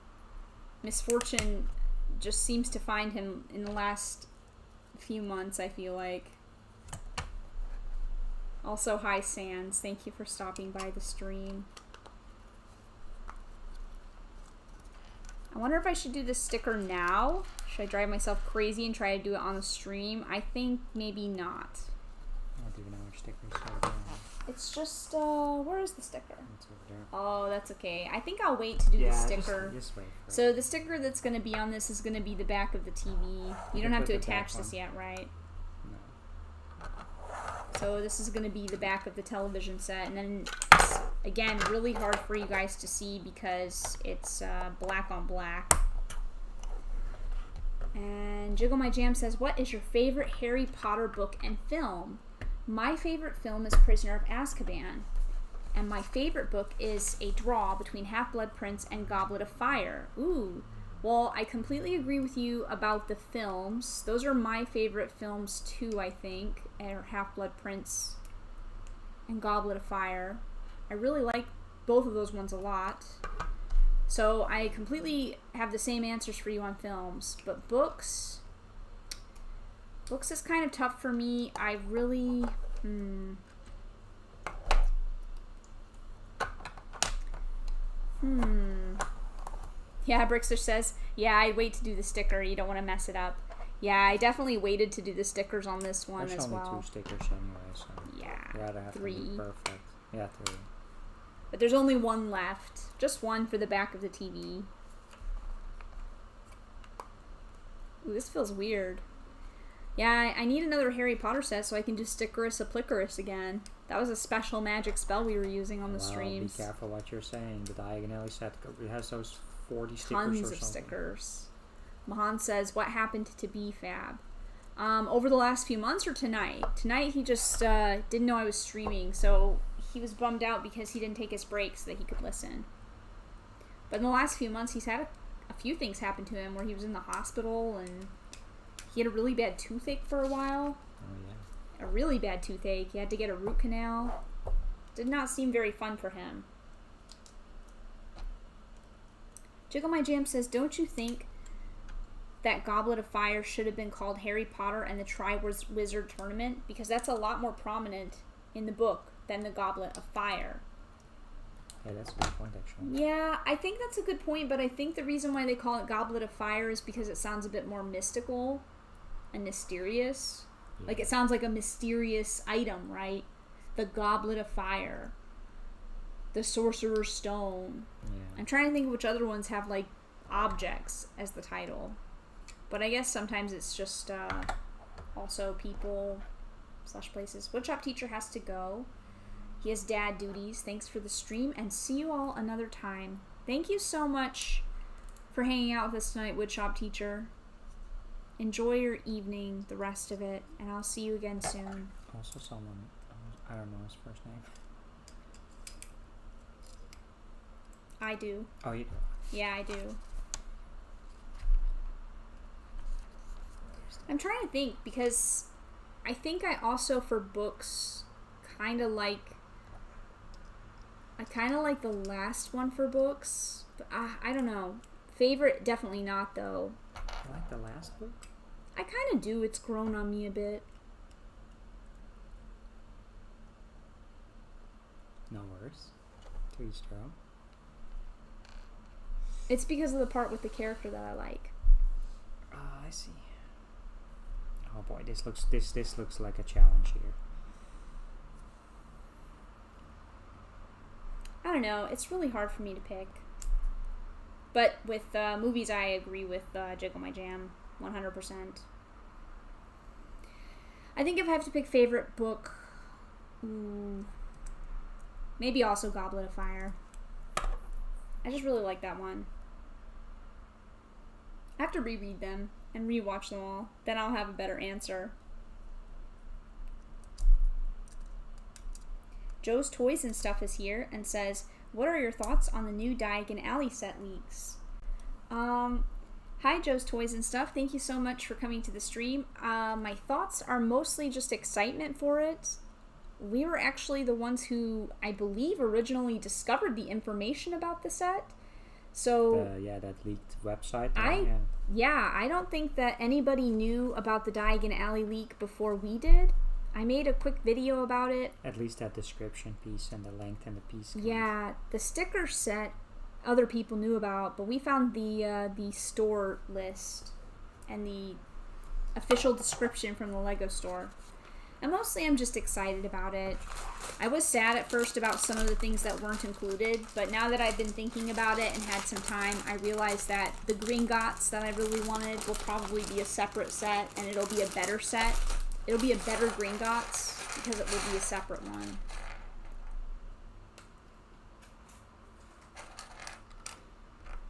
Misfortune just seems to find him in the last few months, I feel like. Also, hi Sands. Thank you for stopping by the stream. I wonder if I should do this sticker now. Should I drive myself crazy and try to do it on the stream? I think maybe not. I don't even know which sticker is over It's just, where is the sticker? It's over there. Oh, that's okay. I think I'll wait to do the sticker. Just wait for So it. the sticker that's going to be on this is going to be the back of the TV. You don't have to attach this yet, right? No. So this is going to be the back of the television set. And then, it's, again, really hard for you guys to see because it's black on black. And Jiggle My Jam says, what is your favorite Harry Potter book and film? My favorite film is Prisoner of Azkaban. And my favorite book is a draw between Half-Blood Prince and Goblet of Fire. Ooh. Well, I completely agree with you about the films. Those are my favorite films too, I think. Half-Blood Prince and Goblet of Fire. I really like both of those ones a lot. So I completely have the same answers for you on films. But books is kind of tough for me. I really... Yeah, Brickster says, yeah, I'd wait to do the sticker. You don't want to mess it up. Yeah, I definitely waited to do the stickers on this one There's as well. only 2 stickers anyway, so Yeah, rather have 3. to be perfect. Yeah, 3. But there's only one left. Just one for the back of the TV. Ooh, this feels weird. Yeah, I need another Harry Potter set so I can do Stickerus Applicarus again. That was a special magic spell we were using on the streams. Be careful what you're saying. The Diagon Alley set has those 40 stickers Tons or of something. stickers. Mahan says, what happened to BFAB? Over the last few months or tonight? Tonight he just didn't know I was streaming, so he was bummed out because he didn't take his break so that he could listen. But in the last few months he's had a few things happen to him where he was in the hospital and he had a really bad toothache for a while. Oh, yeah. A really bad toothache. He had to get a root canal. Did not seem very fun for him. Jiggle My Jam says, don't you think that Goblet of Fire should have been called Harry Potter and the Triwizard Tournament? Because that's a lot more prominent in the book than the Goblet of Fire. Yeah, that's a good point, actually. Yeah, I think that's a good point, but I think the reason why they call it Goblet of Fire is because it sounds a bit more mystical and mysterious. Yeah. Like, it sounds like a mysterious item, right? The Goblet of Fire. The Sorcerer's Stone. Yeah. I'm trying to think of which other ones have, like, objects as the title. But I guess sometimes it's just also people / places. Woodshop Teacher has to go. He has dad duties. Thanks for the stream, and see you all another time. Thank you so much for hanging out with us tonight, Woodshop Teacher. Enjoy your evening, the rest of it, and I'll see you again soon. Also someone, I don't know his first name. I do. Oh, you do? Yeah, I do. I'm trying to think, because I think I also, for books, I kind of like the last one for books, but I don't know. Favorite, definitely not, though. You like the last book? I kind of do. It's grown on me a bit. No worries. To each their own. It's because of the part with the character that I like. I see. Oh boy, this looks like a challenge here. I don't know. It's really hard for me to pick. But with movies, I agree with Jiggle My Jam 100%. I think if I have to pick favorite book, maybe also Goblet of Fire. I just really like that one. I have to reread them and rewatch them all. Then I'll have a better answer. Joe's Toys and Stuff is here and says, what are your thoughts on the new Diagon Alley set leaks? Hi, Joe's Toys and Stuff. Thank you so much for coming to the stream. My thoughts are mostly just excitement for it. We were actually the ones who, I believe, originally discovered the information about the set. So that leaked website. I don't think that anybody knew about the Diagon Alley leak before we did. I made a quick video about it. At least that description piece and the length and the piece. Yeah, the sticker set other people knew about, but we found the store list and the official description from the Lego store. And mostly I'm just excited about it. I was sad at first about some of the things that weren't included, but now that I've been thinking about it and had some time, I realized that the Gringotts that I really wanted will probably be a separate set, and it'll be a better set. It'll be a better Gringotts because it will be a separate one.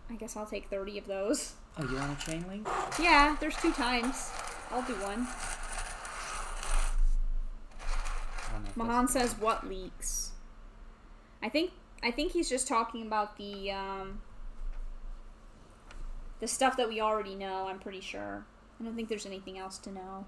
I guess I'll take 30 of those. Oh, you want a chain link? Yeah, there's 2 times. I'll do one. Mahan says, what leaks? I think he's just talking about the stuff that we already know, I'm pretty sure. I don't think there's anything else to know.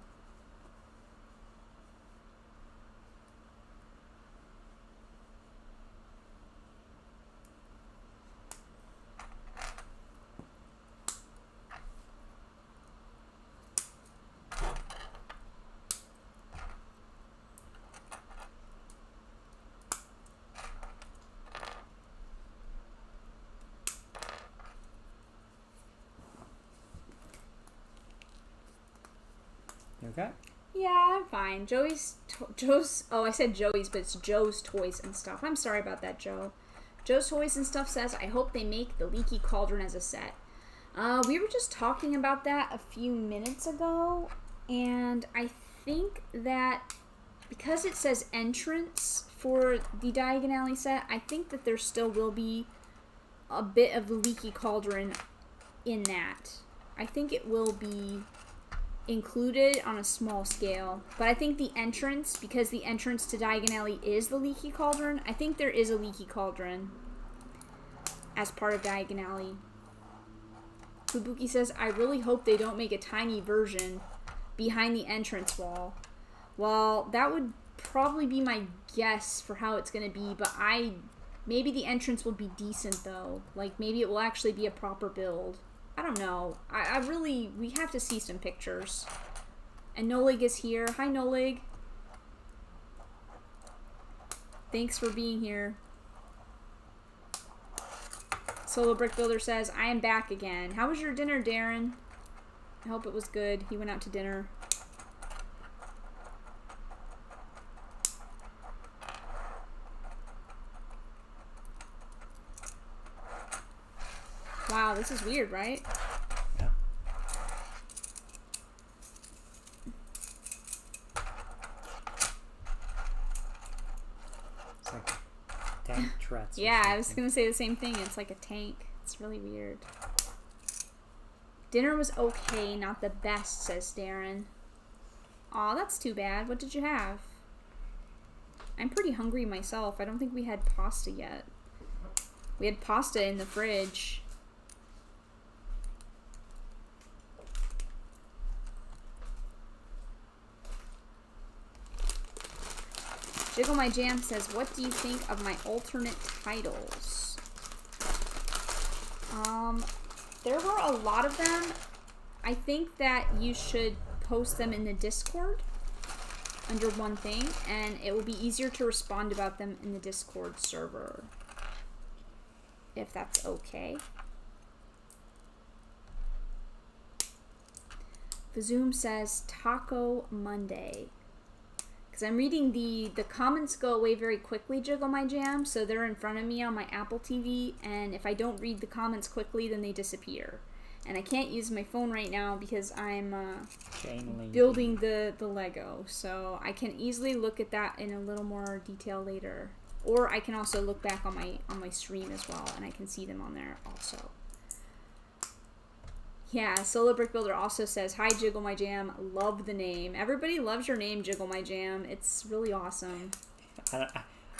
Okay. Yeah, I'm fine. Joe's, oh, I said Joey's, but it's Joe's Toys and Stuff. I'm sorry about that, Joe. Joe's Toys and Stuff says, I hope they make the Leaky Cauldron as a set. We were just talking about that a few minutes ago, and I think that because it says entrance for the Diagon Alley set, I think that there still will be a bit of the Leaky Cauldron in that. I think it will be included on a small scale, but I think the entrance, because the entrance to Diagon Alley is the Leaky Cauldron, I think there is a Leaky Cauldron as part of Diagon Alley. Fubuki says, I really hope they don't make a tiny version behind the entrance wall. Well, that would probably be my guess for how it's going to be, but maybe the entrance will be decent though. Like, maybe it will actually be a proper build. I don't know. We have to see some pictures. And Nolig is here. Hi, Nolig. Thanks for being here. Solo Brick Builder says, I am back again. How was your dinner, Darren? I hope it was good. He went out to dinner. Wow, this is weird, right? Yeah. It's like tank threats. Yeah, I was gonna say the same thing. It's like a tank. It's really weird. Dinner was okay, not the best, says Darren. Aw, that's too bad. What did you have? I'm pretty hungry myself. I don't think we had pasta yet. We had pasta in the fridge. Jiggle My Jam says, what do you think of my alternate titles? there were a lot of them. I think that you should post them in the Discord under one thing, and it will be easier to respond about them in the Discord server. If that's okay. Vazoom says Taco Monday. Because I'm reading the comments go away very quickly, Jiggle My Jam, so they're in front of me on my Apple TV, and if I don't read the comments quickly, then they disappear. And I can't use my phone right now because I'm building the Lego, so I can easily look at that in a little more detail later. Or I can also look back on my stream as well, and I can see them on there also. Yeah, Solo Brick Builder also says, "Hi, Jiggle My Jam. Love the name. Everybody loves your name, Jiggle My Jam. It's really awesome."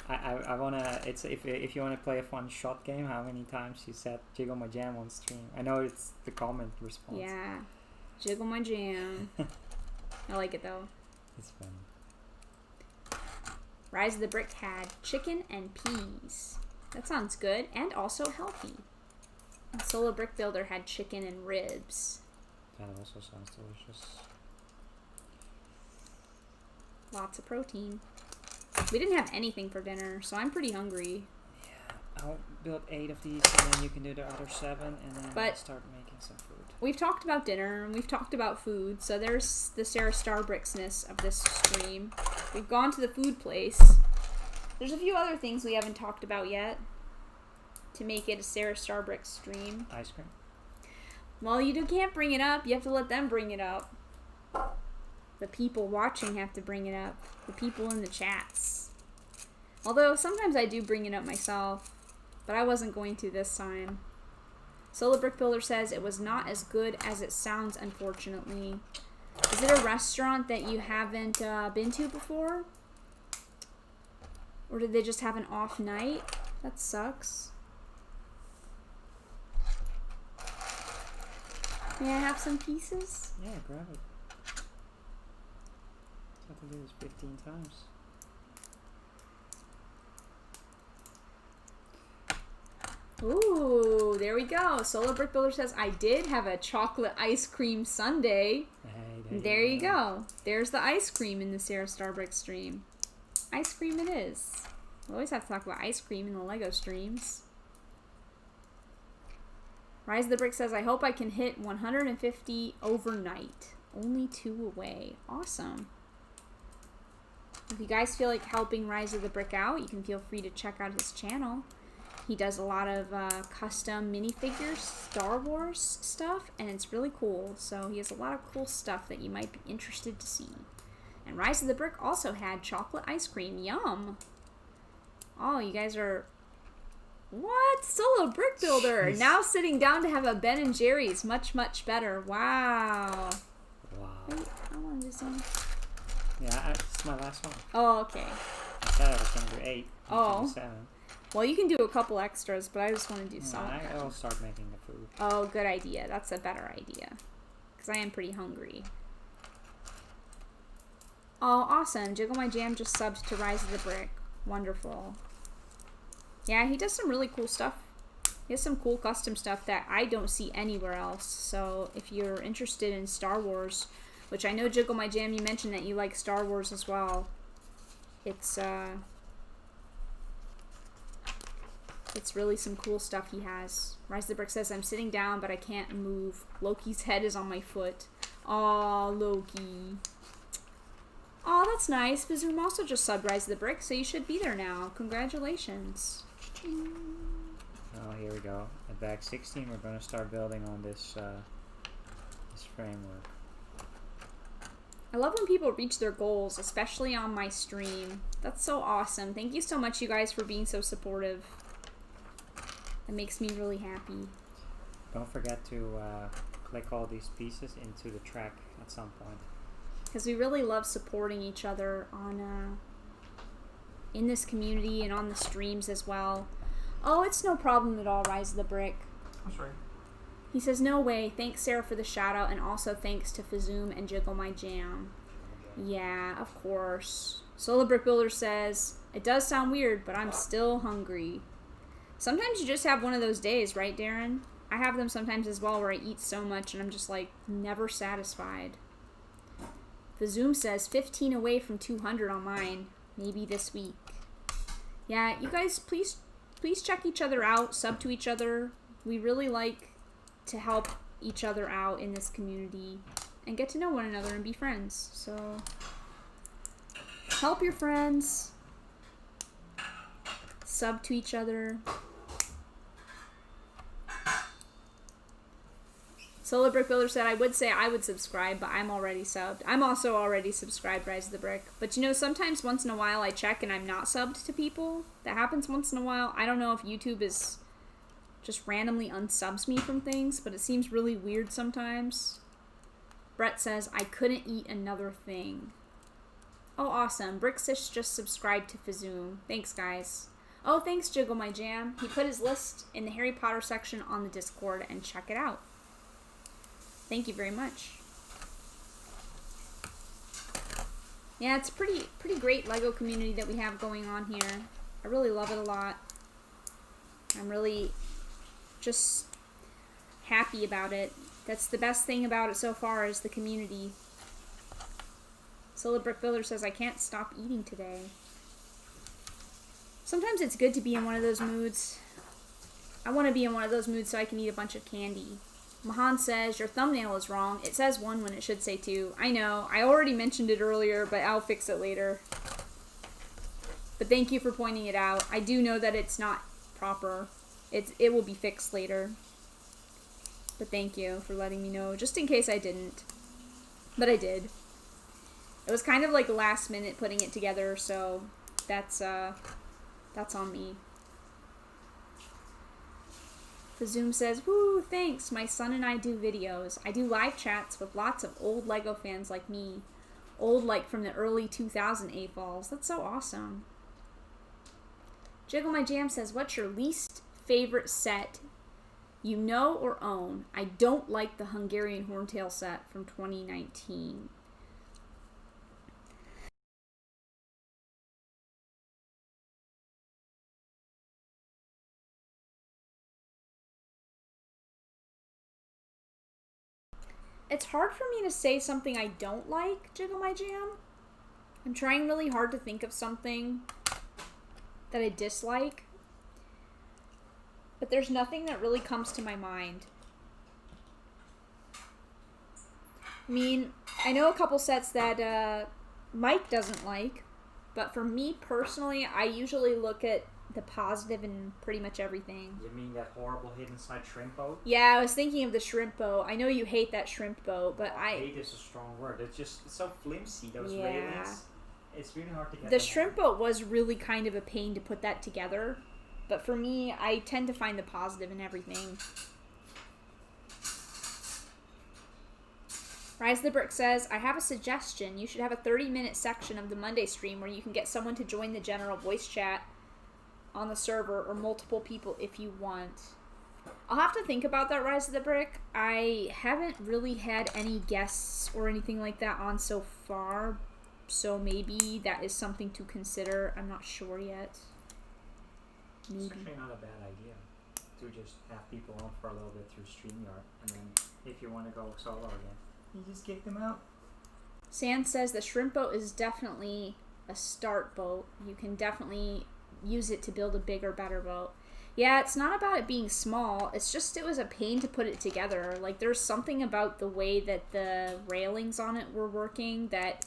I wanna. It's if you wanna play a fun shot game. How many times you said Jiggle My Jam on stream? I know it's the comment response. Yeah, Jiggle My Jam. I like it though. It's fun. Rise of the Brick had chicken and peas. That sounds good and also healthy. And Solo Brick Builder had chicken and ribs. That also sounds delicious. Lots of protein. We didn't have anything for dinner, so I'm pretty hungry. Yeah, I'll build 8 of these, and then you can do the other 7, and then I'll start making some food. We've talked about dinner, and we've talked about food, so there's the SaraStarBricks-ness of this stream. We've gone to the food place. There's a few other things we haven't talked about yet to make it a SaraStarBricks stream. Ice cream? Well, you can't bring it up. You have to let them bring it up. The people watching have to bring it up. The people in the chats. Although, sometimes I do bring it up myself, but I wasn't going to this time. Solo Brick Builder says it was not as good as it sounds, unfortunately. Is it a restaurant that you haven't been to before? Or did they just have an off night? That sucks. May I have some pieces? Yeah, grab it. All I have to do is 15 times. Ooh, there we go. Solo Brick Builder says, I did have a chocolate ice cream sundae. Hey, there you go. There's the ice cream in the SaraStarBricks stream. Ice cream it is. We always have to talk about ice cream in the Lego streams. Rise of the Brick says, I hope I can hit 150 overnight. Only 2 away. Awesome. If you guys feel like helping Rise of the Brick out, you can feel free to check out his channel. He does a lot of custom minifigures, Star Wars stuff, and it's really cool. So he has a lot of cool stuff that you might be interested to see. And Rise of the Brick also had chocolate ice cream. Yum! Oh, you guys are... What? Solo Brick Builder! Jeez. Now sitting down to have a Ben & Jerry's. Much, much better. Wow. Wow. Wait, how long is this one? Yeah, it's my last one. Oh, okay. I said I was going to do 8. Oh. 7. Well, you can do a couple extras, but I just want to do some. I'll start making the food. Oh, good idea. That's a better idea. Because I am pretty hungry. Oh, awesome. Jiggle My Jam just subbed to Rise of the Brick. Wonderful. Yeah, he does some really cool stuff. He has some cool custom stuff that I don't see anywhere else. So if you're interested in Star Wars, which I know Jiggle My Jam, you mentioned that you like Star Wars as well. It's really some cool stuff he has. Rise of the Brick says, I'm sitting down, but I can't move. Loki's head is on my foot. Aw, Loki. Aw, that's nice. Vizoom also just subbed Rise of the Brick, so you should be there now. Congratulations. Oh, here we go. At bag 16, we're going to start building on this framework. I love when people reach their goals, especially on my stream. That's so awesome. Thank you so much, you guys, for being so supportive. That makes me really happy. Don't forget to click all these pieces into the track at some point. Because we really love supporting each other on in this community and on the streams as well. Oh, it's no problem at all, Rise of the Brick. That's right. He says, no way. Thanks, Sarah, for the shout out, and also thanks to Vazoom and Jiggle My Jam. Yeah, of course. Solo Brick Builder says, it does sound weird, but I'm still hungry. Sometimes you just have one of those days, right, Darren? I have them sometimes as well where I eat so much and I'm just like never satisfied. The Zoom says 15 away from 200 on mine. Maybe this week. Yeah, you guys, please check each other out, sub to each other. We really like to help each other out in this community and get to know one another and be friends. So help your friends, sub to each other. Solar Brick Builder said, I would say I would subscribe, but I'm already subbed. I'm also already subscribed, Rise of the Brick. But you know, sometimes once in a while I check and I'm not subbed to people. That happens once in a while. I don't know if YouTube is just randomly unsubs me from things, but it seems really weird sometimes. Brett says, I couldn't eat another thing. Oh, awesome. Brixish just subscribed to Fazoom. Thanks, guys. Oh, thanks, Jiggle My Jam. He put his list in the Harry Potter section on the Discord, and check it out. Thank you very much. Yeah, it's a pretty great Lego community that we have going on here. I really love it a lot. I'm really just happy about it. That's the best thing about it so far is the community. Solar Brick Builder says, I can't stop eating today. Sometimes it's good to be in one of those moods. I want to be in one of those moods so I can eat a bunch of candy. Mahan says, your thumbnail is wrong. It says 1 when it should say 2. I know. I already mentioned it earlier, but I'll fix it later. But thank you for pointing it out. I do know that it's not proper. It will be fixed later. But thank you for letting me know, just in case I didn't. But I did. It was kind of like last minute putting it together, so that's on me. The Zoom says, woo, thanks. My son and I do videos. I do live chats with lots of old Lego fans like me. Old like from the early 2000 AFOLs. That's so awesome. Jiggle My Jam says, what's your least favorite set you know or own? I don't like the Hungarian Horntail set from 2019. It's hard for me to say something I don't like, Jiggle My Jam. I'm trying really hard to think of something that I dislike. But there's nothing that really comes to my mind. I mean, I know a couple sets that Mike doesn't like. But for me personally, I usually look at the positive in pretty much everything. You mean that horrible hidden side shrimp boat? Yeah, I was thinking of the shrimp boat. I know you hate that shrimp boat, but hate is a strong word. It's so flimsy, those railings. It's really hard to get the shrimp boat was really kind of a pain to put that together. But for me, I tend to find the positive in everything. Rise the Brick says, I have a suggestion. You should have a 30-minute section of the Monday stream where you can get someone to join the general voice chat on the server, or multiple people if you want. I'll have to think about that, Rise of the Brick. I haven't really had any guests or anything like that on so far, so maybe that is something to consider. I'm not sure yet. Maybe. It's actually not a bad idea to just have people on for a little bit through StreamYard, and then if you want to go solo again, you just kick them out. Sand says the shrimp boat is definitely a start boat. You can definitely use it to build a bigger, better boat. Yeah, it's not about it being small. It's just it was a pain to put it together. Like, there's something about the way that the railings on it were working that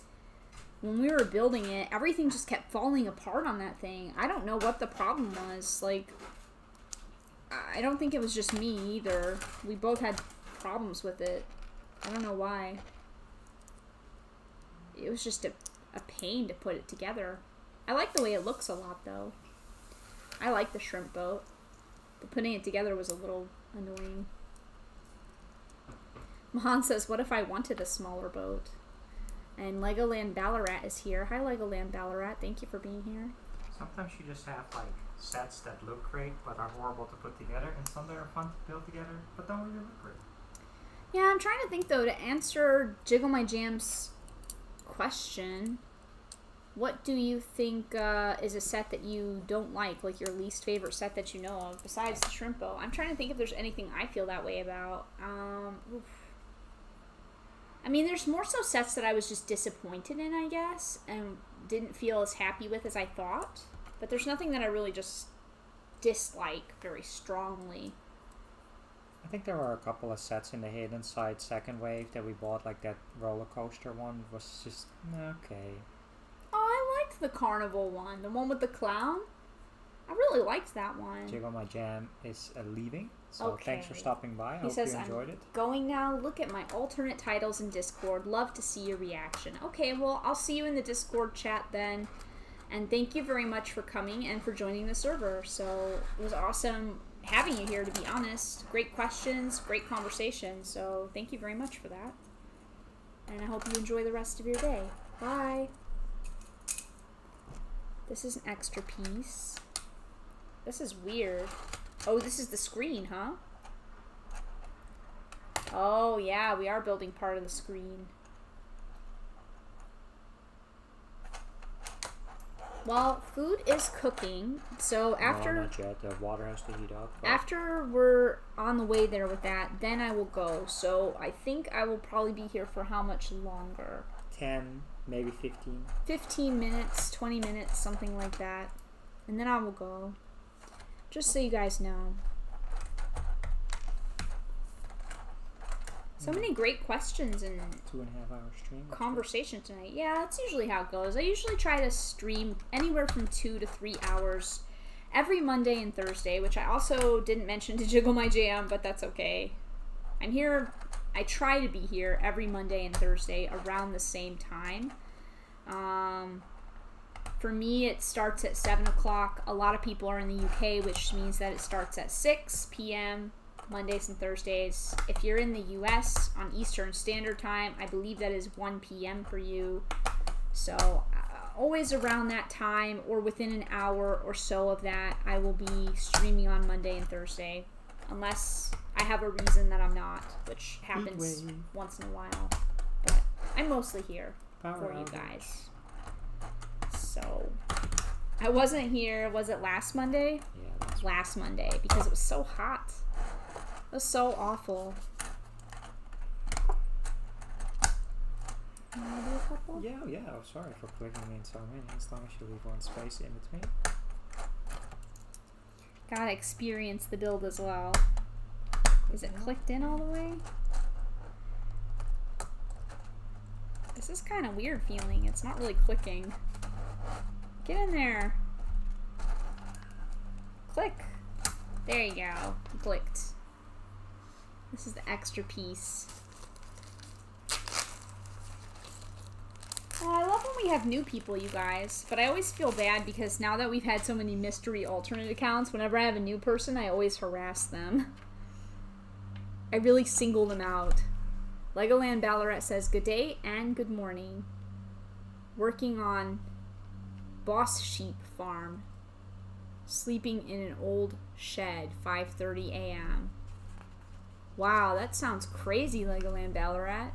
when we were building it, everything just kept falling apart on that thing. I don't know what the problem was. Like, I don't think it was just me either. We both had problems with it. I don't know why. It was just a pain to put it together. I like the way it looks a lot, though. I like the shrimp boat, but putting it together was a little annoying. Mahan says, what if I wanted a smaller boat? And Legoland Ballarat is here. Hi, Legoland Ballarat. Thank you for being here. Sometimes you just have, like, sets that look great, but are horrible to put together, and some that are fun to build together, but don't really look great. Yeah, I'm trying to think, though, to answer Jiggle My Jam's question. What do you think is a set that you don't like your least favorite set that you know of, besides the Shrimpo? I'm trying to think if there's anything I feel that way about. Oof. I mean, there's more so sets that I was just disappointed in, I guess, and didn't feel as happy with as I thought. But there's nothing that I really just dislike very strongly. I think there were a couple of sets in the Hidden Side second wave that we bought, like that roller coaster one was just okay. Oh, I liked the carnival one. The one with the clown. I really liked that one. Jiggle My Jam is leaving, so Okay. thanks for stopping by. I hope says, you enjoyed it. Going now. Look at my alternate titles in Discord. Love to see your reaction. Okay, well, I'll see you in the Discord chat then. And thank you very much for coming and for joining the server. So it was awesome having you here, to be honest. Great questions, great conversation. So thank you very much for that. And I hope you enjoy the rest of your day. Bye. This is an extra piece. This is weird. Oh, this is the screen, huh? Oh, yeah, we are building part of the screen. Well, food is cooking, so after... No, not yet. The water has to heat up. After we're on the way there with that, then I will go. So I think I will probably be here for how much longer? 10, maybe 15. 15 minutes, 20 minutes, something like that. And then I will go. Just so you guys know. So many great questions and 2.5 hour stream. conversation tonight. Yeah, that's usually how it goes. I usually try to stream anywhere from 2 to 3 hours every Monday and Thursday, which I also didn't mention to Jiggle My Jam, but that's okay. I'm here, I try to be here every Monday and Thursday around the same time. For me, it starts at 7 o'clock. A lot of people are in the UK, which means that it starts at 6 p.m. Mondays and Thursdays. If you're in the US on Eastern Standard Time, I believe that is 1 p.m. for you. So always around that time or within an hour or so of that, I will be streaming on Monday and Thursday. Unless I have a reason that I'm not, which happens once in a while. But I'm mostly here for you guys. So I wasn't here, was it last Monday? Yeah, last Monday, because it was so hot. It was so awful. Can I do a couple? Yeah. Oh, sorry for clicking in so many. As long as you leave one space in between. Gotta experience the build as well. Is it clicked in all the way? This is kind of weird feeling. It's not really clicking. Get in there. Click. There you go. It clicked. This is the extra piece. Oh, I love when we have new people, you guys. But I always feel bad because now that we've had so many mystery alternate accounts, whenever I have a new person, I always harass them. I really single them out. Legoland Ballarat says, good day and good morning. Working on Boss Sheep Farm. Sleeping in an old shed, 5:30 a.m. Wow, that sounds crazy, Legoland Ballarat.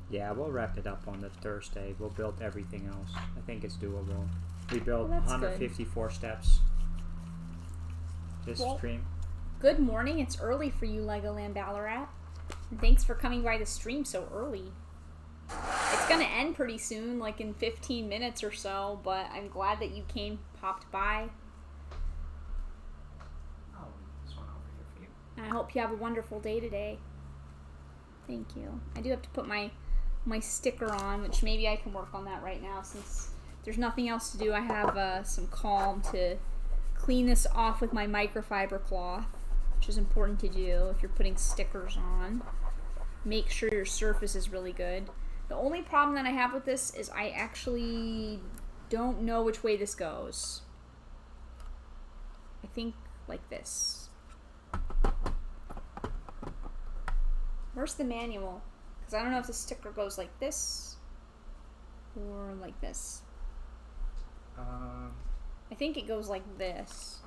Yeah, we'll wrap it up on the Thursday. We'll build everything else. I think it's doable. We built 154 steps this stream. Good morning. It's early for you, Legoland Ballarat. And thanks for coming by the stream so early. It's going to end pretty soon, like in 15 minutes or so, but I'm glad that you popped by. I'll leave this one over here for you. And I hope you have a wonderful day today. Thank you. I do have to put my sticker on, which maybe I can work on that right now since there's nothing else to do. I have some Calm to clean this off with my microfiber cloth, which is important to do if you're putting stickers on. Make sure your surface is really good. The only problem that I have with this is I actually don't know which way this goes. I think like this. Where's the manual? Because I don't know if the sticker goes like this or like this. I think it goes like this.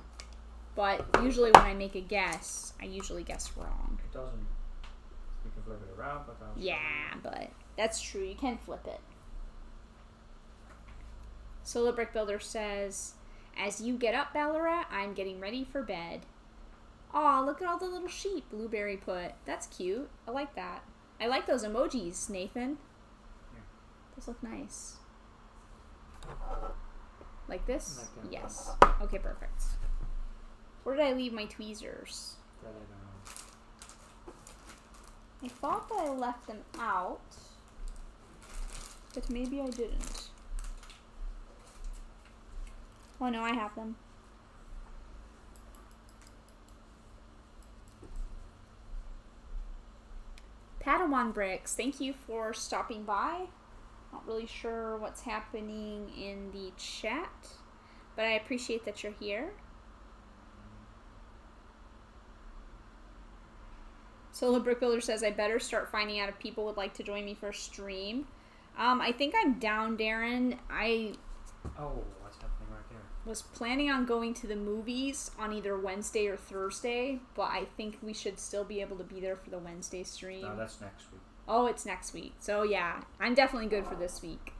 But usually when I make a guess, I usually guess wrong. It doesn't. You can flip it around, but yeah, but That's true. You can flip it. Solar Brick Builder says, as you get up, Ballarat, I'm getting ready for bed. Aw, look at all the little sheep Blueberry put. That's cute. I like that. I like those emojis, Nathan. Yeah. Those look nice. Like this? Like that. Yes. Okay, perfect. Where did I leave my tweezers? That I don't know. I thought that I left them out, but maybe I didn't. Oh no, I have them. Padawan Bricks, thank you for stopping by. Not really sure what's happening in the chat, but I appreciate that you're here. Solo Brick Builder says, I better start finding out if people would like to join me for a stream. I think I'm down, Darren. Oh, what's happening right there? Was planning on going to the movies on either Wednesday or Thursday, but I think we should still be able to be there for the Wednesday stream. No, that's next week. Oh, it's next week. So yeah, I'm definitely good for this week.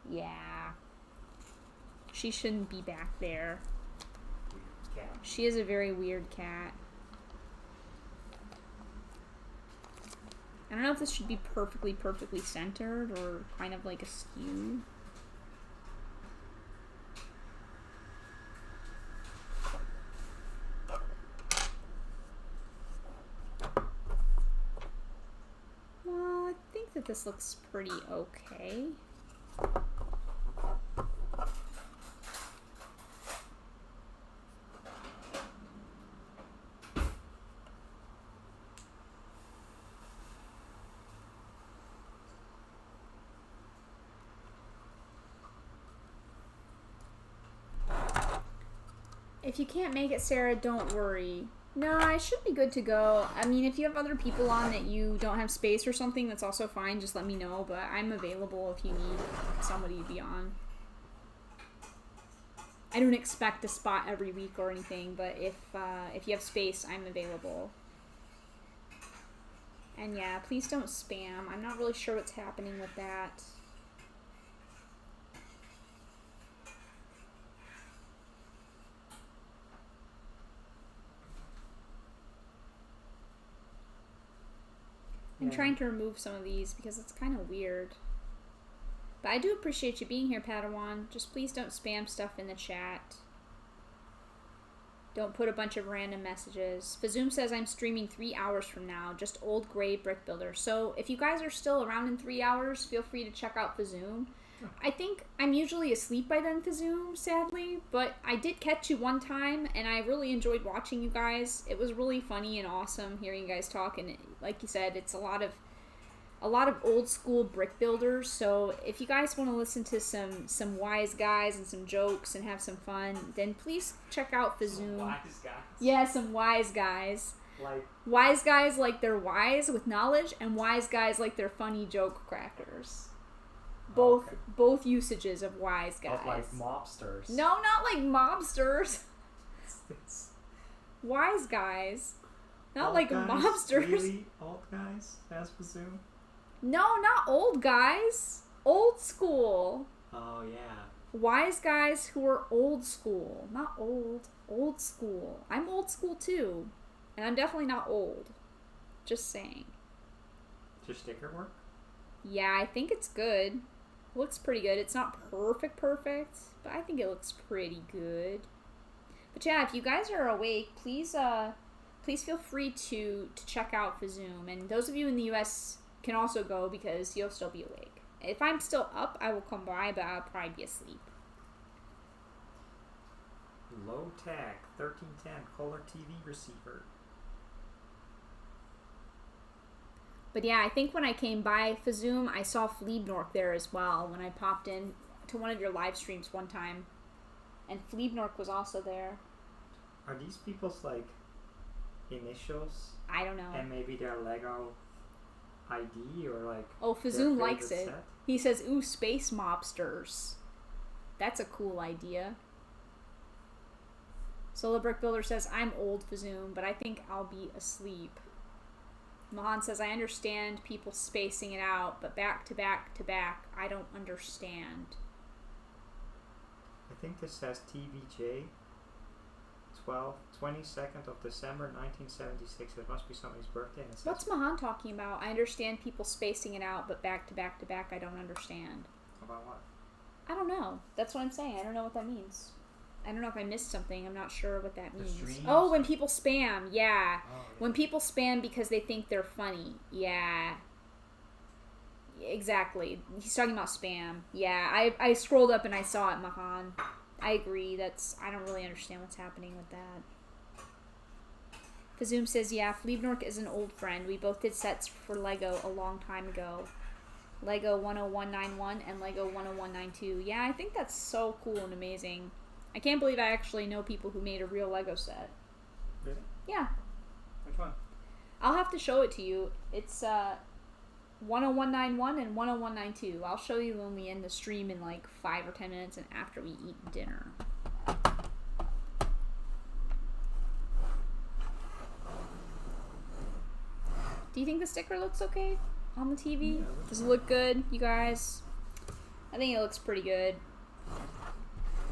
Yeah. She shouldn't be back there. Weird cat. She is a very weird cat. I don't know if this should be perfectly centered or kind of like askew. Well, I think that this looks pretty okay. If you can't make it, Sarah, don't worry. No, I should be good to go. I mean, if you have other people on that you don't have space or something, that's also fine. Just let me know, but I'm available if you need somebody to be on. I don't expect a spot every week or anything, but if you have space, I'm available. And yeah, please don't spam. I'm not really sure what's happening with that. I'm trying to remove some of these because it's kind of weird. But I do appreciate you being here, Padawan. Just please don't spam stuff in the chat. Don't put a bunch of random messages. Fazoom says I'm streaming 3 hours from now. Just old gray brick builder. So if you guys are still around in 3 hours, feel free to check out Fazoom. I think I'm usually asleep by then, Fazoom, sadly. But I did catch you one time, and I really enjoyed watching you guys. It was really funny and awesome hearing you guys talk. And like you said, it's a lot of old school brick builders. So if you guys want to listen to some wise guys and some jokes and have some fun, then please check out Fazoom. Some wise guys. Yeah, some wise guys. Like Wise guys like they're wise with knowledge, and wise guys like they're funny joke crackers. Both usages of wise guys. Of like mobsters. No, not like mobsters. Wise guys. Not Old like guys? mobsters. Really? Old guys? As presume? No, not old guys. Old school. Oh, yeah. Wise guys who are old school. Not old. Old school. I'm old school too. And I'm definitely not old. Just saying. Does your sticker work? Yeah, I think it's good. Looks pretty good. It's not perfect, but I think it looks pretty good. But yeah, if you guys are awake, please feel free to check out Fazoom. And those of you in the US can also go because you'll still be awake. If I'm still up, I will come by, but I'll probably be asleep. Low tech 1310 color TV receiver. But yeah, I think when I came by Fazoom, I saw Fleebnork there as well when I popped in to one of your live streams one time. And Fleebnork was also there. Are these people's like initials? I don't know. And maybe their Lego ID or like. Oh, Fazoom likes it. Set? He says, ooh, space mobsters. That's a cool idea. Solar Brick Builder says, I'm old, Fazoom, but I think I'll be asleep. Mahan says, I understand people spacing it out, but back to back to back, I don't understand. I think this says TVJ 22nd of December 1976. It must be somebody's birthday. And it says, What's Mahan talking about? I understand people spacing it out, but back to back to back, I don't understand. About what? I don't know. That's what I'm saying. I don't know what that means. I don't know if I missed something. I'm not sure what that means. Oh, when people spam. Yeah. Oh, yeah. When people spam because they think they're funny. Yeah. Exactly. He's talking about spam. Yeah. I scrolled up and I saw it, Mahan. I agree. I don't really understand what's happening with that. Fazoom says, yeah, Fleebnork is an old friend. We both did sets for Lego a long time ago. Lego 10191 and Lego 10192. Yeah, I think that's so cool and amazing. I can't believe I actually know people who made a real Lego set. Really? Yeah. Which one? I'll have to show it to you. It's 10191 and 10192. I'll show you when we end the stream in like 5 or 10 minutes and after we eat dinner. Do you think the sticker looks okay on the TV? Yeah, Does it look good, you guys? I think it looks pretty good.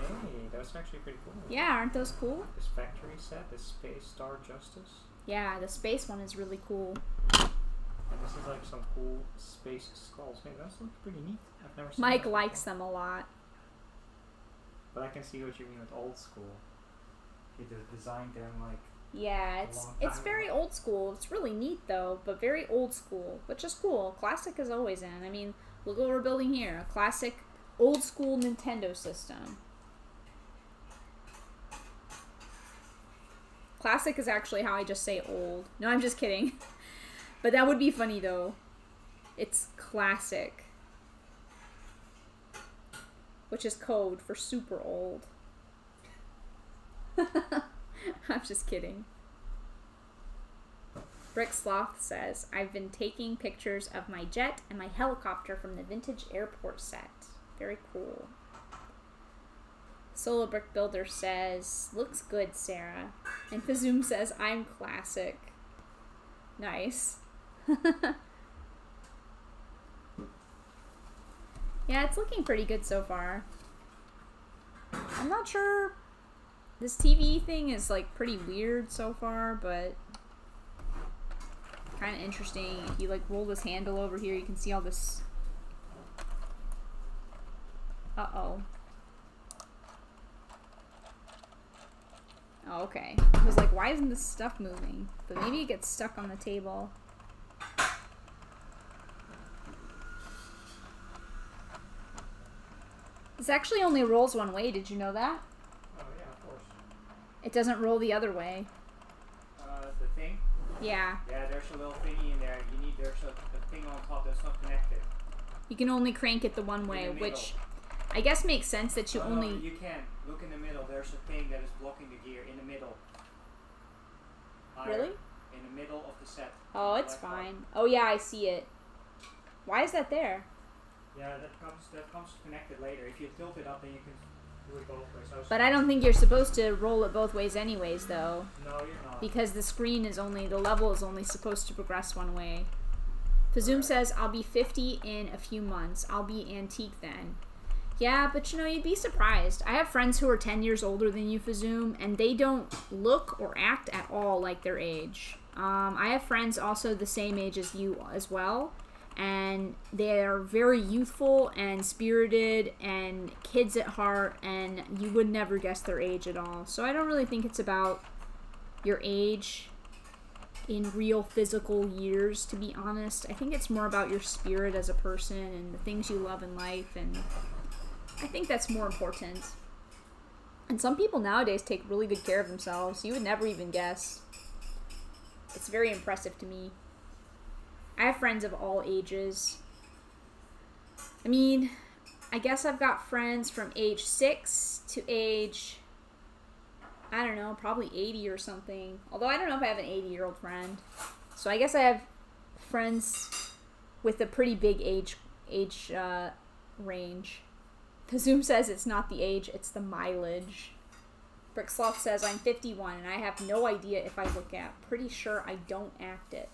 Hey, that's actually pretty cool. Yeah, aren't those cool? This factory set, the Space Star Justice. Yeah, the space one is really cool. And this is like some cool space skulls. Hey, those look pretty neat. I've never seen Mike that likes before. them a lot. But I can see what you mean with old school. You just designed them like... Yeah, it's very old school. It's really neat though, but very old school, which is cool. Classic is always in. I mean, look what we're building here. A classic old school Nintendo system. Classic is actually how I just say old. No, I'm just kidding. But that would be funny though. It's classic. Which is code for super old. I'm just kidding. Brick Sloth says, I've been taking pictures of my jet and my helicopter from the vintage airport set. Very cool. Solo Brick Builder says, looks good, Sarah. And Fazoom says, I'm classic. Nice. Yeah, it's looking pretty good so far. I'm not sure. This TV thing is like pretty weird so far, but kind of interesting. If you like roll this handle over here, you can see all this. Uh-oh. Oh, okay. I was like, why isn't this stuff moving? But maybe it gets stuck on the table. This actually only rolls one way. Did you know that? Oh yeah, of course. It doesn't roll the other way. The thing? Yeah. Yeah, there's a little thingy in there. There's a thing on top that's not connected. You can only crank it the one way, which I guess makes sense that you only... No, you can't. Look in the middle. There's a thing that is blocking the gear in the middle. Really? In the middle of the set. Oh, it's fine. Oh yeah, I see it. Why is that there? Yeah, that comes connected later. If you tilt it up, then you can do it both ways. But I don't think you're supposed to roll it both ways anyways, though. No, you're not. Because the screen is only... The level is only supposed to progress one way. Fazoom says, I'll be 50 in a few months. I'll be antique then. Yeah, but you know, you'd be surprised. I have friends who are 10 years older than you, Fazoom, and they don't look or act at all like their age. I have friends also the same age as you as well, and they're very youthful and spirited and kids at heart, and you would never guess their age at all. So I don't really think it's about your age in real physical years, to be honest. I think it's more about your spirit as a person and the things you love in life, and I think that's more important. And some people nowadays take really good care of themselves. You would never even guess. It's very impressive to me. I have friends of all ages. I mean, I guess I've got friends from age 6 to age, I don't know, probably 80 or something. Although I don't know if I have an 80-year-old friend. So I guess I have friends with a pretty big age range. Zoom says it's not the age, it's the mileage. Bricksloth says I'm 51 and I have no idea if I look at. Pretty sure I don't act it.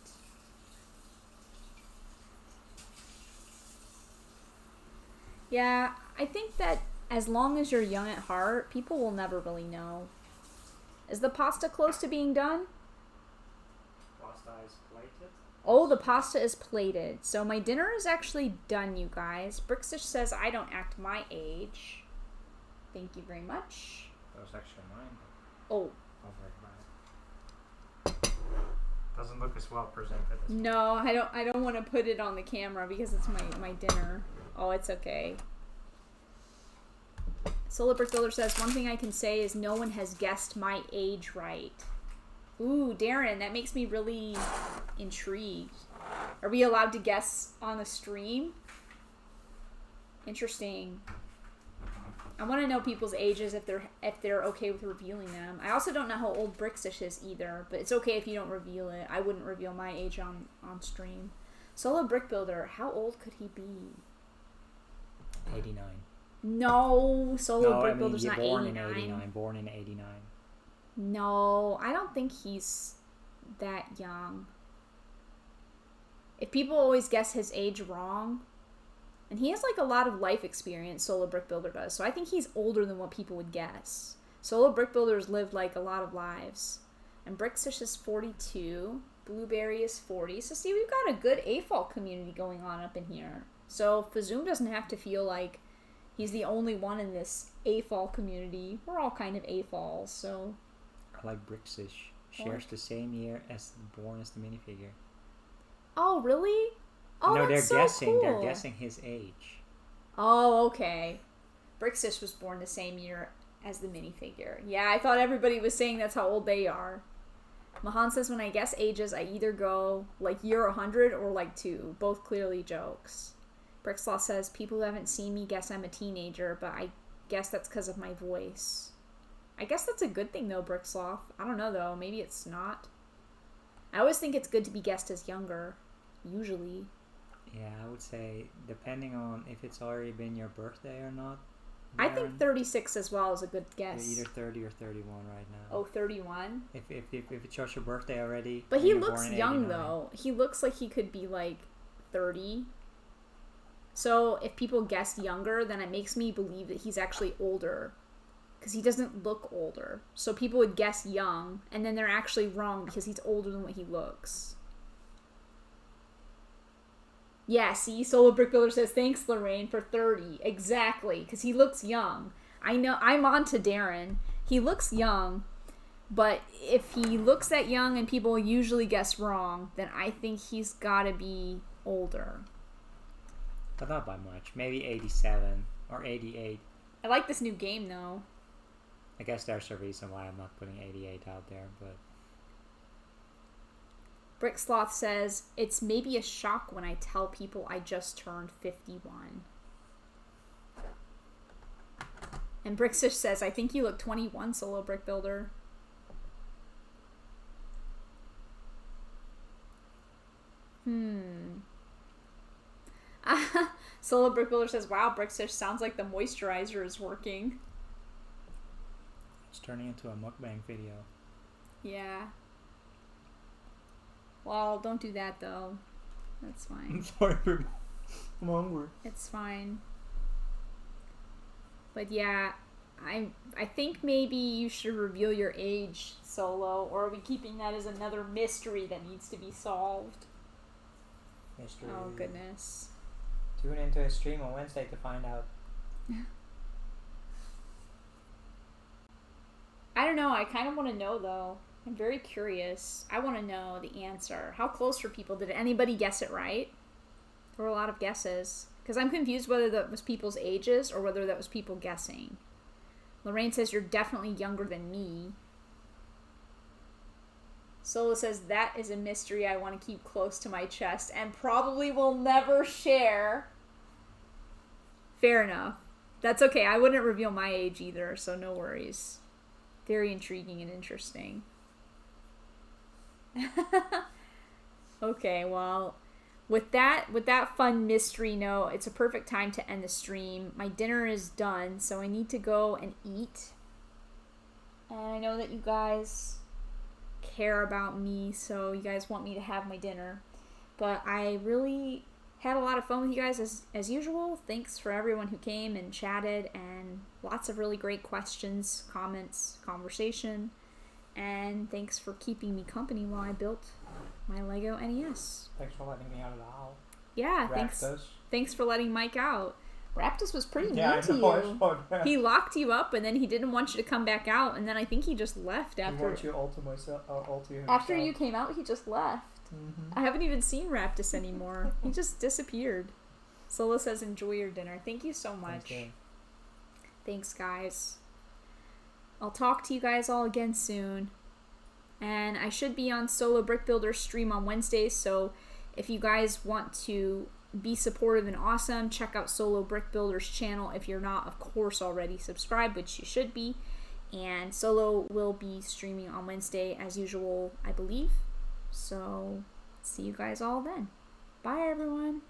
Yeah, I think that as long as you're young at heart, people will never really know. Is the pasta close to being done? Pasta is plated. Oh, the pasta is plated. So my dinner is actually done, you guys. Brixish says I don't act my age. Thank you very much. That was actually mine. Oh. Doesn't look as well presented as No, I don't want to put it on the camera because it's my dinner. Oh, it's okay. Solar Brick Builder says, one thing I can say is no one has guessed my age right. Ooh, Darren, that makes me really intrigued. Are we allowed to guess on the stream? Interesting. I want to know people's ages if they're okay with revealing them. I also don't know how old Brixish is either, but it's okay if you don't reveal it. I wouldn't reveal my age on stream. Solo Brick Builder, how old could he be? 89. No, Solo Brick Builder's not born 89. in 89. Born in 89. No, I don't think he's that young. If people always guess his age wrong, and he has like a lot of life experience, Solo Brick Builder does, so I think he's older than what people would guess. Solo Brick Builder's lived like a lot of lives. And Brixish is 42, Blueberry is 40, so see, we've got a good AFOL community going on up in here. So Fazoom doesn't have to feel like he's the only one in this AFOL community. We're all kind of AFOLs, so... I like Brixish. Shares the same year as born as the minifigure. Oh, really? Oh, no, that's they're so guessing. Cool. They're guessing his age. Oh, okay. Brixish was born the same year as the minifigure. Yeah, I thought everybody was saying that's how old they are. Mahan says, when I guess ages, I either go like year 100 or like 2. Both clearly jokes. Brickslaw says, people who haven't seen me guess I'm a teenager, but I guess that's because of my voice. I guess that's a good thing, though, Bricksloth. I don't know, though. Maybe it's not. I always think it's good to be guessed as younger. Usually. Yeah, I would say, depending on if it's already been your birthday or not. Darren, I think 36 as well is a good guess. You're either 30 or 31 right now. Oh, 31? If it shows your birthday already. But he looks young, though. He looks like he could be, like, 30. So if people guess younger, then it makes me believe that he's actually older. Because he doesn't look older. So people would guess young, and then they're actually wrong because he's older than what he looks. Yeah, see? Solo Brick Builder says, thanks, Lorraine, for 30. Exactly, because he looks young. I know, I'm on to Darren. He looks young, but if he looks that young and people usually guess wrong, then I think he's got to be older. But not by much. Maybe 87 or 88. I like this new game, though. I guess there's a reason why I'm not putting 88 out there, but... Bricksloth says, it's maybe a shock when I tell people I just turned 51. And Brixish says, I think you look 21, Solo Brick Builder. Solo Brick Builder says, wow, Brixish, sounds like the moisturizer is working. It's turning into a mukbang video. Yeah. Well, don't do that, though. That's fine. I'm sorry, I'm hungry. It's fine. But yeah, I think maybe you should reveal your age, Solo, or are we keeping that as another mystery that needs to be solved? Mystery. Oh, goodness. Tune into a stream on Wednesday to find out. I don't know. I kind of want to know, though. I'm very curious. I want to know the answer. How close were people? Did anybody guess it right? There were a lot of guesses. Because I'm confused whether that was people's ages or whether that was people guessing. Lorraine says, you're definitely younger than me. Solo says, that is a mystery I want to keep close to my chest and probably will never share. Fair enough. That's okay. I wouldn't reveal my age either, so no worries. Very intriguing and interesting. Okay, well, with that fun mystery note, it's a perfect time to end the stream. My dinner is done, so I need to go and eat. And I know that you guys care about me, so you guys want me to have my dinner. But I really had a lot of fun with you guys as usual. Thanks for everyone who came and chatted, and lots of really great questions, comments, conversation. And thanks for keeping me company while I built my Lego NES. Thanks for letting me out of the owl. Yeah, thanks for letting Mike out. Raptus was pretty mean to you. He locked you up, and then he didn't want you to come back out, and then I think he just left after. He wants you ultimately. After you came out, he just left. Mm-hmm. I haven't even seen Raptus anymore. He just disappeared. Solo says, enjoy your dinner. Thank you so much. Thanks, guys. I'll talk to you guys all again soon. And I should be on Solo Brick Builder stream on Wednesdays, so if you guys want to be supportive and awesome, check out Solo Brick Builder's channel. If you're not, of course, already subscribed, which you should be. And Solo will be streaming on Wednesday as usual, I believe. So, see you guys all then. Bye, everyone.